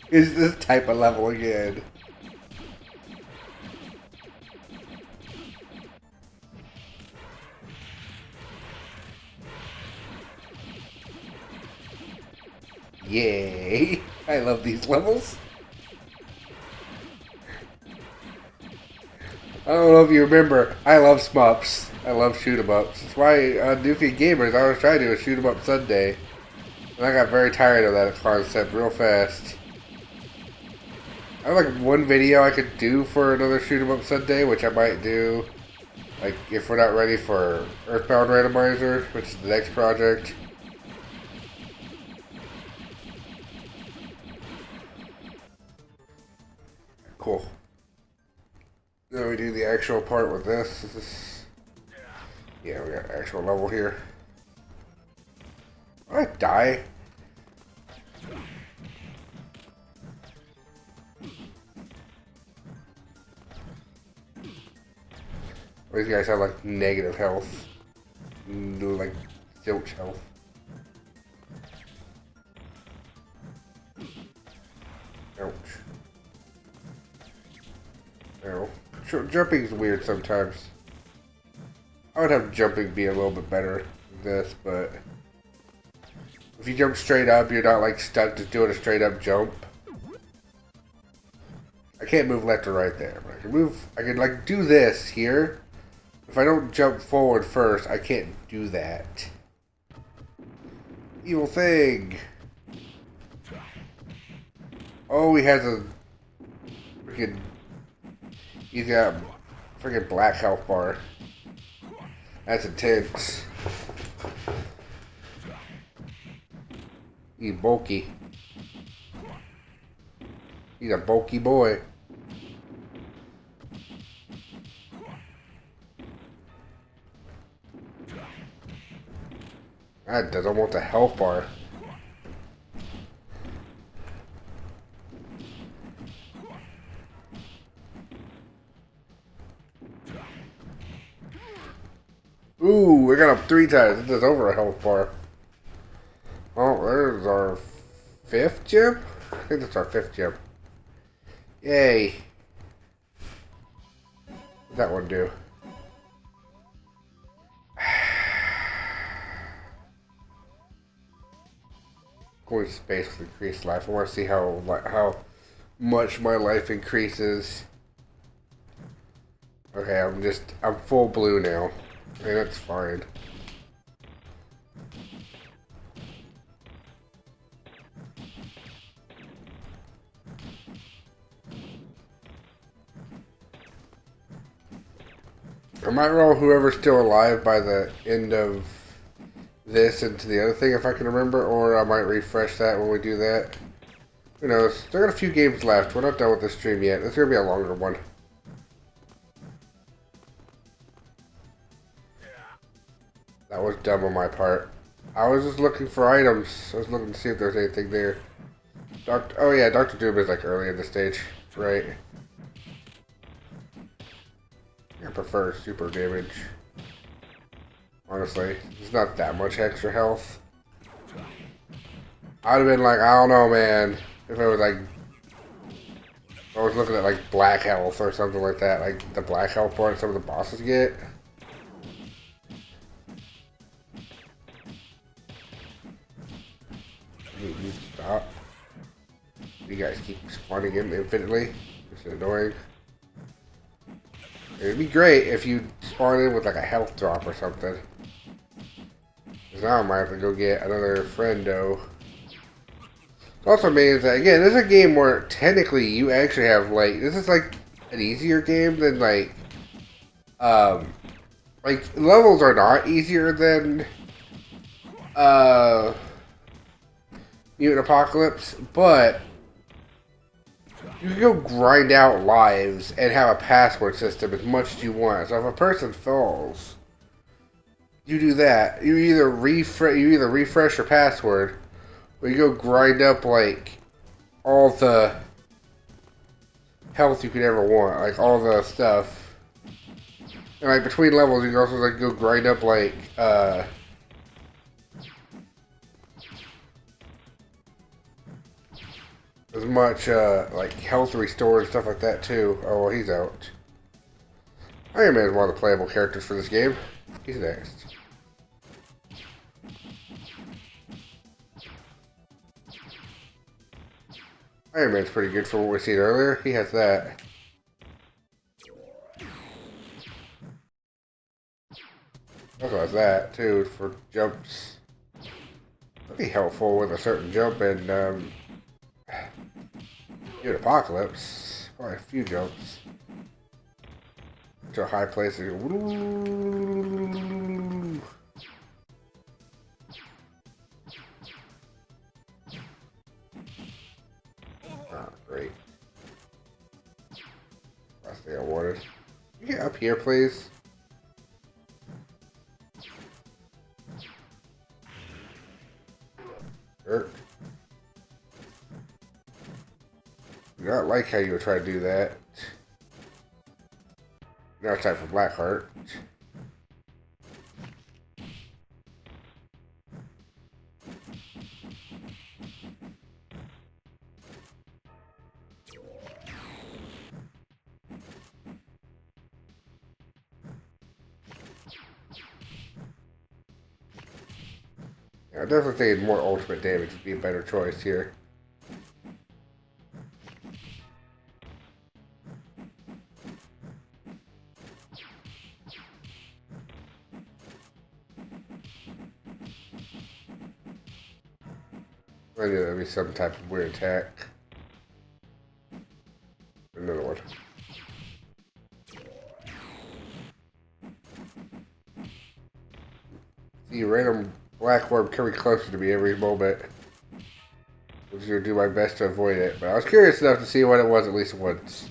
It's this type of level again. Yay! I love these levels. I don't know if you remember, I love shmups. I love shoot 'em ups. That's why on Doofy Gamers I was trying to do a shoot 'em up Sunday. And I got very tired of that concept real fast. I have like one video I could do for another shoot 'em up Sunday, which I might do. Like if we're not ready for Earthbound Randomizer, which is the next project. Cool. Then we do the actual part with this. Yeah, we got actual level here. Did I die? These guys have like negative health. Like zilch health. Ouch. Ow. Jumping's weird sometimes. I would have jumping be a little bit better than this, but if you jump straight up, you're not like stuck just doing a straight up jump. I can't move left or right there, but I can like do this here. If I don't jump forward first, I can't do that. Evil thing. Oh, he has a freaking. He's got a freaking black health bar. That's intense. He's bulky. He's a bulky boy. That doesn't want the health bar. Ooh, we got up 3 times. It does over a health bar. Oh, there's our 5th gem? I think that's our 5th gem. Yay. What'd that one do? Going to space with increased life. I want to see how much my life increases. Okay, I'm full blue now. Okay, that's fine. I might roll whoever's still alive by the end of this into the other thing if I can remember, or I might refresh that when we do that. Who knows? Still got a few games left. We're not done with this stream yet. It's gonna be a longer one. That was dumb on my part. I was just looking for items. I was looking to see if there's anything there. Oh yeah, Dr. Doom is like early in the stage, right? I prefer super damage. Honestly, it's not that much extra health. I'd have been like, I don't know, man. If I was like, I was looking at like black health or something like that, like the black health bar some of the bosses get. You stop. You guys keep spawning in infinitely. It's annoying. It'd be great if you spawn in with like a health drop or something. Because now I might have to go get another friendo. It also means that, again, this is a game where technically you actually have like, this is like an easier game than like levels are not easier than Mutant Apocalypse, but you can go grind out lives and have a password system as much as you want. So if a person falls, you do that. You either refresh your password, or you go grind up like all the health you could ever want, like all the stuff. And like between levels, you can also like go grind up like as much like health restore and stuff like that too. Oh well, he's out. Iron Man is one of the playable characters for this game. He's next. Iron Man's pretty good for what we seen earlier. He has that. Also has that too for jumps. That'd be helpful with a certain jump in Good Apocalypse. Probably a few jumps to a high place. Ah, great. Last thing I wanted. Can you get up here, please? Jerk. Do not like how you would try to do that. Now it's time for Blackheart. Yeah, I definitely think more ultimate damage would be a better choice here. I knew that'd be some type of weird attack. Another one. See, random black orb coming closer to me every moment. Which do my best to avoid it. But I was curious enough to see what it was at least once.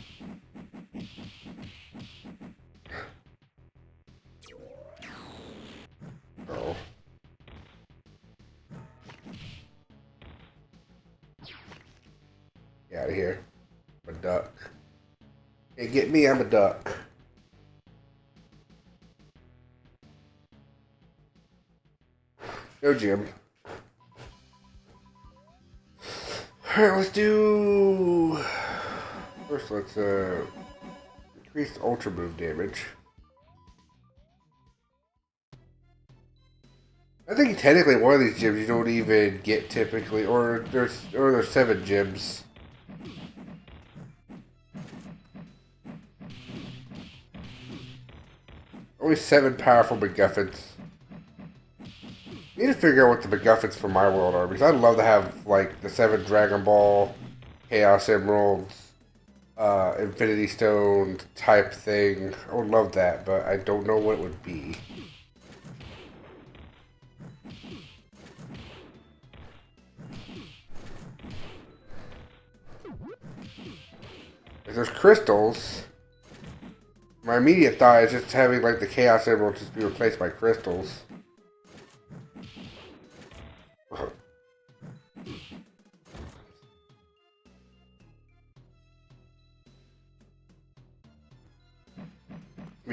Oh. Get out of here. I'm a duck. Can't get me, I'm a duck. No gym. Alright, let's do... First, let's increase ultra move damage. I think technically one of these gyms you don't even get typically, or there's 7 gyms. Only 7 powerful MacGuffins. Need to figure out what the MacGuffins for my world are, because I'd love to have like the 7 Dragon Ball, Chaos Emeralds, Infinity Stone type thing. I would love that, but I don't know what it would be. If there's crystals, my immediate thought is just having like the Chaos Emeralds just be replaced by crystals.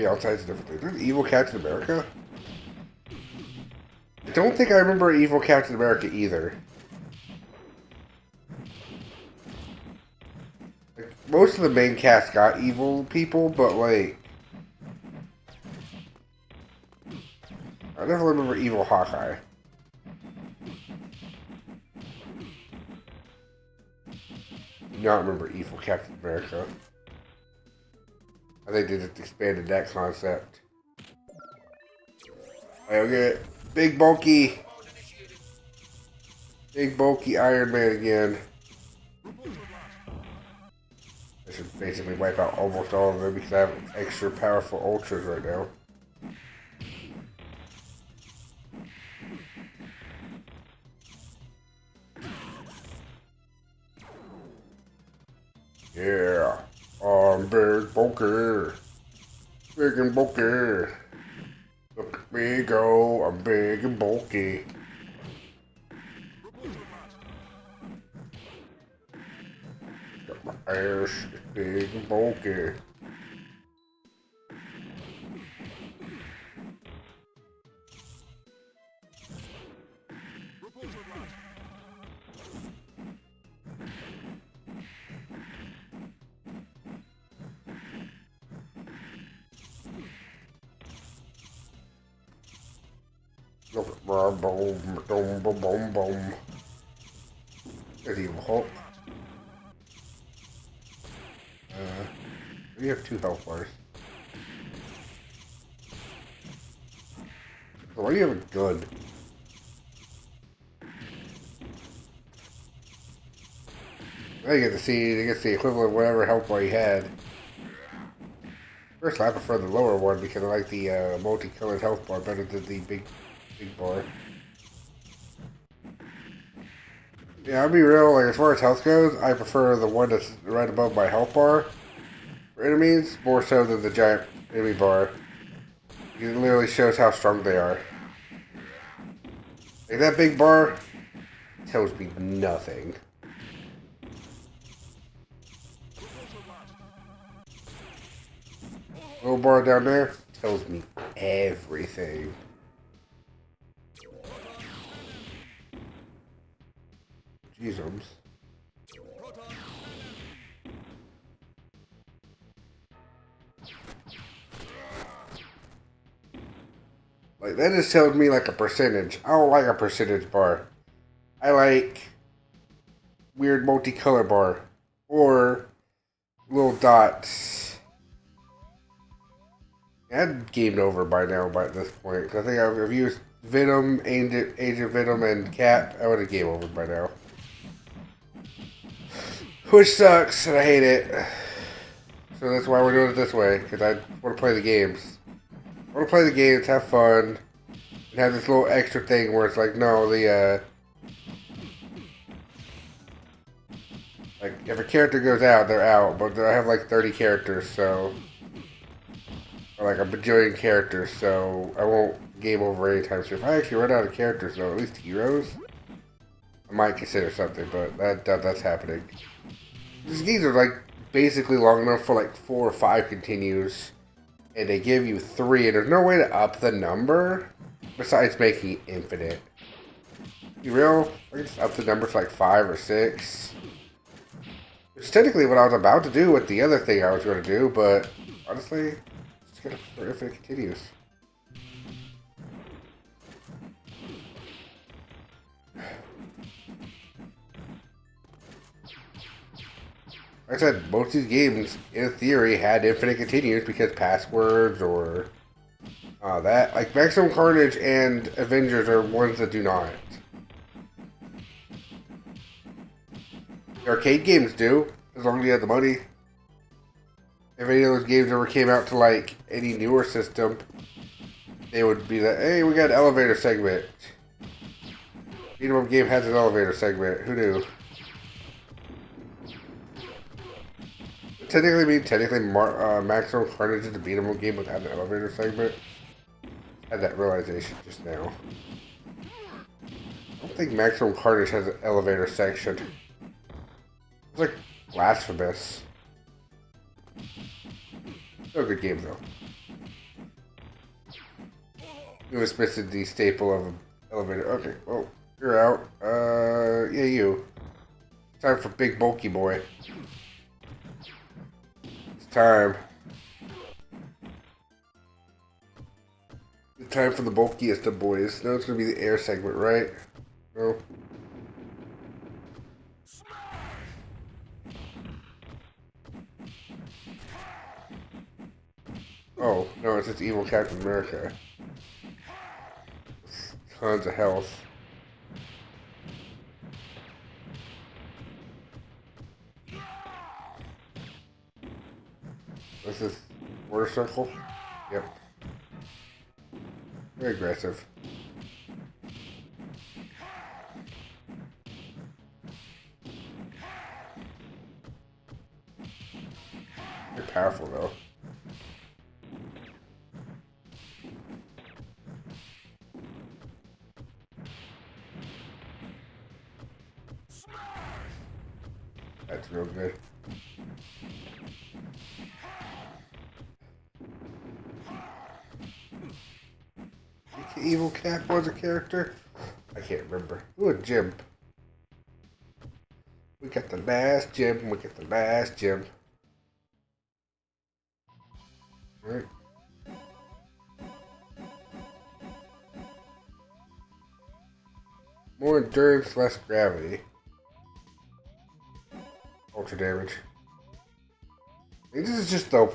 All types of different things. There's Evil Captain America? I don't think I remember Evil Captain America either. Like, most of the main cast got evil people, but like... I never remember Evil Hawkeye. Do not remember Evil Captain America. I think they just expanded that concept. I'll get big bulky Iron Man again. I should basically wipe out almost all of them because I have extra powerful ultras right now. Yeah. I'm big bulky. Big and bulky. Look at me go. I'm big and bulky. Got my ass big and bulky. Boom, boom, boom, boom. There's Evil Hulk. We have 2 health bars. So why do you have a gun? Now you get to see, I guess, the equivalent of whatever health bar you had. First, I prefer the lower one because I like the multicolored health bar better than the big bar. Yeah, I'll be real, like as far as health goes, I prefer the one that's right above my health bar for enemies, more so than the giant enemy bar. It literally shows how strong they are. Like that big bar tells me nothing. Little bar down there tells me everything. Jeezums. Like, that just tells me like a percentage. I don't like a percentage bar. I like weird multicolor bar. Or little dots. I'd gamed over by now by this point. I think I've used Venom, Agent Venom, and Cap. I would have game over by now. Which sucks, and I hate it. So that's why we're doing it this way, because I want to play the games. I want to play the games, have fun, and have this little extra thing where it's like, no, Like, if a character goes out, they're out. But I have like 30 characters, so... Or like a bajillion characters, so I won't game over anytime soon. If I actually run out of characters, though, at least heroes, I might consider something, but that's happening. These games are like basically long enough for like 4 or 5 continues, and they give you 3, and there's no way to up the number besides making it infinite. You real? I can just up the number to like 5 or 6. Which is technically what I was about to do with the other thing I was going to do, but honestly, just gonna for infinite continues. Like I said, most of these games, in theory, had infinite continues because passwords or that. Like, Maximum Carnage and Avengers are ones that do not. The arcade games do, as long as you have the money. If any of those games ever came out to, like, any newer system, they would be like, hey, we got an elevator segment. Beat 'em up game has an elevator segment. Who knew? Technically, Maximum Carnage is a beat 'em up game without an elevator segment. I had that realization just now. I don't think Maximum Carnage has an elevator section. It's like blasphemous. Still a good game though. It was missing the staple of an elevator. Okay, well, you're out. Yeah, you. Time for big bulky boy. It's time. It's time for the bulkiest of boys. No, it's gonna be the air segment, right? No. Oh, no, it's just evil Captain America. Tons of health. This is water circle? Yep. Very aggressive. Very powerful though. That's real good. Evil Cap was a character? I can't remember. Ooh, a gym. We got the last gym. We got the last gym. Alright. More endurance, less gravity. Ultra damage. I think this is just the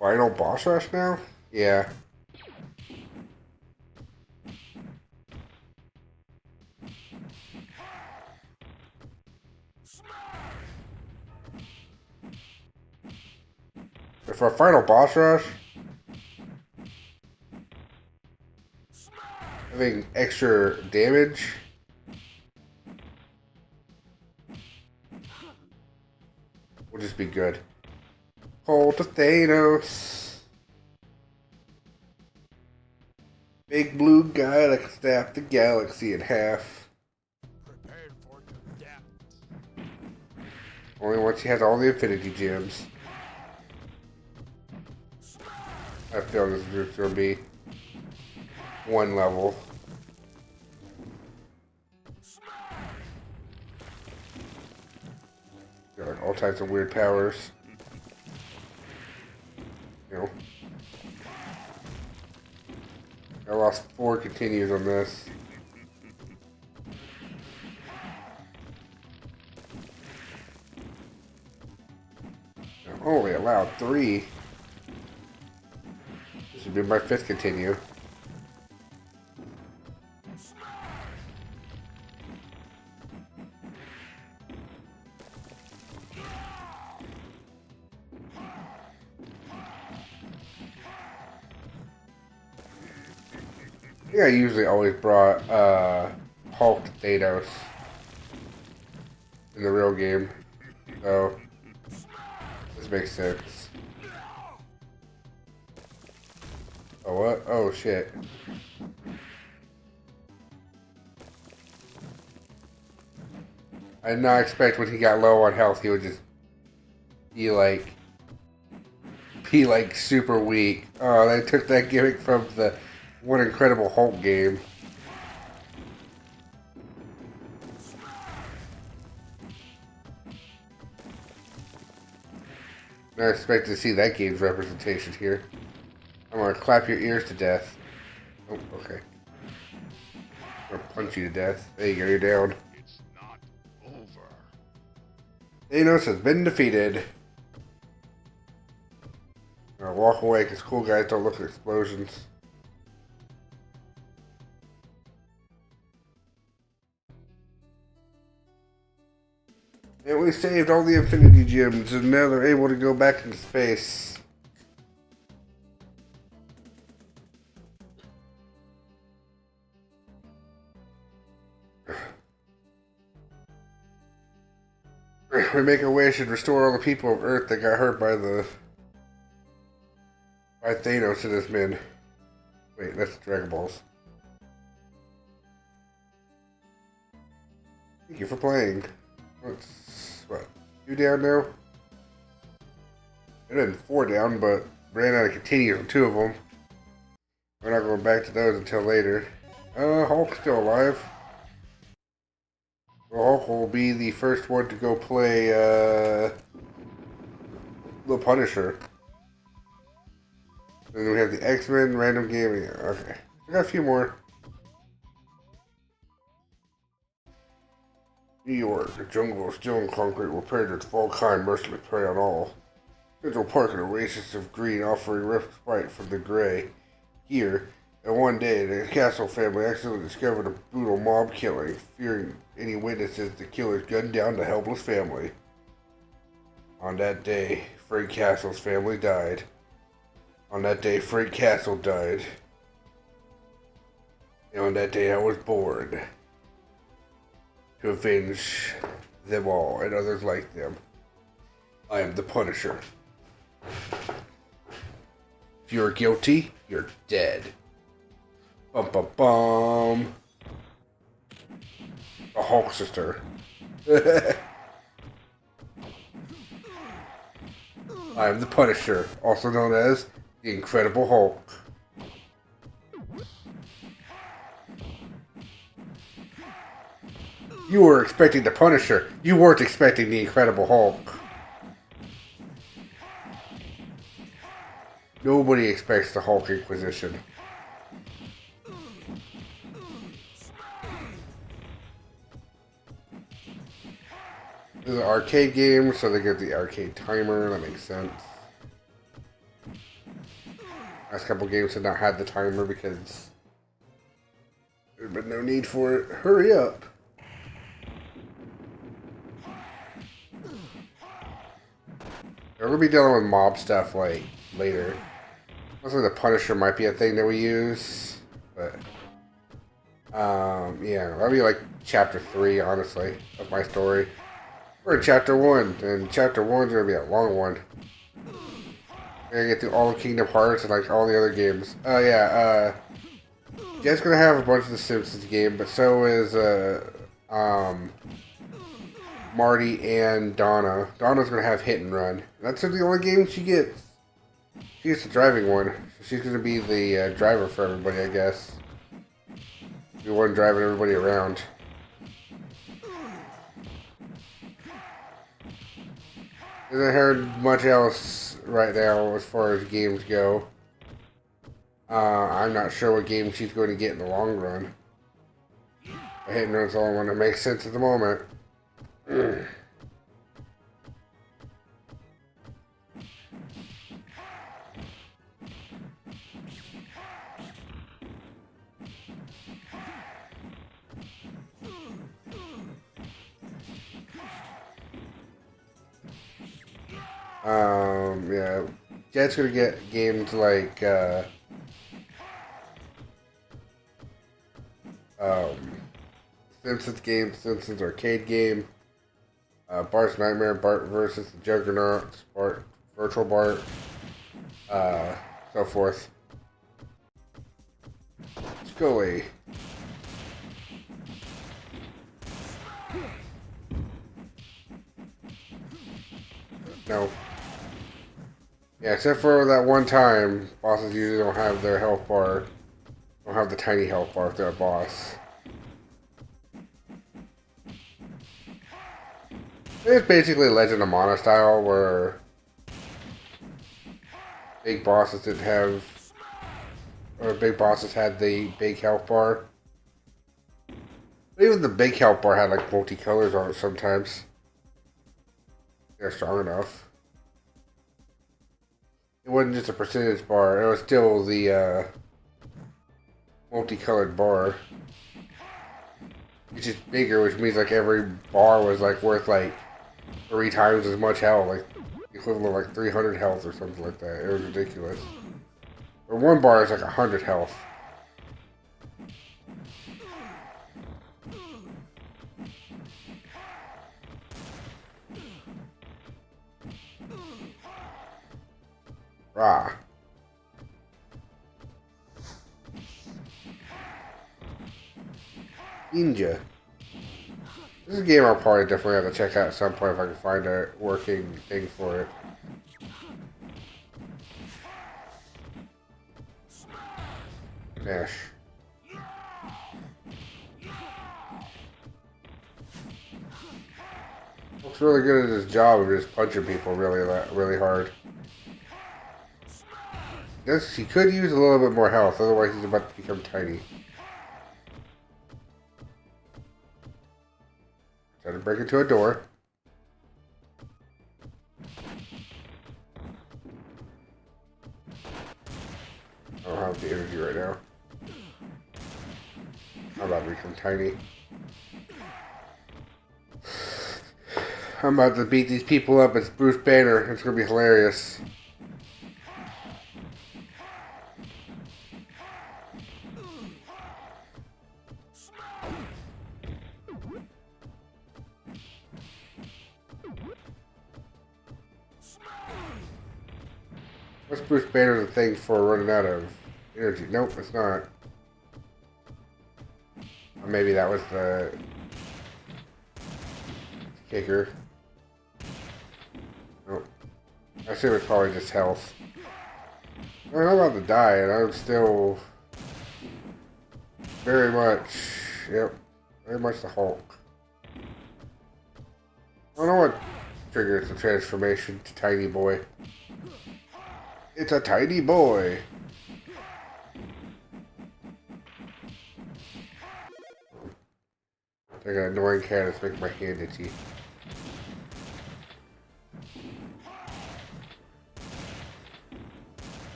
final boss rush now? Yeah. For a final boss rush, having extra damage will just be good. Hold to Thanos. Big blue guy that can snap the galaxy in half. Only once he has all the Infinity Gems. I feel this group's gonna be one level. Got like all types of weird powers. You know. I lost 4 continues on this. I only allowed 3. This would be my 5th continue. I think I usually always brought Hulk Thanos in the real game. So, this makes sense. Oh, what? Oh, shit. I did not expect when he got low on health, he would just be like super weak. Oh, they took that gimmick from the One Incredible Hulk game. I expect to see that game's representation here. I'm gonna clap your ears to death. Oh, okay. I'm gonna punch you to death. There you go, you're down. It's not over. Thanos has been defeated. I'll walk away because cool guys don't look at explosions. And we saved all the Infinity Gems, and now they're able to go back into space. We make a wish and restore all the people of Earth that got hurt by Thanos and his men. Wait, that's Dragon Balls. Thank you for playing. What's what? 2 down now? It didn't 4 down, but ran out of continues on 2 of them. We're not going back to those until later. Hulk's still alive. Well, Hulk will be the first one to go play the Punisher. Then we have the X-Men, Random Gaming. Okay, we got a few more. New York, the jungle of steel and concrete where predators of all kind mercilessly prey on all. Central Park and a racist of green offering respite from the gray. Here, and one day, the Castle family accidentally discovered a brutal mob killing. Fearing any witnesses, the killers gunned down the helpless family. On that day, Frank Castle's family died. On that day, Frank Castle died. And on that day, I was born. To avenge them all and others like them. I am the Punisher. If you're guilty, you're dead. Bum bum bum. A Hulk sister. I am the Punisher, also known as the Incredible Hulk. You were expecting the Punisher. You weren't expecting the Incredible Hulk. Nobody expects the Hulk Inquisition. This is an arcade game, so they get the arcade timer. That makes sense. Last couple games have not had the timer because there's been no need for it. Hurry up! We're gonna be dealing with mob stuff like later. Also, the Punisher might be a thing that we use, but yeah, that'll be like chapter 3, honestly, of my story. We're in chapter 1, and chapter 1's gonna be a long one. I gotta get through all of Kingdom Hearts and like all the other games. Jet's gonna have a bunch of the Simpsons game, but so is Marty and Donna. Donna's gonna have Hit and Run. That's the only game she gets. She gets the driving one. She's gonna be the driver for everybody, I guess. The one driving everybody around. Hasn't heard much else right now as far as games go. I'm not sure what game she's going to get in the long run. Hit and Run's the only one that makes sense at the moment. Yeah. Jet's gonna get games like, Simpsons game, Simpsons arcade game. Bart's Nightmare, Bart versus the Juggernaut, Bart, Virtual Bart, so forth. Scully. No. Yeah, except for that one time, bosses usually don't have their health bar. Don't have the tiny health bar if they're a boss. It's basically Legend of Mana style, where big bosses didn't have, or big bosses had the big health bar. But even the big health bar had like multicolors on it sometimes. They're strong enough. It wasn't just a percentage bar, it was still the multicolored bar. It's just bigger, which means like every bar was like worth like 3 times as much health, like the equivalent of like 300 health or something like that. It was ridiculous. Or one bar is like 100 health. Rah. Ninja. This is a game I'll probably definitely have to check out at some point if I can find a working thing for it. Dash. Looks really good at his job of just punching people really hard. Yes, he could use a little bit more health, otherwise he's about to become tiny. Try to break into a door. I don't have the energy right now. I'm about to become tiny. I'm about to beat these people up as Bruce Banner. It's gonna be hilarious. What's Bruce Banner's thing for running out of energy? Nope, it's not. Or maybe that was the kicker. Nope. I assume it's probably just health. I'm about to die, and I'm still very much, yep, very much the Hulk. I don't know what triggers the transformation to Tiny Boy. It's a tiny boy. I got an annoying cat that's making my hand itchy.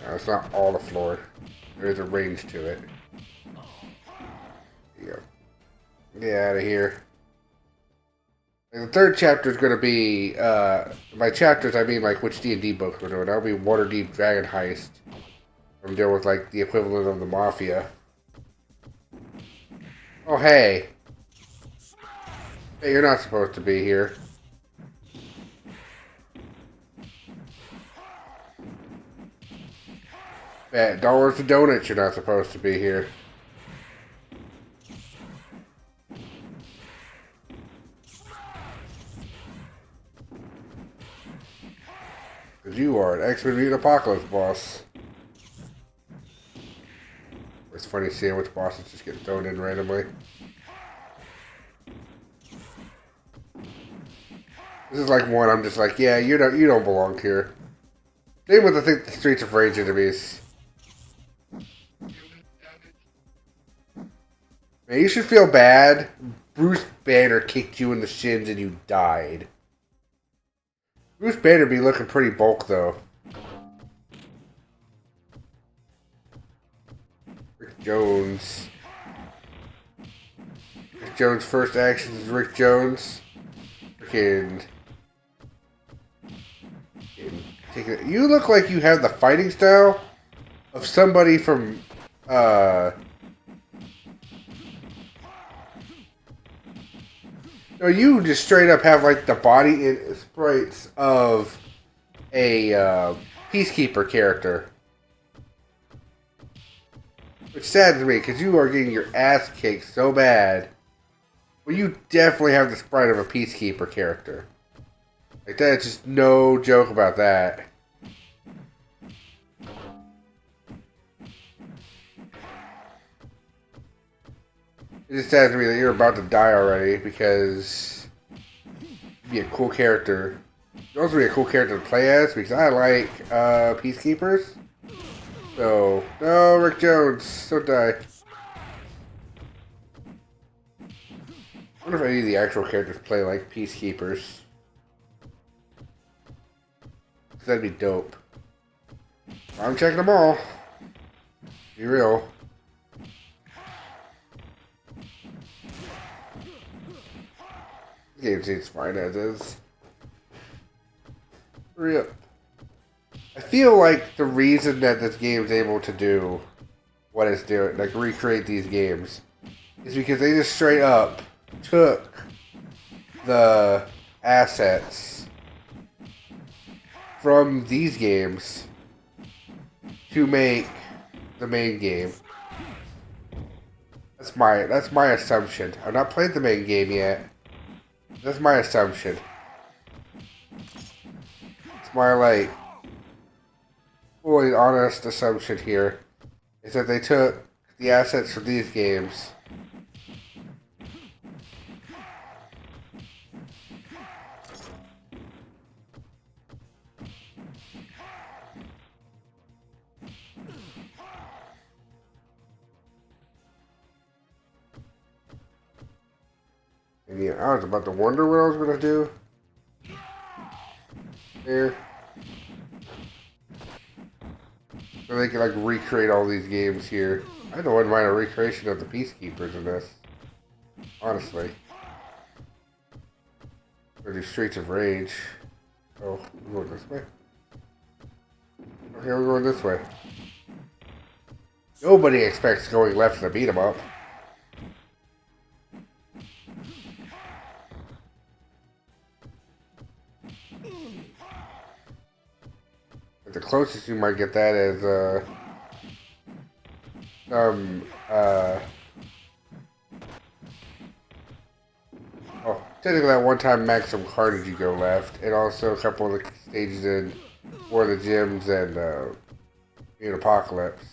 No, it's not all the floor. There is a range to it. Yeah. Get out of here. And the third chapter is going to be, by chapters I mean like which D&D books we're doing. That'll be Waterdeep Dragon Heist. I'm dealing with like the equivalent of the Mafia. Oh hey. Hey, you're not supposed to be here. $dollars to donuts, you're not supposed to be here. Because you are an X-Men Mutant Apocalypse boss. It's funny seeing which bosses just get thrown in randomly. This is like one I'm just like, yeah, you don't belong here. Same with the Streets of Rage enemies. Man, you should feel bad. Bruce Banner kicked you in the shins and you died. Bruce Banner be looking pretty bulk though. Rick Jones. Rick Jones' first action is Rick Jones. Freaking. You look like you have the fighting style of somebody from No, you just straight up have like the body and sprites of a peacekeeper character. Which saddens me, because you are getting your ass kicked so bad. Well, you definitely have the sprite of a peacekeeper character. Like, that's just no joke about that. It just saddens me that you're about to die already, because you'd be a cool character. You'd also be a cool character to play as, because I like peacekeepers. So, no, Rick Jones, don't die. I wonder if any of the actual characters play like peacekeepers. That'd be dope. I'm checking them all. Be real. This game seems fine as is. Real. I feel like the reason that this game is able to do what it's doing, like recreate these games, is because they just straight up took the assets from these games to make the main game. That's my assumption. I've not played the main game yet. That's my assumption. It's my like fully honest assumption here is that they took the assets from these games and yeah, I was about to wonder what I was gonna do here. So they can like recreate all these games here. I don't mind a recreation of the Peacekeepers in this. Honestly. Or the Streets of Rage. Oh, we're going this way. Okay, we're going this way. Nobody expects going left to beat 'em up. The closest you might get that is, oh, technically that one time maximum carnage you go left, and also a couple of the stages in War of the Gyms and, in Apocalypse.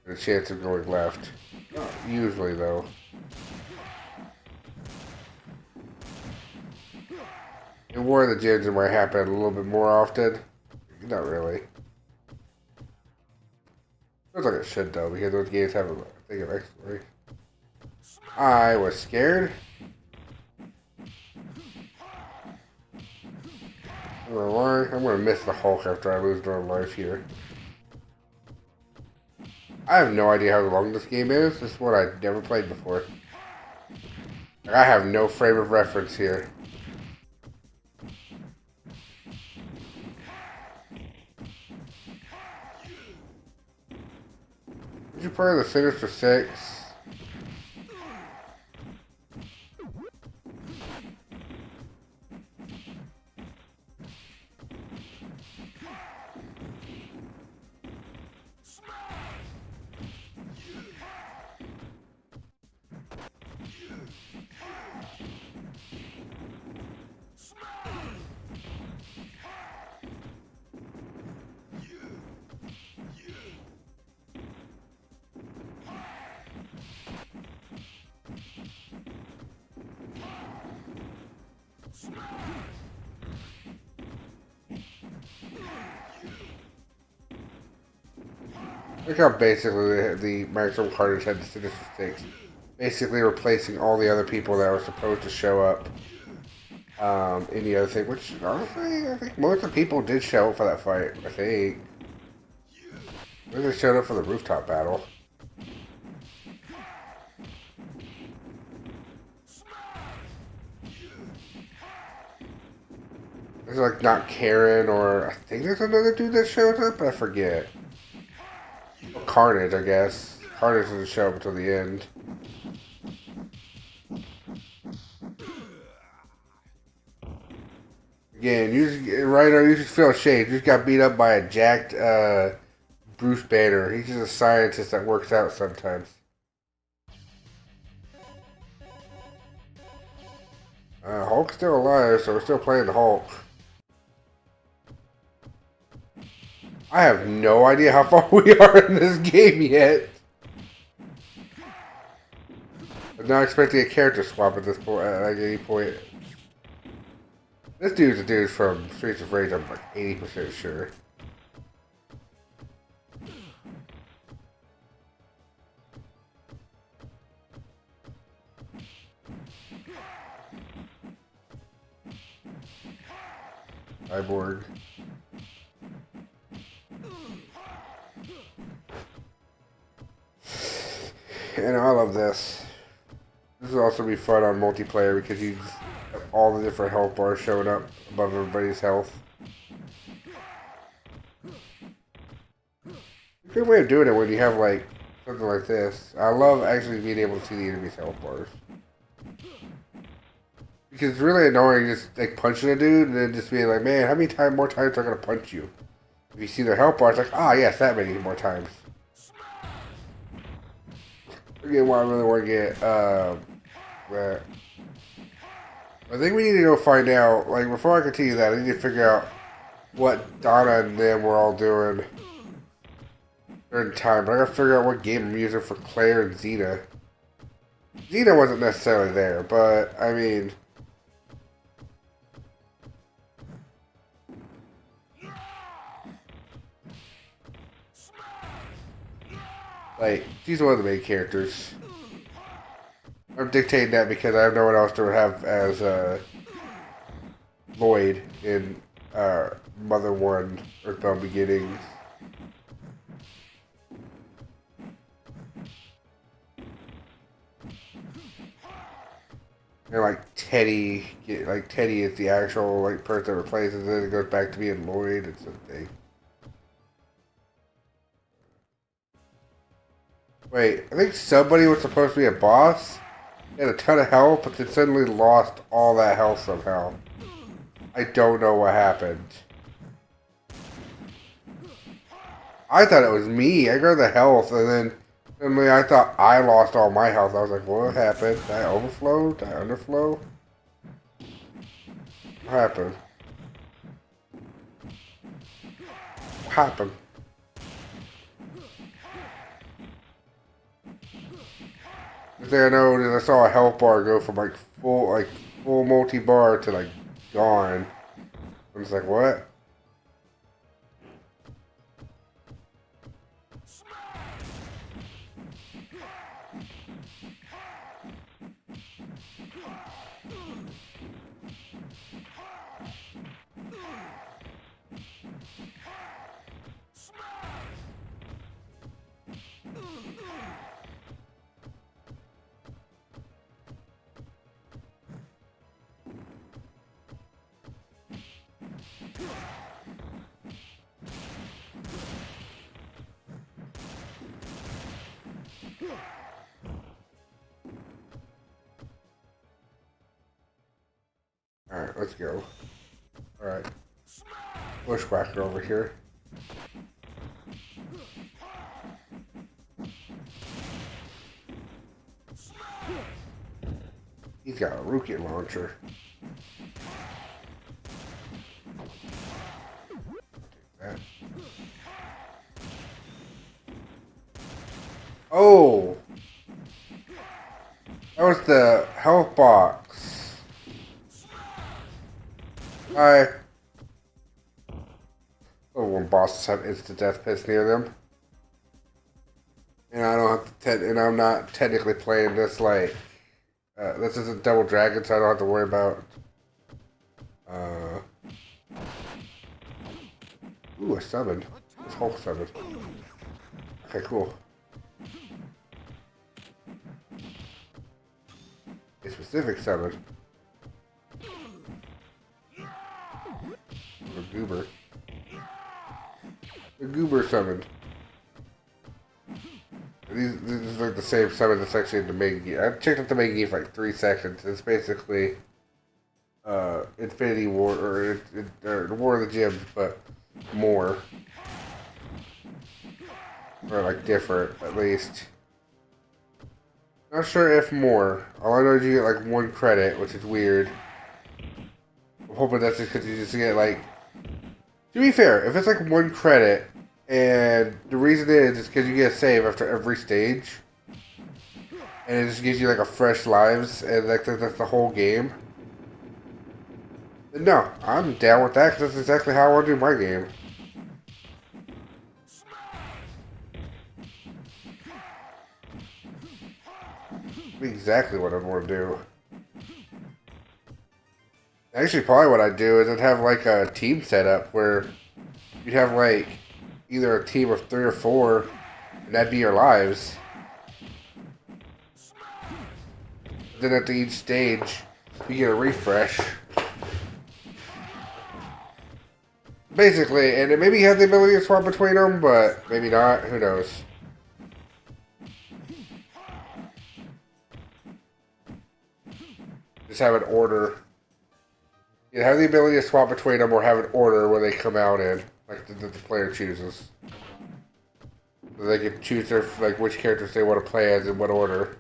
The chance of going left. Not usually, though. In War of the Gyms, it might happen a little bit more often. Not really. Feels like it should, though, because those games have a thing of exploration. I was scared. I'm gonna lie, I'm gonna miss the Hulk after I lose another life here. I have no idea how long this game is. This is one I've never played before. Like, I have no frame of reference here. Did you play the Sinister Six? Look how basically the maximum carnage had the Sinister Six, basically replacing all the other people that were supposed to show up in the other thing, which honestly, I think most of the people did show up for that fight, I think. Maybe they showed up for the rooftop battle. There's like not Karen, or I think there's another dude that shows up, but I forget. Carnage, I guess. Carnage doesn't show up until the end. Again, right now you just feel ashamed. You just got beat up by a jacked Bruce Banner. He's just a scientist that works out sometimes. Hulk's still alive, so we're still playing the Hulk. I have no idea how far we are in this game yet. I'm not expecting a character swap at this point, at any point. This dude's a dude from Streets of Rage, I'm like 80% sure. Cyborg. And I love this. This will also be fun on multiplayer because you have all the different health bars showing up above everybody's health. Good way of doing it when you have like something like this. I love actually being able to see the enemy's health bars. Because it's really annoying just like punching a dude and then just being like, man, how many more times am I gonna punch you? If you see their health bar, it's like, ah, yes, that many more times. Again, what I really want to get, that. I think we need to go find out, like, before I continue that, I need to figure out what Donna and them were all doing during time. But I gotta figure out what game I'm using for Claire and Zeta. Zeta wasn't necessarily there, but, I mean... like, she's one of the main characters. I'm dictating that because I have no one else to have as Lloyd in Mother 1 Earthbound Beginnings. And like Teddy is the actual like person that replaces it. It goes back to being Lloyd. It's a thing. Wait, I think somebody was supposed to be a boss. He had a ton of health, but then suddenly lost all that health somehow. I don't know what happened. I thought it was me. I got the health, and then suddenly I thought I lost all my health. I was like, what happened? Did I overflow? Did I underflow? What happened? What happened? The thing I know is I saw a health bar go from like full multi-bar to like gone. I was like, what? Alright, let's go. Alright. Bushwhacker over here. He's got a rocket launcher. Take that. Oh! That was the health box. Hi. Oh, when bosses have instant death pits near them. And I don't have to, and I'm not technically playing this like, this isn't Double Dragon, so I don't have to worry about, ooh, a summon. It's Hulk summon. Okay, cool. A specific summon. The Goober. The Goober summoned. This is like the same summon that's actually in the main game. I checked out the main game for like 3 seconds. It's basically Infinity War or War of the Gems, but more. Or like different, at least. Not sure if more. All I know is you get like 1 credit, which is weird. I'm hoping that's just because you just get like... To be fair, if it's like 1 credit, and the reason is because you get a save after every stage, and it just gives you like a fresh lives, and like that's the whole game. Then no, I'm down with that because that's exactly how I want to do my game. Exactly what I'd want to do. Actually, probably what I'd do is I'd have like a team setup where you'd have like either a team of 3 or 4, and that'd be your lives. Then at each stage, you get a refresh. Basically, and it maybe you have the ability to swap between them, but maybe not. Who knows? Just have an order. You have the ability to swap between them or have an order where they come out in, like the player chooses. So they can choose their, like which characters they want to play as in what order.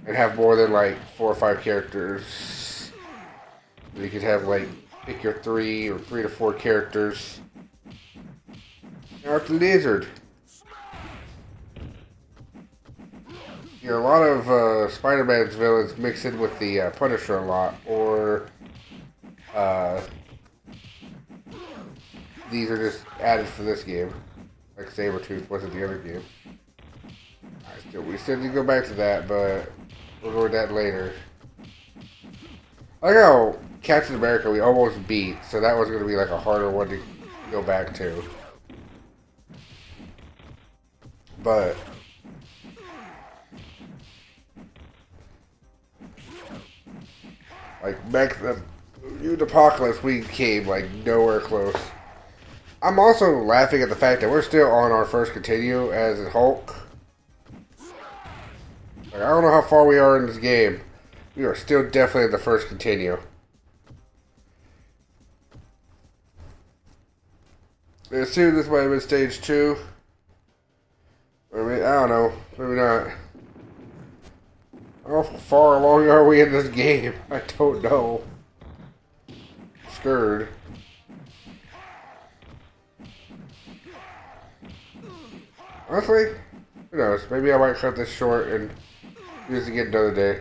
And have more than like 4 or 5 characters. You could have like, pick your 3 or 3 to 4 characters. Now it's Lizard. You know, a lot of Spider-Man's villains mix in with the Punisher a lot, or these are just added for this game, like Sabretooth wasn't the other game. We still need to go back to that, but we'll go with that later. I like how Captain America we almost beat, so that was going to be like a harder one to go back to. But like back to the New Apocalypse, we came like nowhere close. I'm also laughing at the fact that we're still on our first continue as a Hulk. Like, I don't know how far we are in this game. We are still definitely at the first continue. I assume this might have been stage 2. I mean, I don't know. Maybe not. How far along are we in this game? I don't know. Scared. Honestly, who knows? Maybe I might cut this short and use it again another day.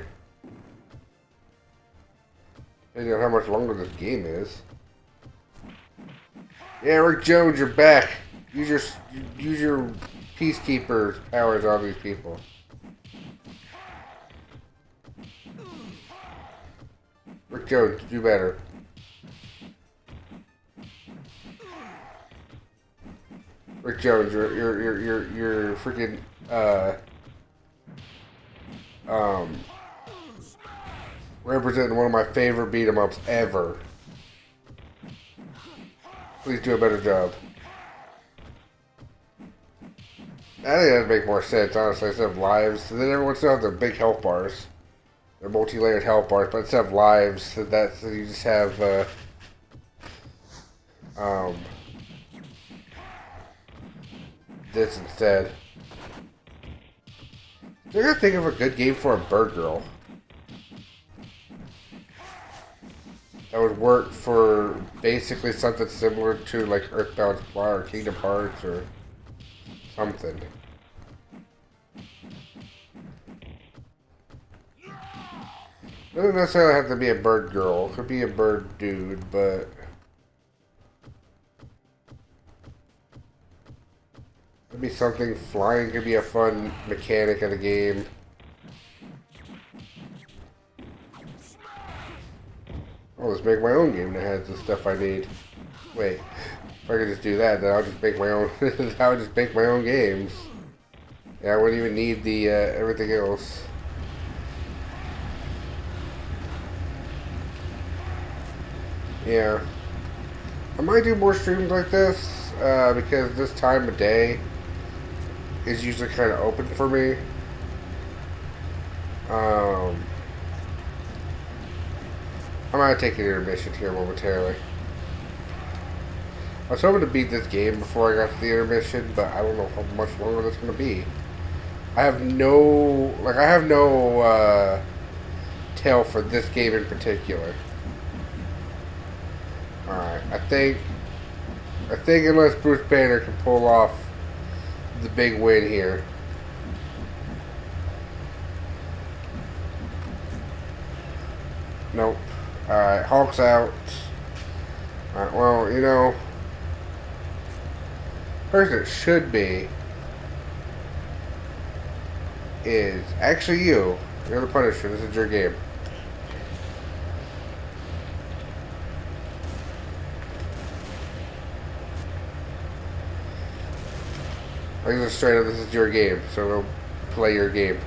Depending on how much longer this game is. Yeah, Rick Jones, you're back. Use your peacekeeper powers on these people. Rick Jones, do better. Rick Jones, you're freaking representing one of my favorite beat 'em ups ever. Please do a better job. I think that'd make more sense, honestly, instead of lives. And then everyone still have their big health bars. Their multi-layered health bars, but instead of lives, so you just have, this instead. I gotta think of a good game for a bird girl. That would work for basically something similar to like Earthbound Supply or Kingdom Hearts or something. Doesn't necessarily have to be a bird girl. It could be a bird dude, but could be something. Flying could be a fun mechanic of the game. I'll just make my own game that has the stuff I need. Wait, if I could just do that, then I'll just make my own. I'll just make my own games. Yeah, I wouldn't even need the everything else. Yeah, I might do more streams like this because this time of day is usually kind of open for me. I'm gonna take an intermission here momentarily. I was hoping to beat this game before I got to the intermission, but I don't know how much longer that's gonna be. I have no tell for this game in particular. Alright, I think unless Bruce Banner can pull off the big win here. Nope. Alright, Hulk's out. Alright, well, you know, person it should be is actually you. You're the Punisher. This is your game. Like just straight up, this is your game, so we'll play your game.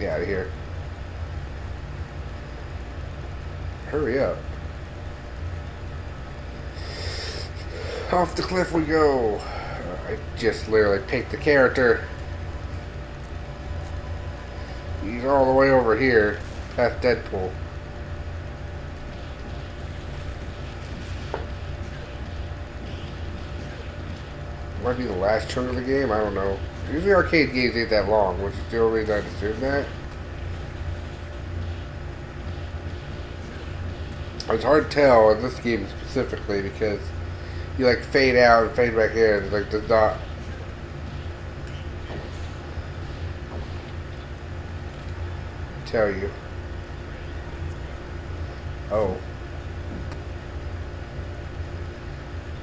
Get out of here. Hurry up. Off the cliff we go. I just literally picked the character. He's all the way over here, past Deadpool. Might be the last chunk of the game, I don't know. Usually arcade games ain't that long, which is the only reason I assume that. It's hard to tell in this game specifically because you like fade out and fade back in. It like does not. Tell you. Oh.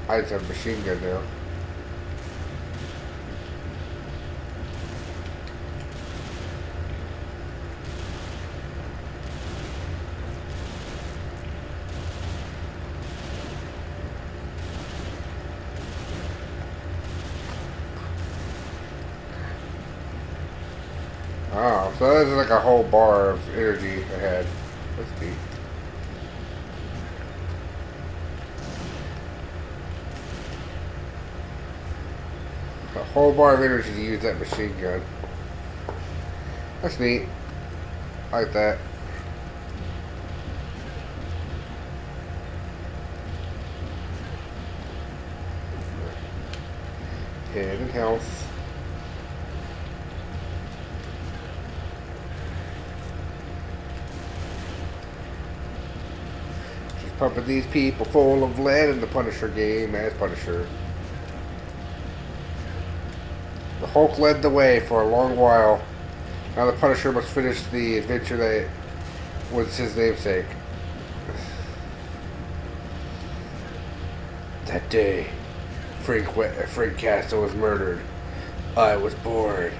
I just have a machine gun now. Oh, so there's like a whole bar of energy ahead. That's neat. A whole bar of energy to use that machine gun. That's neat. I like that. Head and health. Pumping these people full of lead in the Punisher game as Punisher. The Hulk led the way for a long while. Now the Punisher must finish the adventure that was his namesake. That day, Frank Castle was murdered. I was bored.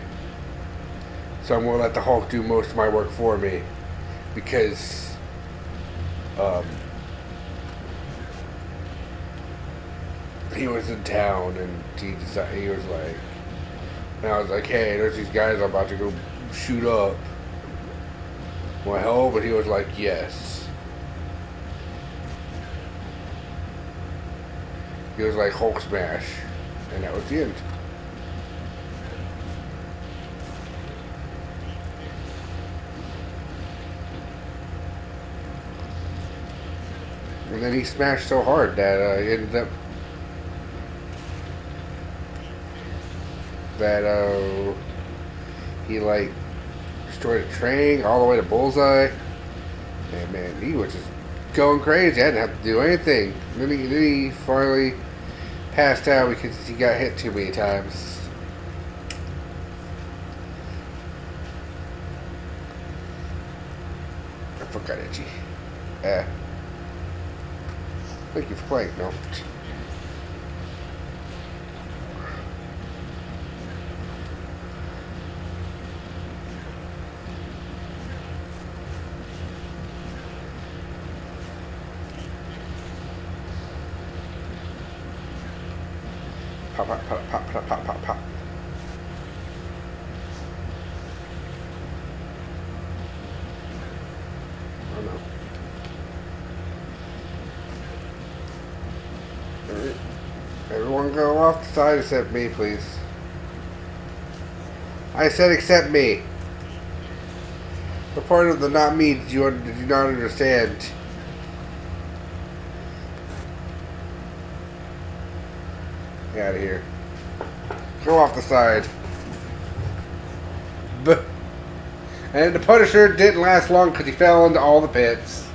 So I'm going to let the Hulk do most of my work for me. Because, he was in town and he was like, and I was like, hey, there's these guys I'm about to go shoot up. Well, hell, but he was like, yes. He was like, Hulk smash. And that was the end. And then he smashed so hard that he ended up he like destroyed a train all the way to Bullseye. And man, he was just going crazy. I didn't have to do anything. Then he finally passed out because he got hit too many times. I forgot itchy. Thank you for playing. No. Pop, pop, pop, pop, pop, pop, pop, pop. Everyone go off the side except me, please. I said except me. The part of the not me did you not understand? Get out of here. Go off the side. And the Punisher didn't last long because he fell into all the pits.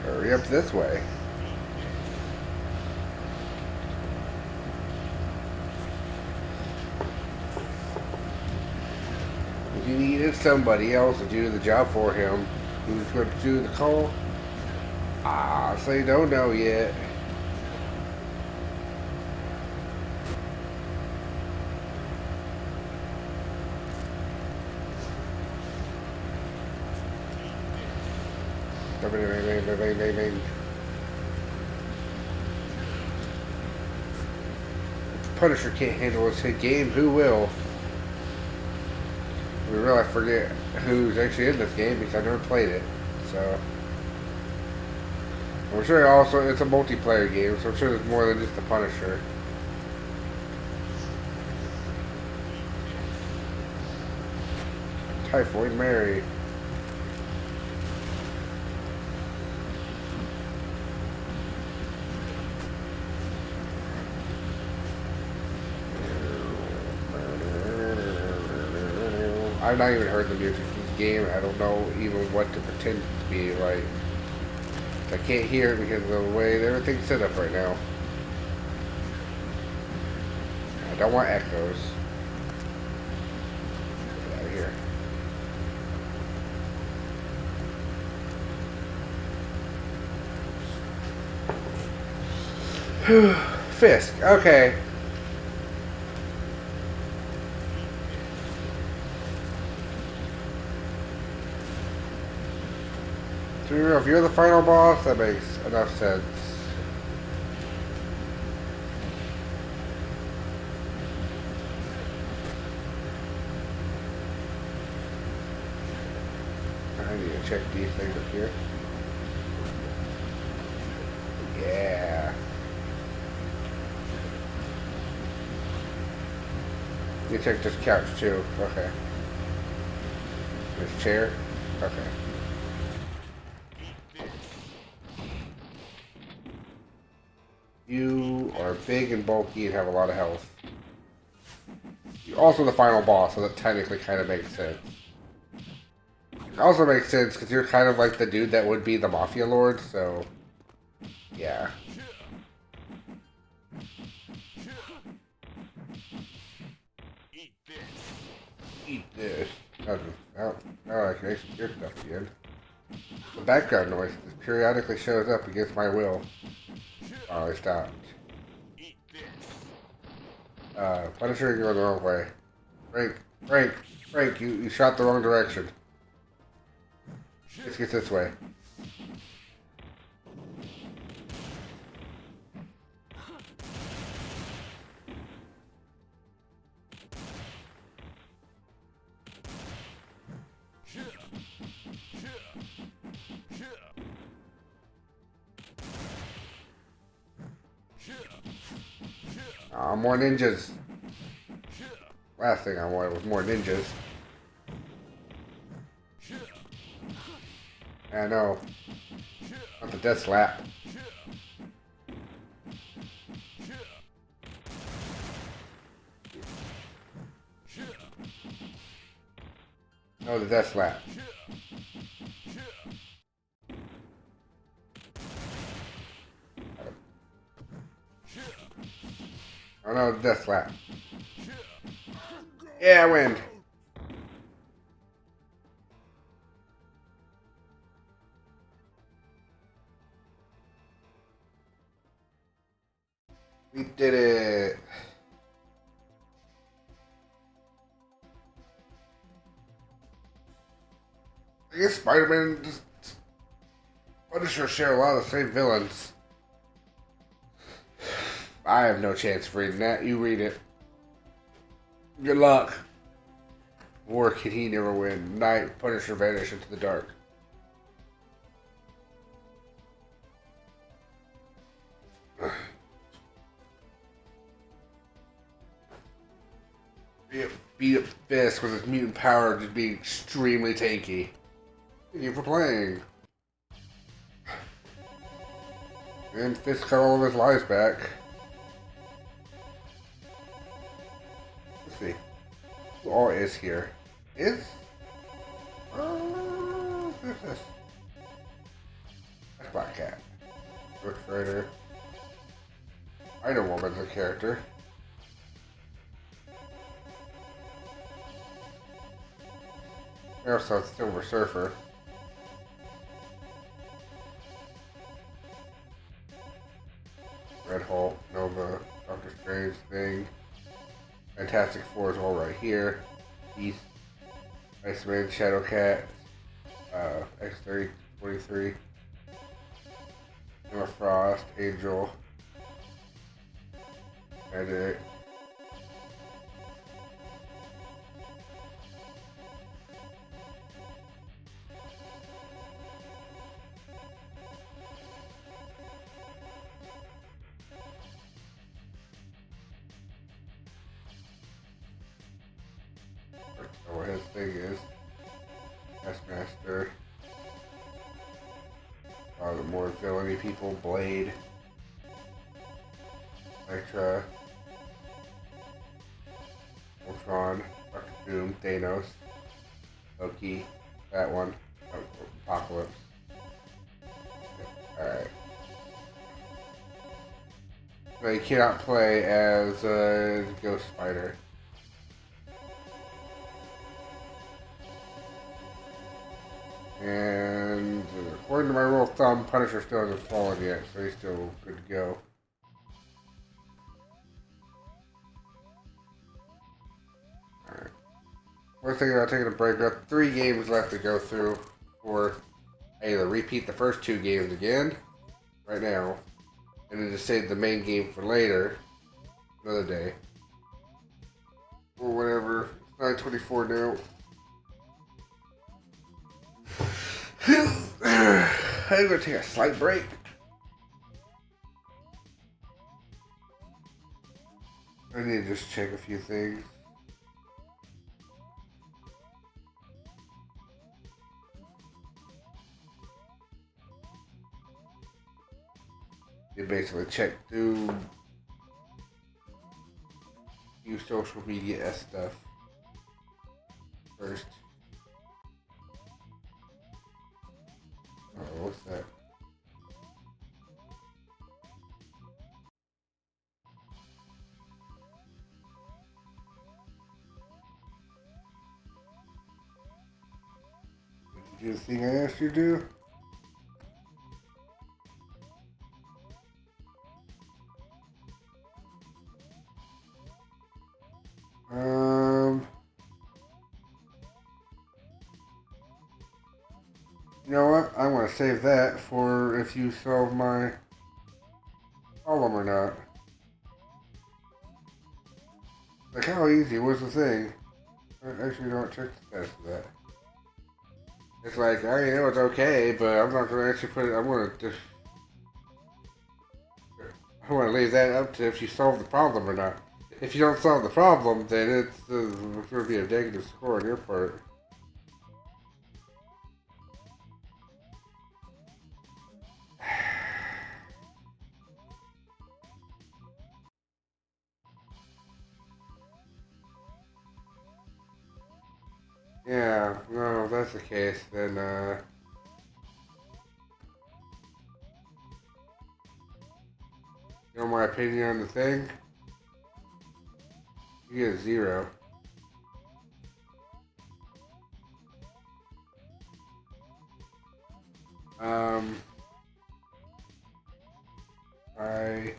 Hurry up this way. He needed somebody else to do the job for him. Who's going to do the call? Ah, so you don't know yet. Punisher can't handle his hit game, who will? We really forget who's actually in this game because I've never played it. So I'm sure also it's a multiplayer game, so I'm sure there's more than just the Punisher. Typhoid Mary. I've not even heard the music of this game. I don't know even what to pretend to be like. I can't hear it because of the way everything's set up right now. I don't want echoes. Get out of here. Fisk. Okay. If you're the final boss, that makes enough sense. I need to check these things up here. Yeah. You check this couch too. Okay. This chair. Okay. You are big and bulky and have a lot of health. You're also the final boss, so that technically kind of makes sense. It also makes sense because you're kind of like the dude that would be the Mafia Lord, so... yeah. Eat this. Now I can actually hear stuff again. The background noise periodically shows up against my will. Oh, I stopped. Punisher, you're going the wrong way. Frank, you shot the wrong direction. Let's get this way. More ninjas. Last thing I wanted was more ninjas. I know. Not the death slap. No, the death slap. Oh no, the death slap. Yeah, I win. We did it. I guess Spider-Man just Punisher share a lot of the same villains. I have no chance of reading that. You read it. Good luck. Or can he never win? Night, Punisher vanish into the dark. Beat up Fisk with his mutant power just being extremely tanky. Thank you for playing. And Fisk got all of his lives back. Let's see. Who all is here? Is? Who's this? That's Black Cat. Rick Rider. Iron Woman's a character. Also, it's Silver Surfer. Red Hulk, Nova, Doctor Strange, Thing. Fantastic Four is all right here. Beast, Iceman, Shadowcat, X-23, Emma Frost, Angel, Magic. What his thing is. Taskmaster. The more villainy people. Blade. Elektra. Ultron. Doctor Doom. Thanos. Loki. That one. Apocalypse. Alright. So you cannot play as Ghost Spider. And according to my rule of thumb, Punisher still hasn't fallen yet, so he's still good to go. Alright. We're thinking about taking a break. We've got 3 games left to go through, or either repeat the first 2 games again, right now, and then just save the main game for later, another day. Or whatever. It's 9:24 now. I'm gonna take a slight break. I need to just check a few things. You basically check through your social media stuff first. Oh, what's that? Did you do the thing I asked you to do? You know what? I'm gonna save that for if you solve my problem or not. Like, how easy was the thing? I actually don't check the status of that. It's like, I already know it's okay, but I'm not gonna actually put it, I'm gonna just, I wanna leave that up to if you solve the problem or not. If you don't solve the problem, then it's gonna be a negative score on your part. Yeah, no, if that's the case, then, you know my opinion on the thing? You get a 0. I...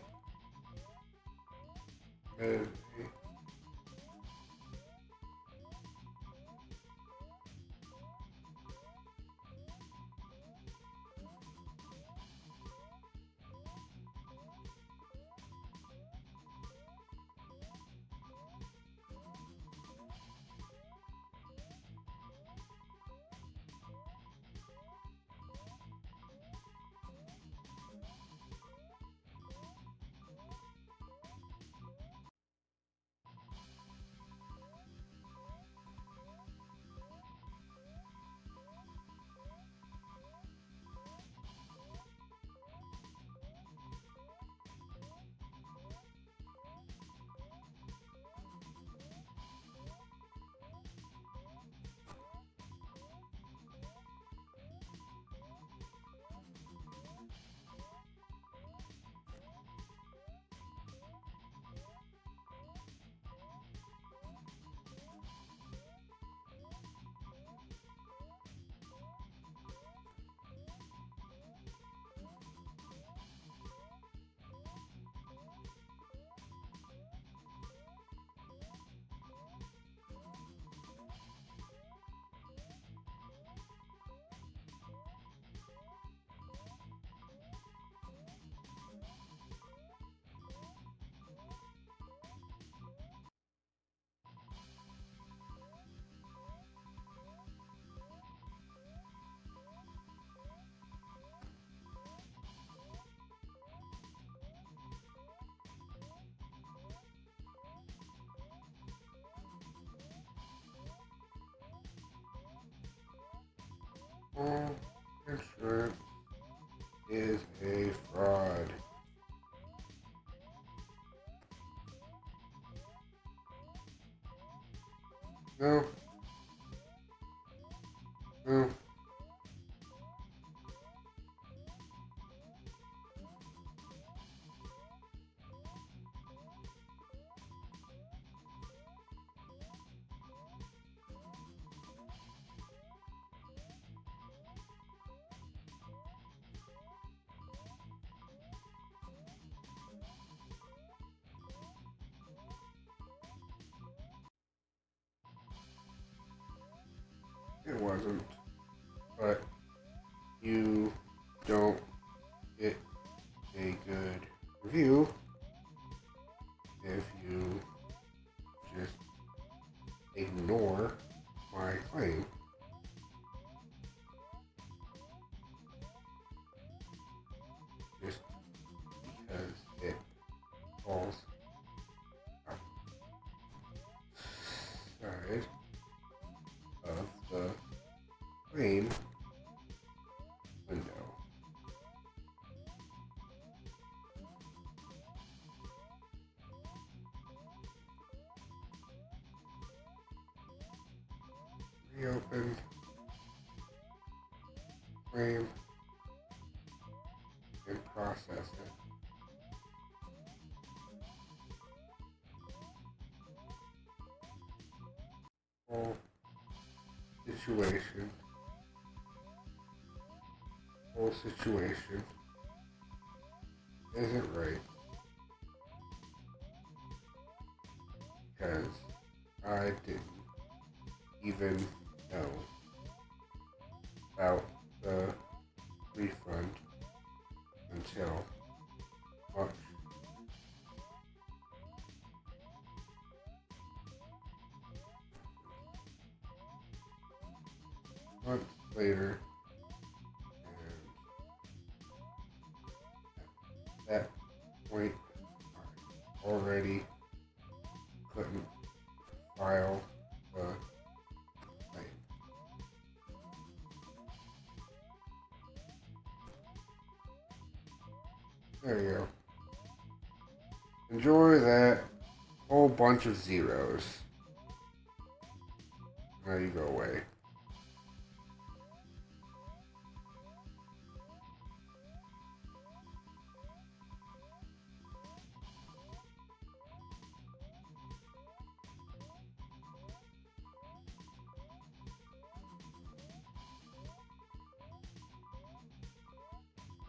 All insurance is a fraud. No. No. It wasn't. But you don't get a good review if you just ignore my claim. Just because it falls outside of the claim window. Reopen claim and process it. Whole situation. Whole situation isn't right because I didn't even know about the refund until March. Months later, and at that point, I already couldn't file the claim. There you go. Enjoy that whole bunch of zeros. Now you go away.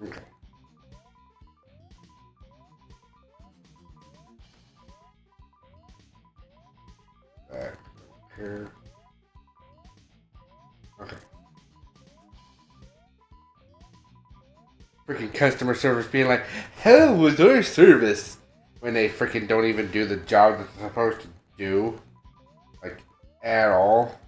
Okay. Back here. Okay. Freaking customer service being like, how was our service? When they freaking don't even do the job that they're supposed to do. Like, at all.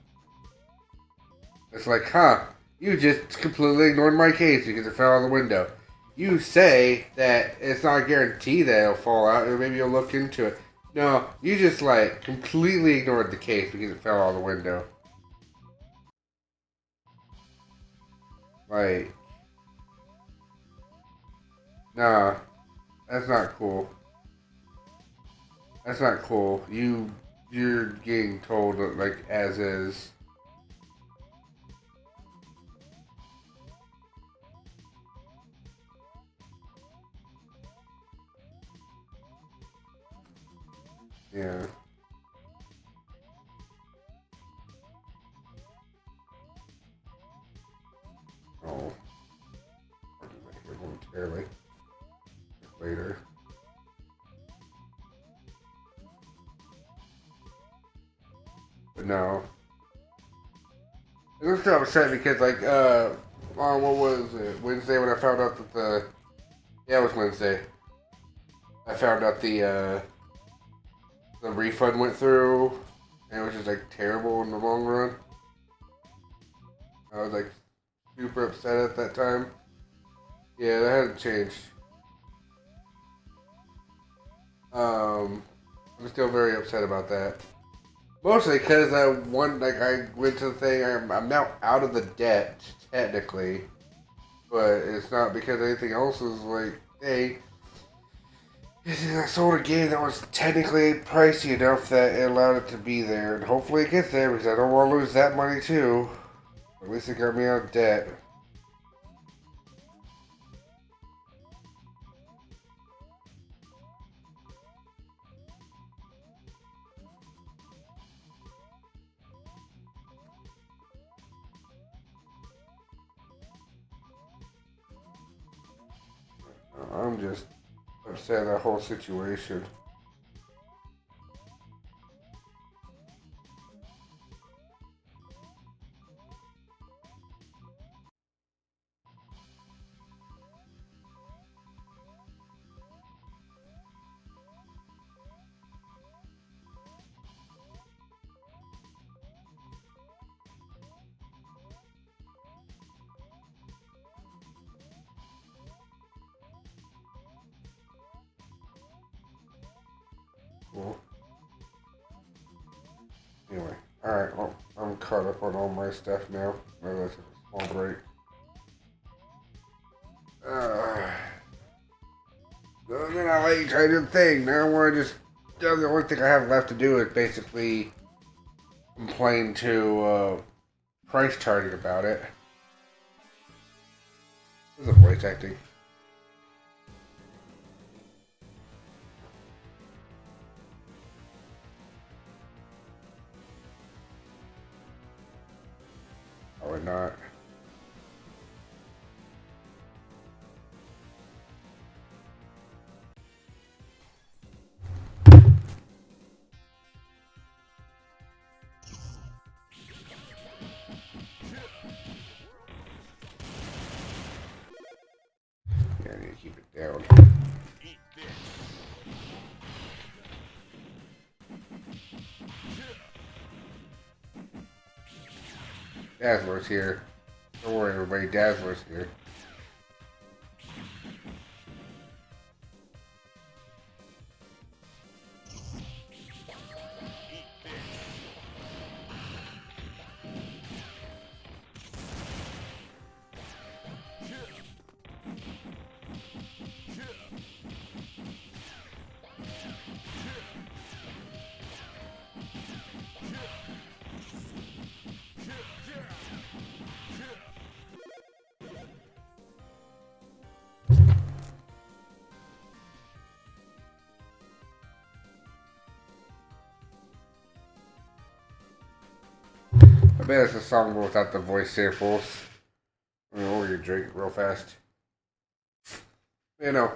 It's like, huh, you just completely ignored my case because it fell out the window. You say that it's not a guarantee that it'll fall out, or maybe you'll look into it. No, you just, like, completely ignored the case because it fell out the window. Like, nah, that's not cool. That's not cool. You're getting told, like, as is. Yeah. Oh. I'll do that here momentarily. Later. But no. It was kind of upset because, like, what was it? Wednesday when I found out that yeah, it was Wednesday. I found out the refund went through, and it was just, like, terrible in the long run. I was, like, super upset at that time. Yeah, that hadn't changed. I'm still very upset about that. Mostly because I went to the thing. I'm now out of the debt technically, but it's not because anything else is like, hey, I sold a game that was technically pricey enough that it allowed it to be there, and hopefully it gets there because I don't want to lose that money too. At least it got me out of debt. I'm just upset at that whole situation. Cool. Anyway, alright, well, I'm caught up on all my stuff now. Maybe that's a small break. Then I let you try to do the thing. Now I want to just. The only thing I have left to do is basically complain to Price Charting about it. This is a voice acting. Probably not. Yeah, I need to keep it down. Dazzler's here. Don't worry, everybody. Dazzler's here. I bet it's a song without the voice samples. I'm gonna order your drink real fast. You know.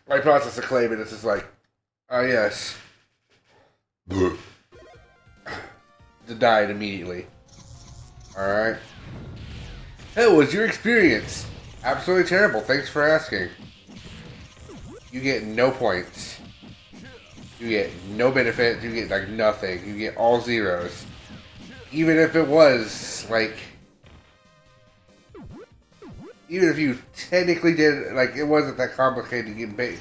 I process a claim and it's just like, ah, yes. Denied immediately. Alright. How was your experience? Absolutely terrible. Thanks for asking. You get no points. You get no benefit. You get like nothing. You get all zeros. Even if it was like, even if you technically did, like, it wasn't that complicated to get paid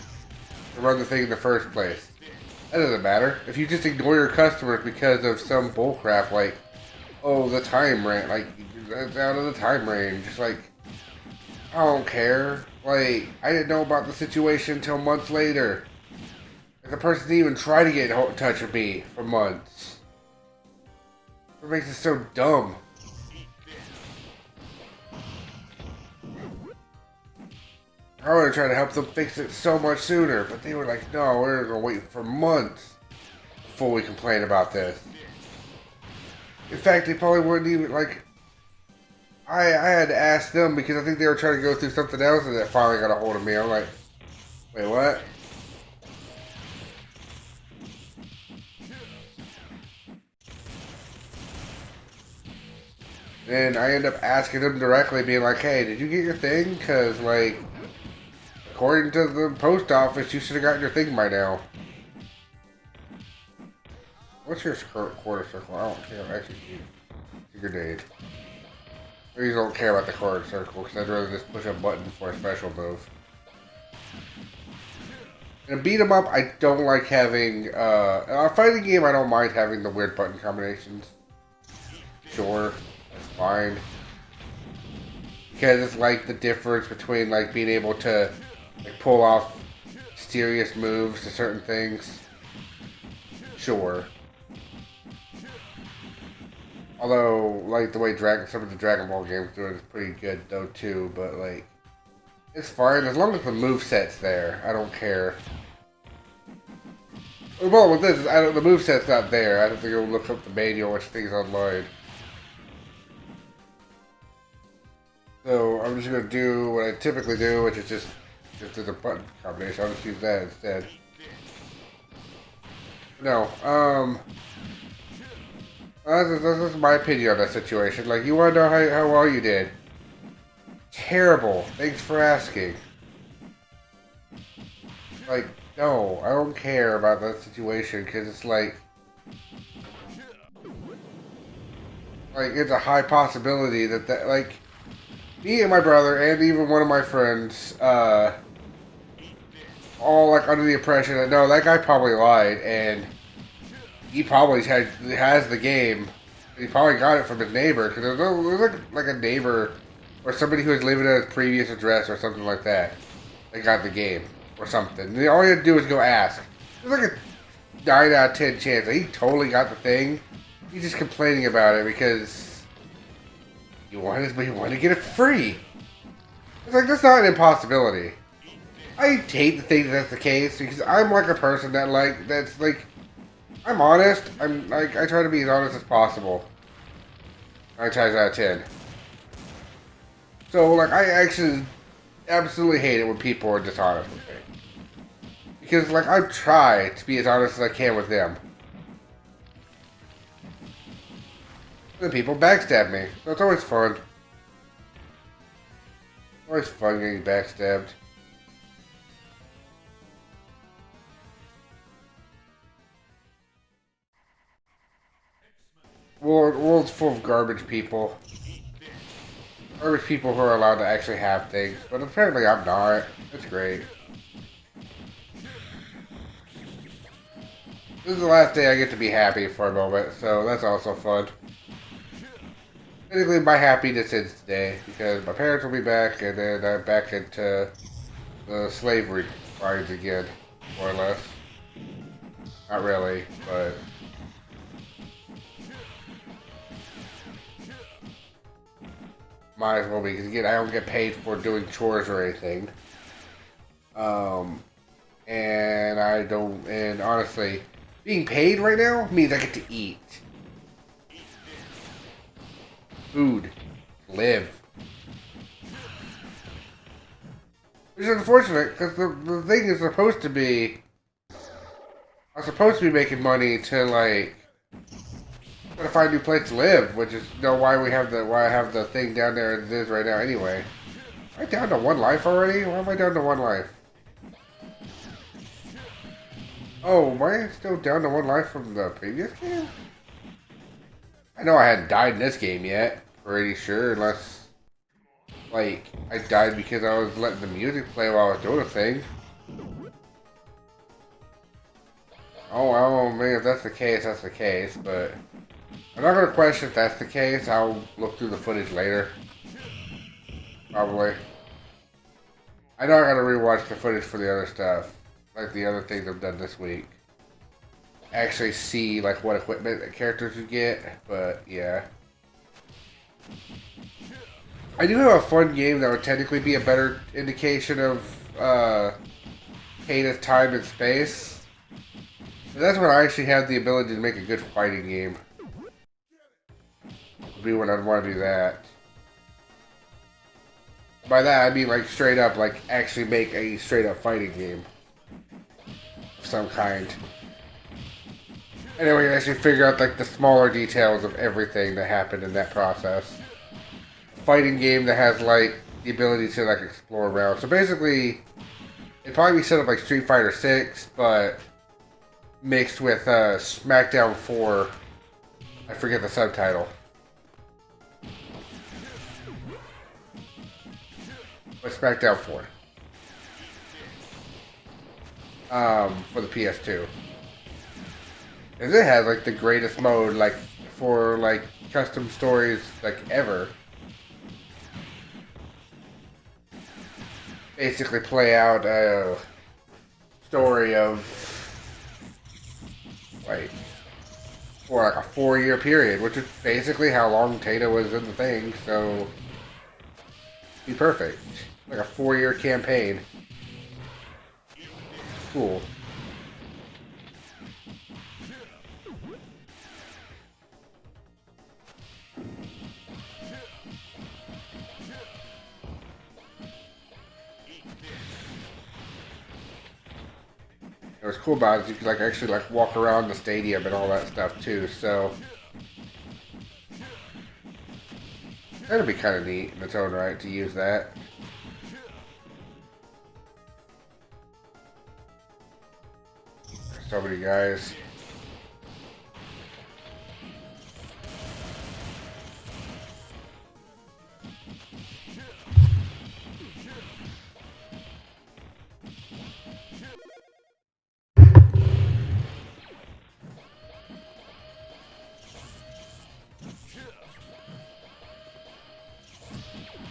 to run the thing in the first place. That doesn't matter. If you just ignore your customers because of some bullcrap, like, oh, the time range, like, that's out of the time range. Just like, I don't care. Like, I didn't know about the situation until months later. The person didn't even try to get in touch with me for months. What makes it so dumb? I would have tried to help them fix it so much sooner, but they were like, no, we're going to wait for months before we complain about this. In fact, they probably wouldn't even, like, I had to ask them because I think they were trying to go through something else and that finally got a hold of me. I'm like, wait, what? And I end up asking them directly, being like, hey, did you get your thing? Because, like, according to the post office, you should have gotten your thing by now. What's your quarter circle? I don't care. Actually, secret aid. I usually don't care about the quarter circle because I'd rather just push a button for a special move. In a beat 'em up, I don't like having. In a fighting game, I don't mind having the weird button combinations. Sure, that's fine. Because it's like the difference between like being able to like pull off mysterious moves to certain things. Sure. Although, like the way some of the Dragon Ball games do it is pretty good though too. But like, it's fine as long as the moveset's there. I don't care. Well, with this, the moveset's not there. I don't think it'll look up the manual or things online. So I'm just gonna do what I typically do, which is just do the button combination. I'll just use that instead. No, this is my opinion on that situation. Like, you wanna know how well you did? Terrible. Thanks for asking. Like, no, I don't care about that situation because it's like it's a high possibility that like. Me and my brother, and even one of my friends, all like under the impression that no, that guy probably lied, and he probably has the game. He probably got it from his neighbor because there was like a neighbor or somebody who was living at his previous address or something like that. They got the game or something. And all you had to do was go ask. There's like a 9 out of 10 chance that he totally got the thing. He's just complaining about it because. You want to get it free. It's like, that's not an impossibility. I hate to think that's the case because I'm like a person that that's like, I'm honest. I'm like, I try to be as honest as possible. 9 times out of 10. So like, I actually absolutely hate it when people are dishonest with me. Because like, I try to be as honest as I can with them. The people backstab me. So it's always fun. Always fun getting backstabbed. World's full of garbage people. Garbage people who are allowed to actually have things. But apparently I'm not. It's great. This is the last day I get to be happy for a moment. So that's also fun. Technically, my happiness ends today because my parents will be back, and then I'm back into the slavery lines again, more or less. Not really, but might as well be because again, I don't get paid for doing chores or anything. And I don't. And honestly, being paid right now means I get to eat. Food. Live. Which is unfortunate, because the thing is supposed to be... I'm supposed to be making money to, like... Try to find a new place to live, which is, why I have the thing down there as it is right now anyway. Am I down to 1 life already? Why am I down to 1 life? Oh, am I still down to 1 life from the previous game? I know I hadn't died in this game yet, pretty sure, unless, like, I died because I was letting the music play while I was doing a thing. Oh, man, if that's the case, that's the case, but I'm not going to question if that's the case. I'll look through the footage later. Probably. I know I got to rewatch the footage for the other stuff, like the other things I've done this week. Actually see like what equipment that characters would get, but yeah. I do have a fun game that would technically be a better indication of Kata's time and space. And that's when I actually have the ability to make a good fighting game. Would be when I'd want to do that. By that I mean like straight up, like actually make a straight up fighting game of some kind. Anyway, you actually figure out like the smaller details of everything that happened in that process. A fighting game that has like the ability to like explore around. So basically, it'd probably be set up like Street Fighter 6, but mixed with SmackDown 4. I forget the subtitle. But SmackDown 4. For the PS2. Because it has like the greatest mode, like for like custom stories like ever. Basically play out a story of like for like a 4-year period, which is basically how long Tata was in the thing, so be perfect. Like a 4-year campaign. Cool. What's cool about it is you can like actually like walk around the stadium and all that stuff too, so that'd be kind of neat in its own right to use that. There's so many guys.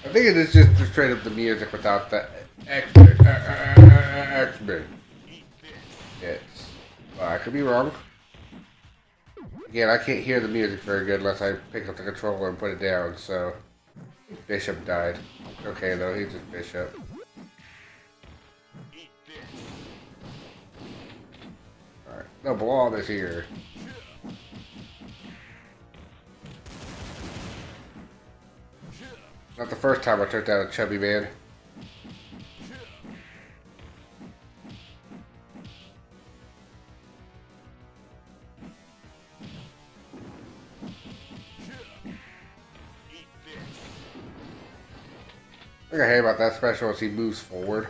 I think it is just straight up the music without the X-Men. Yes. Well, I could be wrong. Again, I can't hear the music very good unless I pick up the controller and put it down, so... Bishop died. Okay, though, he's just Bishop. Alright, no, Blob is here. Not the first time I took down a chubby man. I think I hate about that special is he moves forward.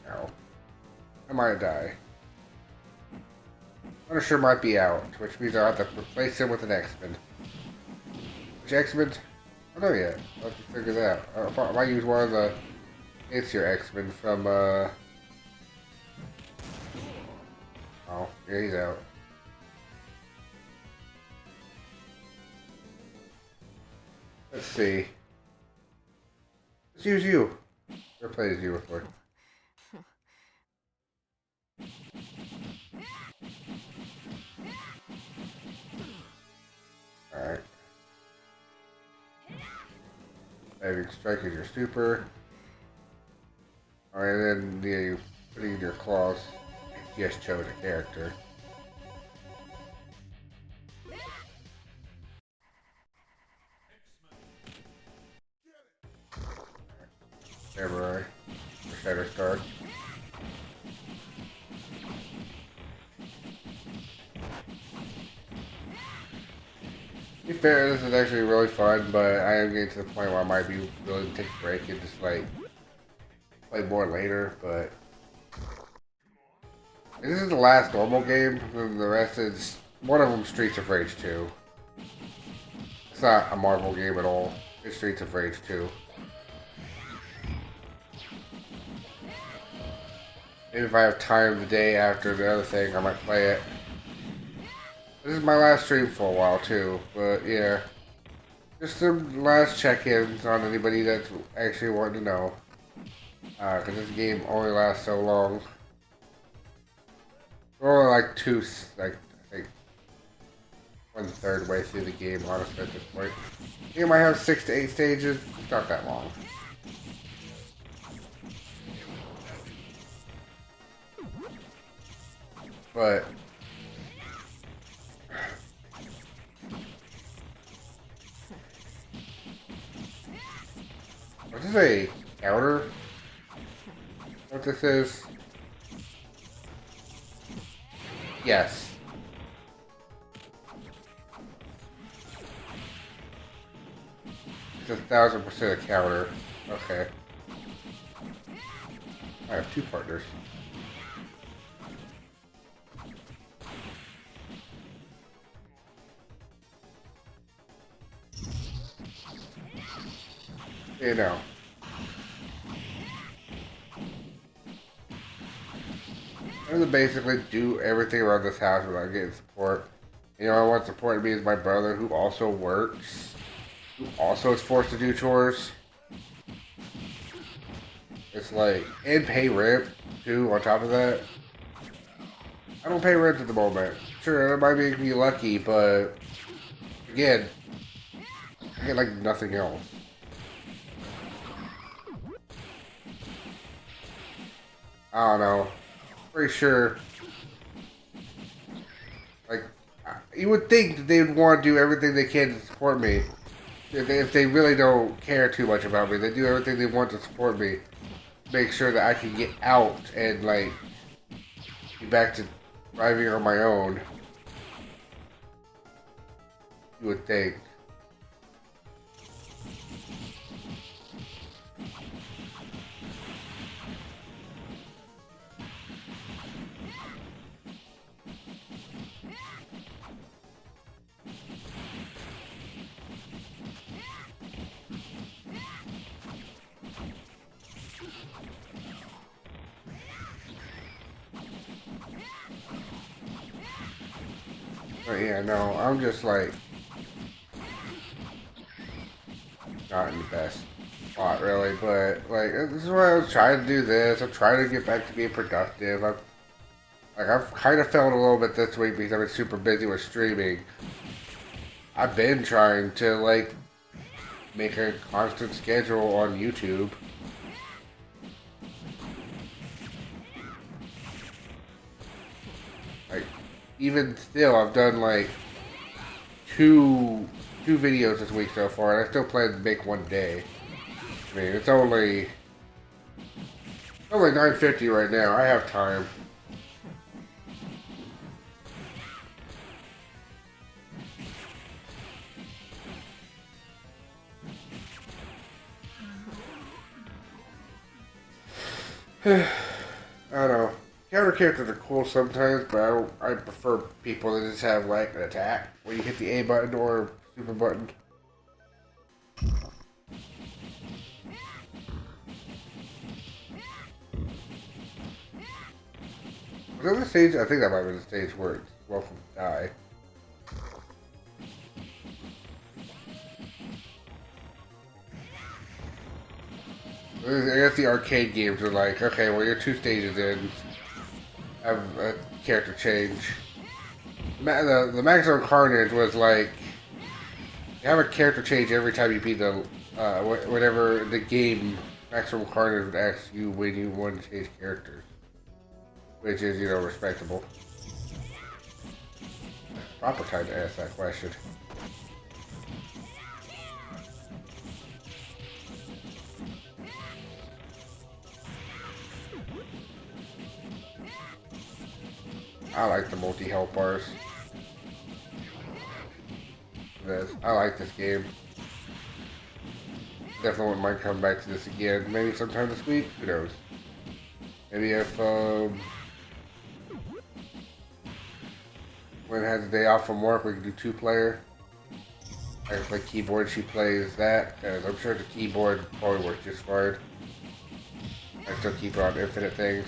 Ow. I might die. Punisher might be out, which means I'll have to replace him with an X-Men. Which X-Men? I don't know yet. I'll have to figure that out. I might use one of the Aether X-Men from, Oh, yeah, he's out. Let's see. Let's use you. Never played as you before. Alright. Diving strike is your super. Alright, then yeah, you putting in your claws. You just chose a character. Samurai. Or Shatter Star. To be fair, this is actually really fun, but I am getting to the point where I might be willing to take a break and just like play more later, but this is the last normal game, and the rest is one of them Streets of Rage 2. It's not a Marvel game at all. It's Streets of Rage 2. Maybe if I have time the day after the other thing, I might play it. This is my last stream for a while too, but yeah. Just some last check-ins on anybody that's actually wanting to know. Because this game only lasts so long. We're only like I think 1/3 way through the game, honestly, at this point. The game might have 6 to 8 stages. It's not that long. But what is a counter? What this is? Yes. It's 1000% a counter. Okay. I have 2 partners. You know. I have to basically do everything around this house without getting support. You know, I want support to me is my brother who also works, who also is forced to do chores. It's like, and pay rent too on top of that. I don't pay rent at the moment. Sure, that might make me lucky, but again, I get like nothing else. I don't know. Pretty sure. Like, you would think that they would want to do everything they can to support me. If they really don't care too much about me, they do everything they want to support me. Make sure that I can get out and, like, be back to driving on my own. You would think. But yeah, no, I'm just like not in the best spot really, but like this is why I was trying to do this. I'm trying to get back to being productive. I've kind of felt a little bit this week because I've been super busy with streaming. I've been trying to like make a constant schedule on YouTube. Like even still, I've done like two videos this week so far, and I still plan to make one day. I mean, it's only 9:50 right now. I have time. I don't know. Counter characters are cool sometimes, but I prefer people that just have like an attack where you hit the A button or super button. Was that the stage? I think that might be the stage where it's welcome to die. I guess the arcade games are like, okay, well you're 2 stages in, have a character change. The maximum carnage was like, you have a character change every time you beat the, whatever the game maximum carnage would ask you when you want to change characters. Which is, you know, respectable. Proper time to ask that question. I like the multi-health bars. I like this game. Definitely wouldn't mind coming back to this again. Maybe sometime this week. Who knows? Maybe if Lynn has a day off from work, we can do 2-player. I can play keyboard. She plays that, and I'm sure the keyboard probably works just fine. I still keep her on infinite things.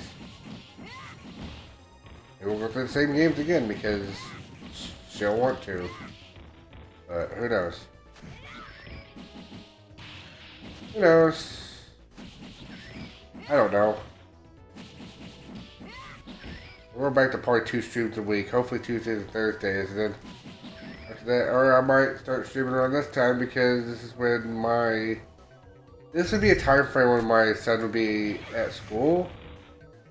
And we'll go through the same games again because she'll want to. But who knows? Who knows? I don't know. We're back to probably 2 streams a week. Hopefully Tuesdays and Thursdays. And then after that, or I might start streaming around this time because this is when this would be a time frame when my son would be at school.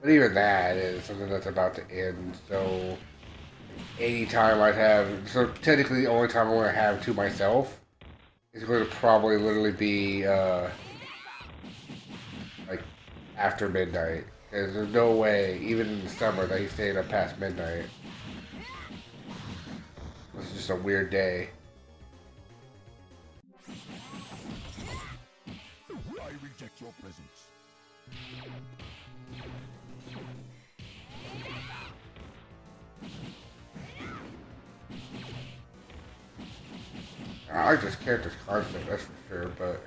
But even that is something that's about to end. So any time I'd have, so technically the only time I'm going to have to myself is going to probably literally be like after midnight. Because there's no way, even in the summer, that he's staying up past midnight. This is just a weird day. I reject your presence. I like this character's conflict, that's for sure, but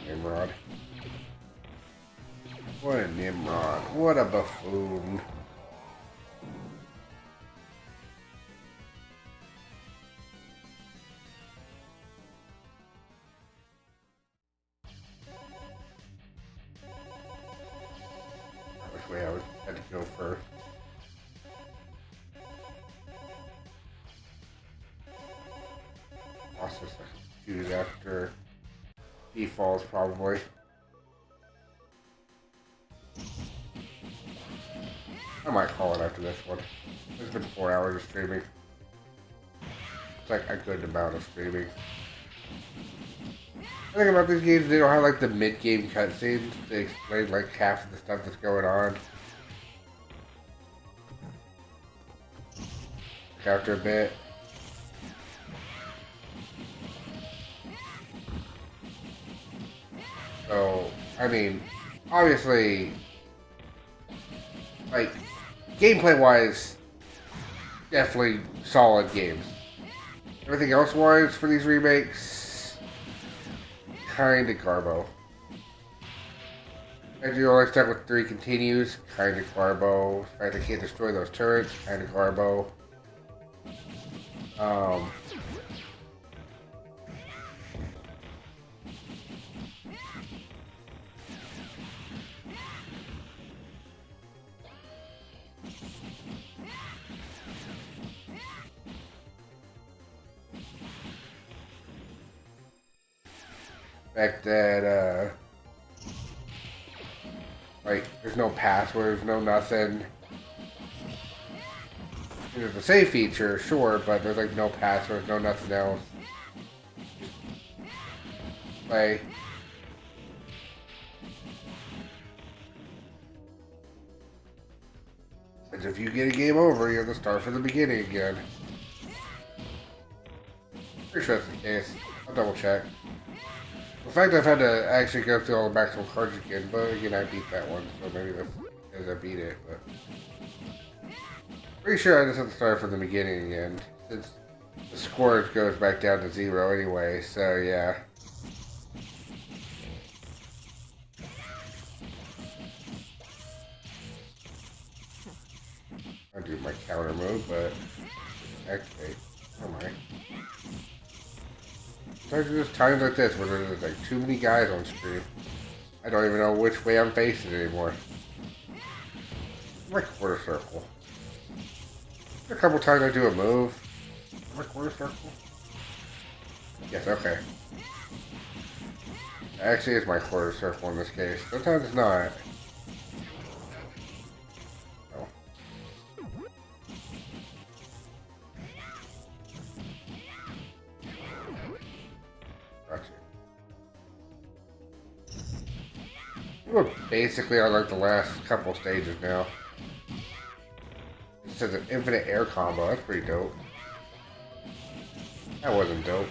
Nimrod. What a Nimrod. What a buffoon. Which way I had to go first. Also, choose after he falls, probably. I might call it after this one. It's been 4 hours of streaming. It's like a good amount of streaming. The thing about these games, they don't have like the mid-game cutscenes. They explain like half of the stuff that's going on. After a bit. So, I mean, obviously, like, gameplay-wise, definitely solid games. Everything else-wise for these remakes, kinda garbo. And you only stuck with 3 continues, kinda garbo. The fact I can't destroy those turrets, kinda garbo. Fact that, like, there's no passwords, no nothing. There's a save feature, sure, but there's like no passwords, no nothing else. Play. And if you get a game over, you have to start from the beginning again. Pretty sure that's the case. I'll double check. In fact, I've had to actually go through all the maximum cards again, but again, I beat that one, so maybe that's because I beat it, but... Pretty sure I just have to start from the beginning again, since the score goes back down to 0 anyway, so yeah. I'll do my counter move, but... Activate. Oh my. Sometimes there's times like this where there's like too many guys on screen. I don't even know which way I'm facing anymore. My quarter circle. A couple times I do a move. My quarter circle? Yes, okay. Actually, it's my quarter circle in this case. Sometimes it's not. Oh. Gotcha. We're basically on like the last couple stages now. It says an infinite air combo. That's pretty dope. That wasn't dope.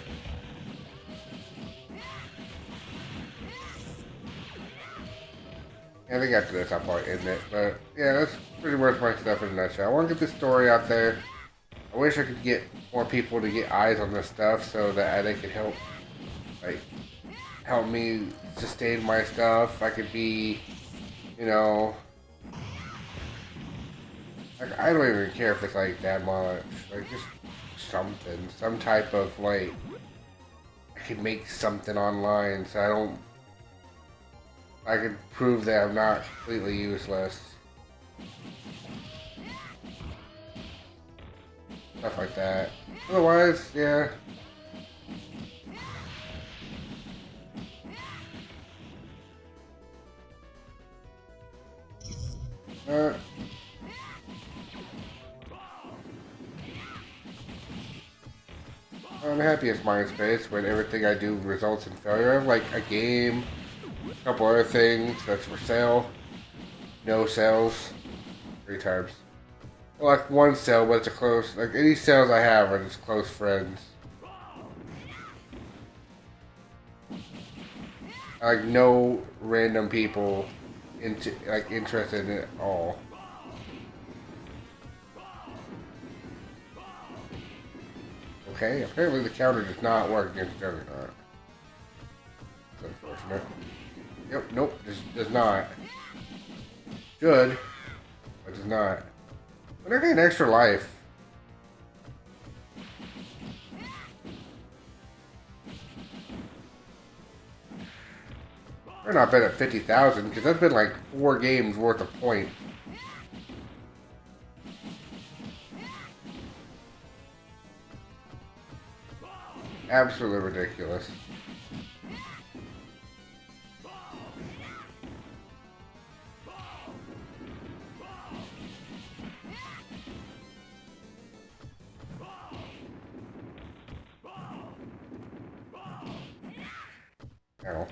I think after this I'll probably end it. But yeah, that's pretty much my stuff in a nutshell. I want to get this story out there. I wish I could get more people to get eyes on this stuff so that they could help, like, help me sustain my stuff. I could be, you know, like, I don't even care if it's like that much. Like, just something, some type of like, I could make something online so I could prove that I'm not completely useless. Stuff like that. Otherwise, yeah. I'm happy it's Mindspace when everything I do results in failure. I have like a game, a couple other things that's for sale. No sales. 3 times. Like 1 sale, but it's a close. Like any sales I have are just close friends. Like no random people interested in it at all. Okay, apparently the counter does not work against Juggernaut. unfortunate. Yep, nope, does not. Should, but does not. But I get an extra life. We're not been at 50,000 because that's been like 4 games worth of points. Absolutely ridiculous. Ow.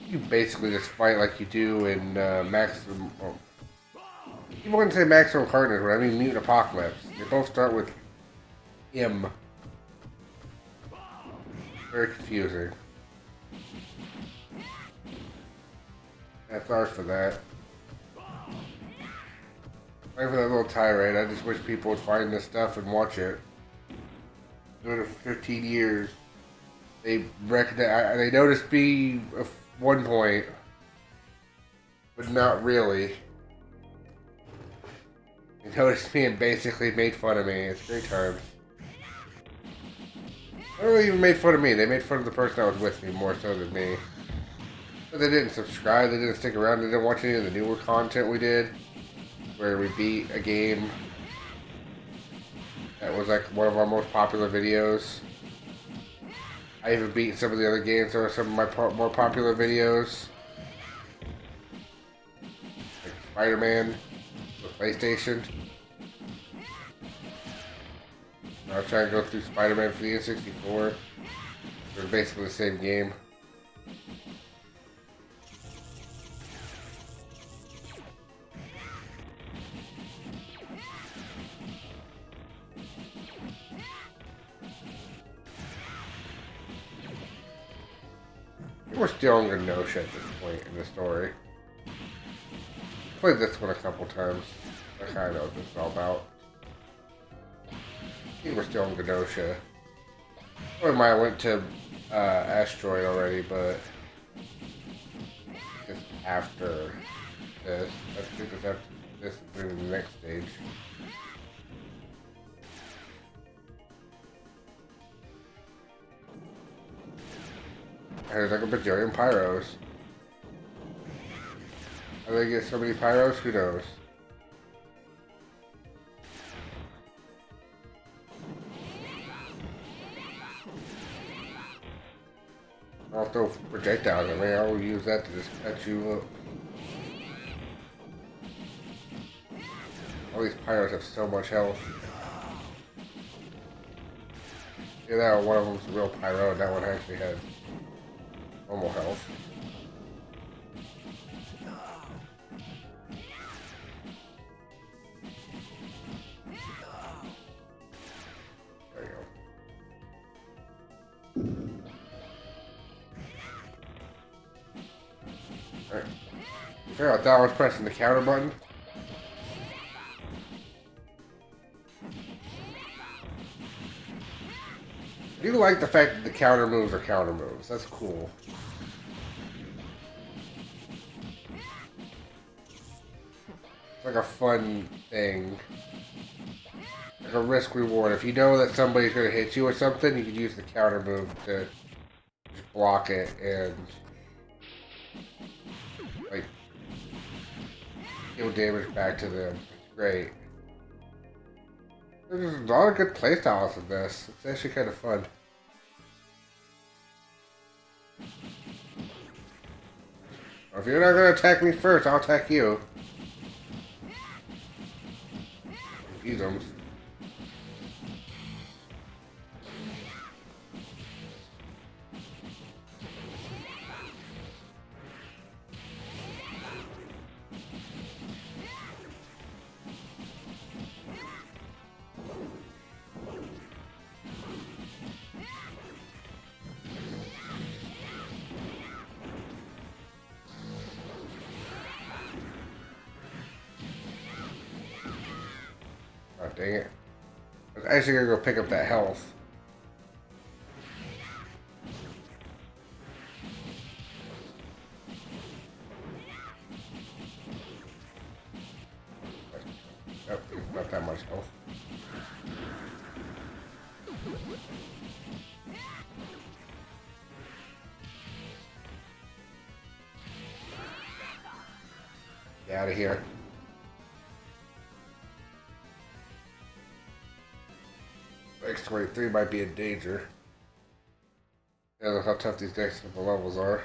You basically just fight like you do in Maximum. Oh, people wouldn't say Maximum Carnage, but I mean Mutant Apocalypse. They both start with M. Very confusing. That's ours for that. Sorry for that little tirade. I just wish people would find this stuff and watch it. Doing it for 15 years. They they noticed me at one point, but not really. They noticed me and basically made fun of me. It's great times. They don't really even made fun of me. They made fun of the person that was with me more so than me. But they didn't subscribe. They didn't stick around. They didn't watch any of the newer content we did, where we beat a game that was like one of our most popular videos. I even beat some of the other games that were some of my more popular videos. Like Spider-Man, the PlayStation. I was trying to go through Spider-Man for the N64. It was basically the same game. We're still on Genosha at this point in the story. Played this one a couple times. I kind of know what this is all about. I think we're still on Genosha. Or I went to Asteroid already, but it's after this. I think it's after this is maybe the next stage. There's like a bajillion pyros. How do they get so many pyros? Who knows? I'll throw projectiles at me. I'll use that to just catch you up. All these pyros have so much health. Yeah, that one of them's a real pyro, and that one actually had normal health. There you go. Alright. Fair, I thought I was pressing the counter button. I do like the fact that the counter moves are counter moves. That's cool. It's like a fun thing. Like a risk reward. If you know that somebody's going to hit you or something, you can use the counter move to just block it and like deal damage back to them. It's great. There's a lot of good playstyles in this. It's actually kind of fun. Well, if you're not going to attack me first, I'll attack you. Confuse them. Oh, dang it. I was actually gonna go pick up that health. out of here. X23 might be in danger. I don't know how tough these next couple levels are.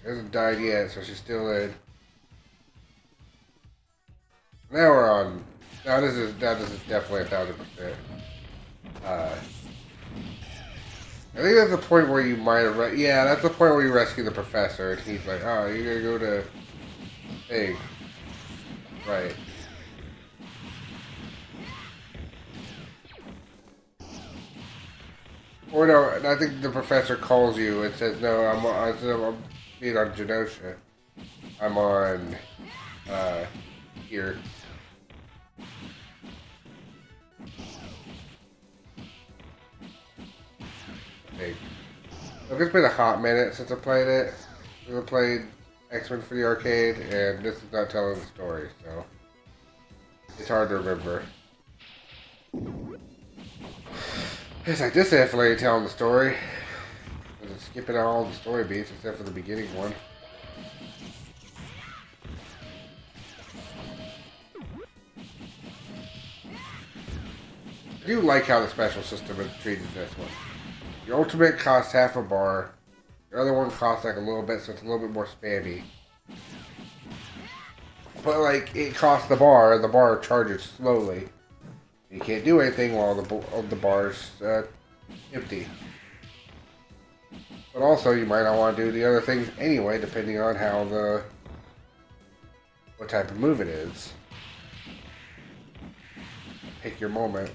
She hasn't died yet, so she's still in. Now we're on. Now this is definitely 1000%. I think that's the point where you might have. Yeah, that's the point where you rescue the professor, and he's like, "Oh, you're gonna go to thing, right?" Or no, I think the professor calls you and says, "No, I'm being on Genosha. I'm on here." Hey. Look, it's been a hot minute since I played it. I played X-Men for the arcade, and this is not telling the story, so it's hard to remember. It's like this definitely ain't telling the story. It's skipping all the story beats except for the beginning one. I do like how the special system is treated this one. Your ultimate costs half a bar. Your other one costs like a little bit, so it's a little bit more spammy. But like, it costs the bar charges slowly. You can't do anything while the bar's empty. But also, you might not want to do the other things anyway, depending on how what type of move it is. Pick your moment.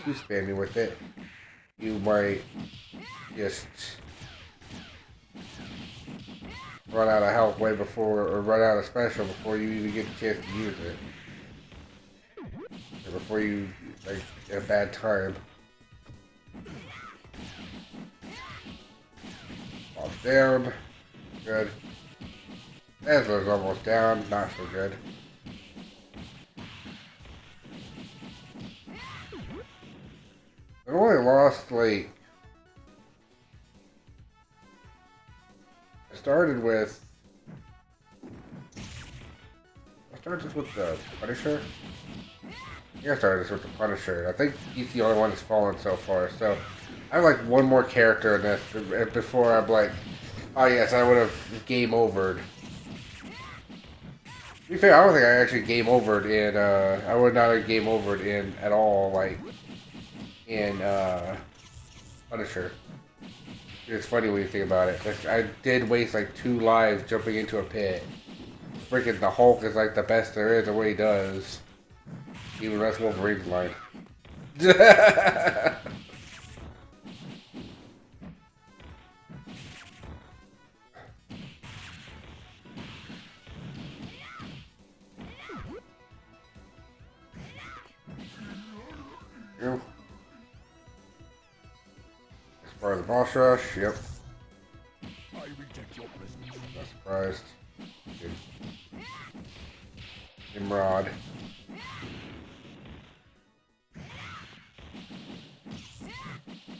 Too spammy with it, you might just run out of health way before, or run out of special before you even get a chance to use it. Or before you, like, a bad time. Falls down. Good. Ezra's almost down. Not so good. I only lost, like... I started with the Punisher. Yeah, I started this with the Punisher. I think he's the only one that's fallen so far. So I have like one more character in this before I'm like, oh yes, I would have game overed. To be fair, I don't think I actually game overed in. I would not have game overed in at all, like in Punisher. It's funny when you think about it. I did waste like 2 lives jumping into a pit. Freaking the Hulk is like the best there is at what he does. Even that's Wolverine's line. Yep. As far as the boss rush, yep. I reject your presence. Not surprised. Good. Nimrod.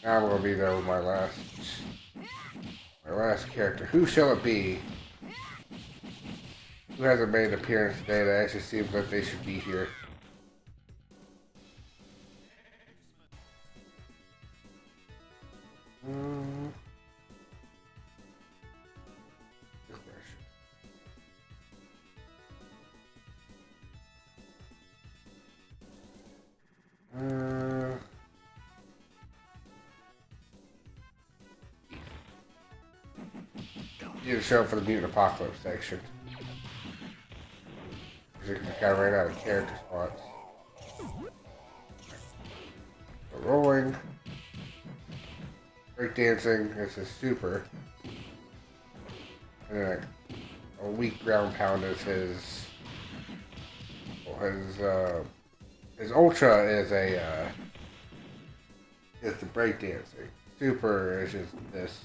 Now I'm gonna be there with my last character. Who shall it be? Who hasn't made an appearance today that actually seems like they should be here? You need to show up for the Mutant Apocalypse section. Because you kind of ran out of character spots. So rolling. Breakdancing is his super. And then a weak ground pound is his. Well, his ultra is is the breakdancing. Super is just this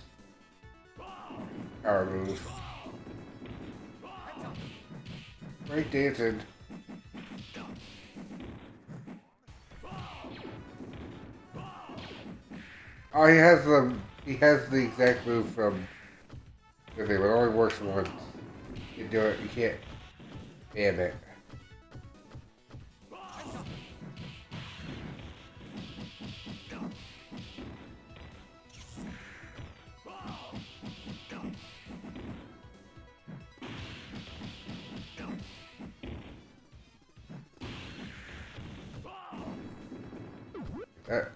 power move. Breakdancing. Oh, he has the exact move from the thing, but it only works once. You can do it. You can't. Damn it. That.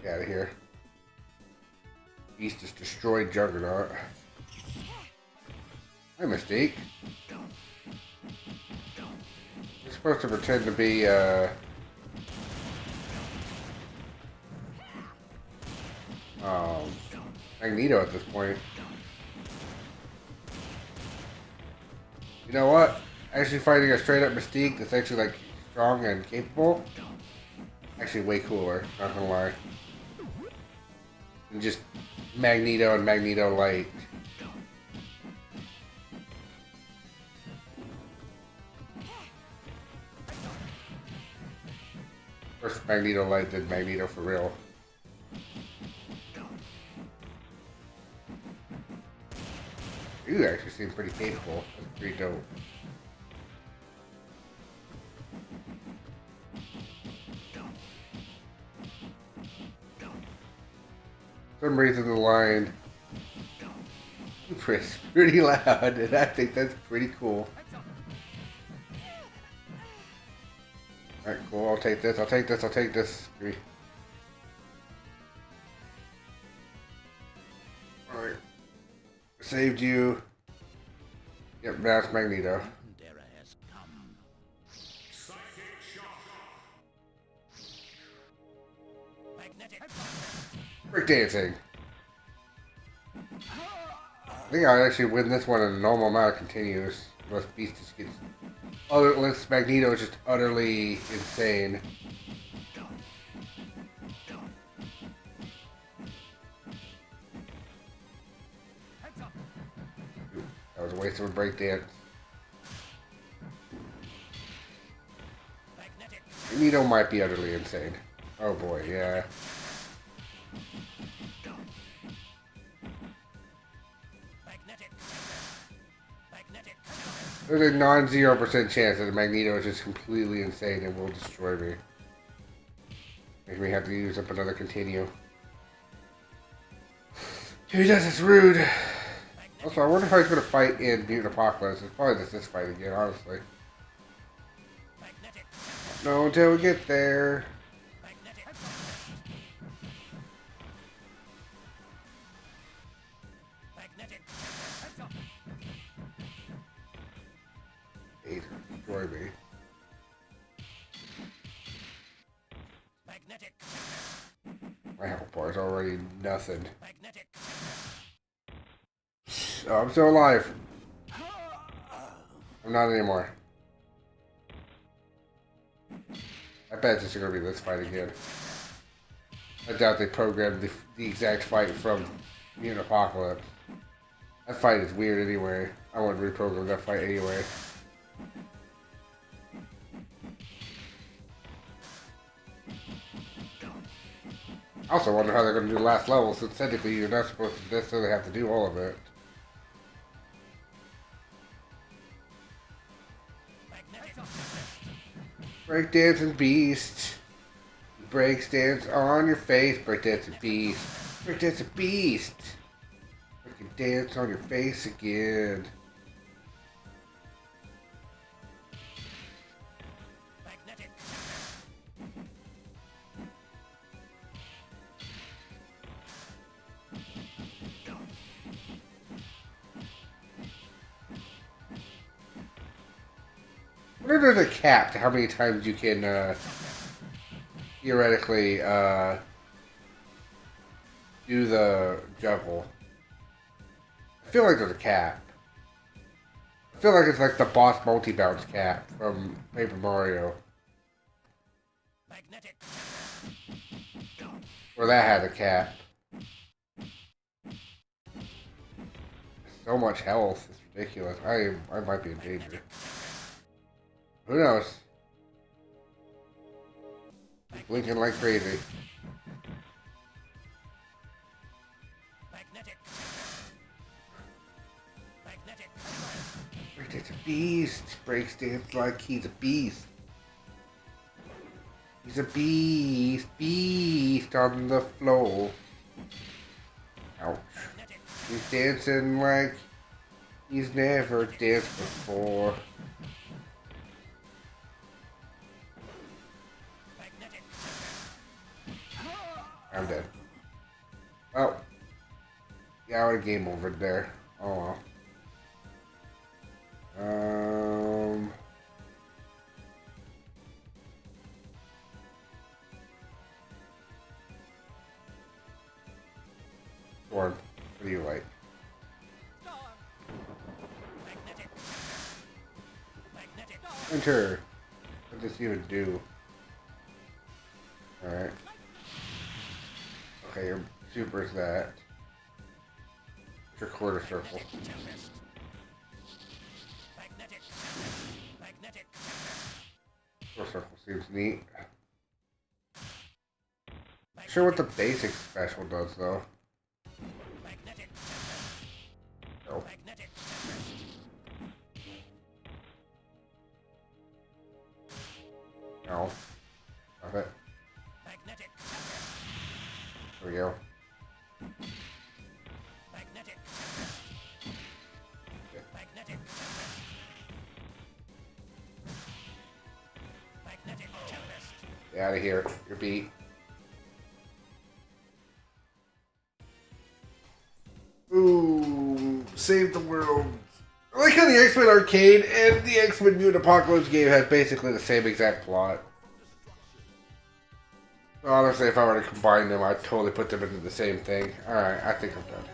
Get out of here. Beast just destroyed Juggernaut. My mistake. You're supposed to pretend to be, Magneto at this point. You know what? Actually fighting a straight up Mystique that's actually like strong and capable. Actually way cooler, not gonna lie. And just Magneto and Magneto Light. First Magneto Light, then Magneto for real. You actually seem pretty capable. That's pretty dope. For some reason the line is pretty loud, and I think that's pretty cool. Alright, cool. I'll take this. I'll take this. I'll take this. Alright. Saved you. Yep, now it's Magneto. Breakdancing. I think I'll actually win this one in a normal amount of continues. Unless Beast just gets... Oh, unless Magneto is just utterly insane. Ooh, that was a waste of a breakdance. Magneto might be utterly insane. Oh boy, yeah. There's a non-0% chance that the Magneto is just completely insane and will destroy me. Make me have to use up another continue. If he does, it's rude. Also, I wonder how he's going to fight in Mutant Apocalypse. It's probably just this fight again, honestly. No, until we get there. He's going to destroy me. My health bar is already nothing. Oh, I'm still alive. I'm not anymore. I bet it's just going to be this fight again. I doubt they programmed the exact fight from Mutant Apocalypse. That fight is weird anyway. I want to reprogram that fight anyway. I also wonder how they're going to do the last level, since technically you're not supposed to necessarily have to do all of it. Breakdancing Beast. Breakdance on your face, Breakdancing Beast. Breakdancing Beast. You can dance on your face again. I wonder if there's a cap to how many times you can theoretically do the juggle. I feel like there's a cap. I feel like it's like the boss multi-bounce cap from Paper Mario. Or that had a cat. So much health. It's ridiculous. I might be in danger. Who knows? Blinking like crazy. It's a beast. Breaks dance like he's a beast. He's a beast. Beast on the floor. Ouch. He's dancing like he's never danced before. I'm dead. Oh. Yeah, I game over there. Oh well. Storm, what do you like? Enter. What does this even do? Alright. Okay, your super is that. Your quarter circle. Quarter circle seems neat. Not sure what the basic special does though. Oh. No. Stop it. There we go. Get out of here. You're beat. Ooh, save the world. I like how the X-Men Arcade and the X-Men Mutant Apocalypse game had basically the same exact plot. Honestly, if I were to combine them, I'd totally put them into the same thing. Alright, I think I'm done.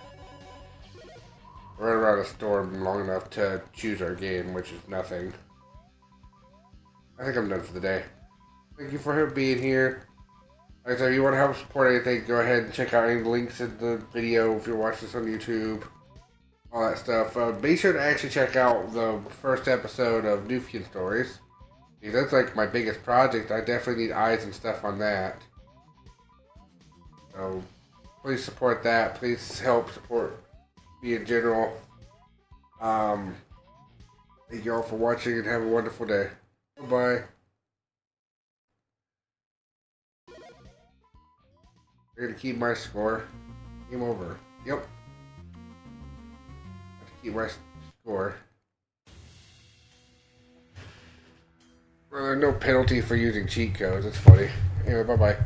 We're around a storm long enough to choose our game, which is nothing. I think I'm done for the day. Thank you for being here. Like I said, if you want to help support anything, go ahead and check out any links in the video if you're watching this on YouTube. All that stuff. Be sure to actually check out the first episode of Nufian Stories. Because that's like my biggest project. I definitely need eyes and stuff on that. So, please support that. Please help support me in general. Thank you all for watching and have a wonderful day. Bye-bye. I'm gonna keep my score. Game over. Yep. I have to keep my score. Well, there's no penalty for using cheat codes. It's funny. Anyway, bye-bye.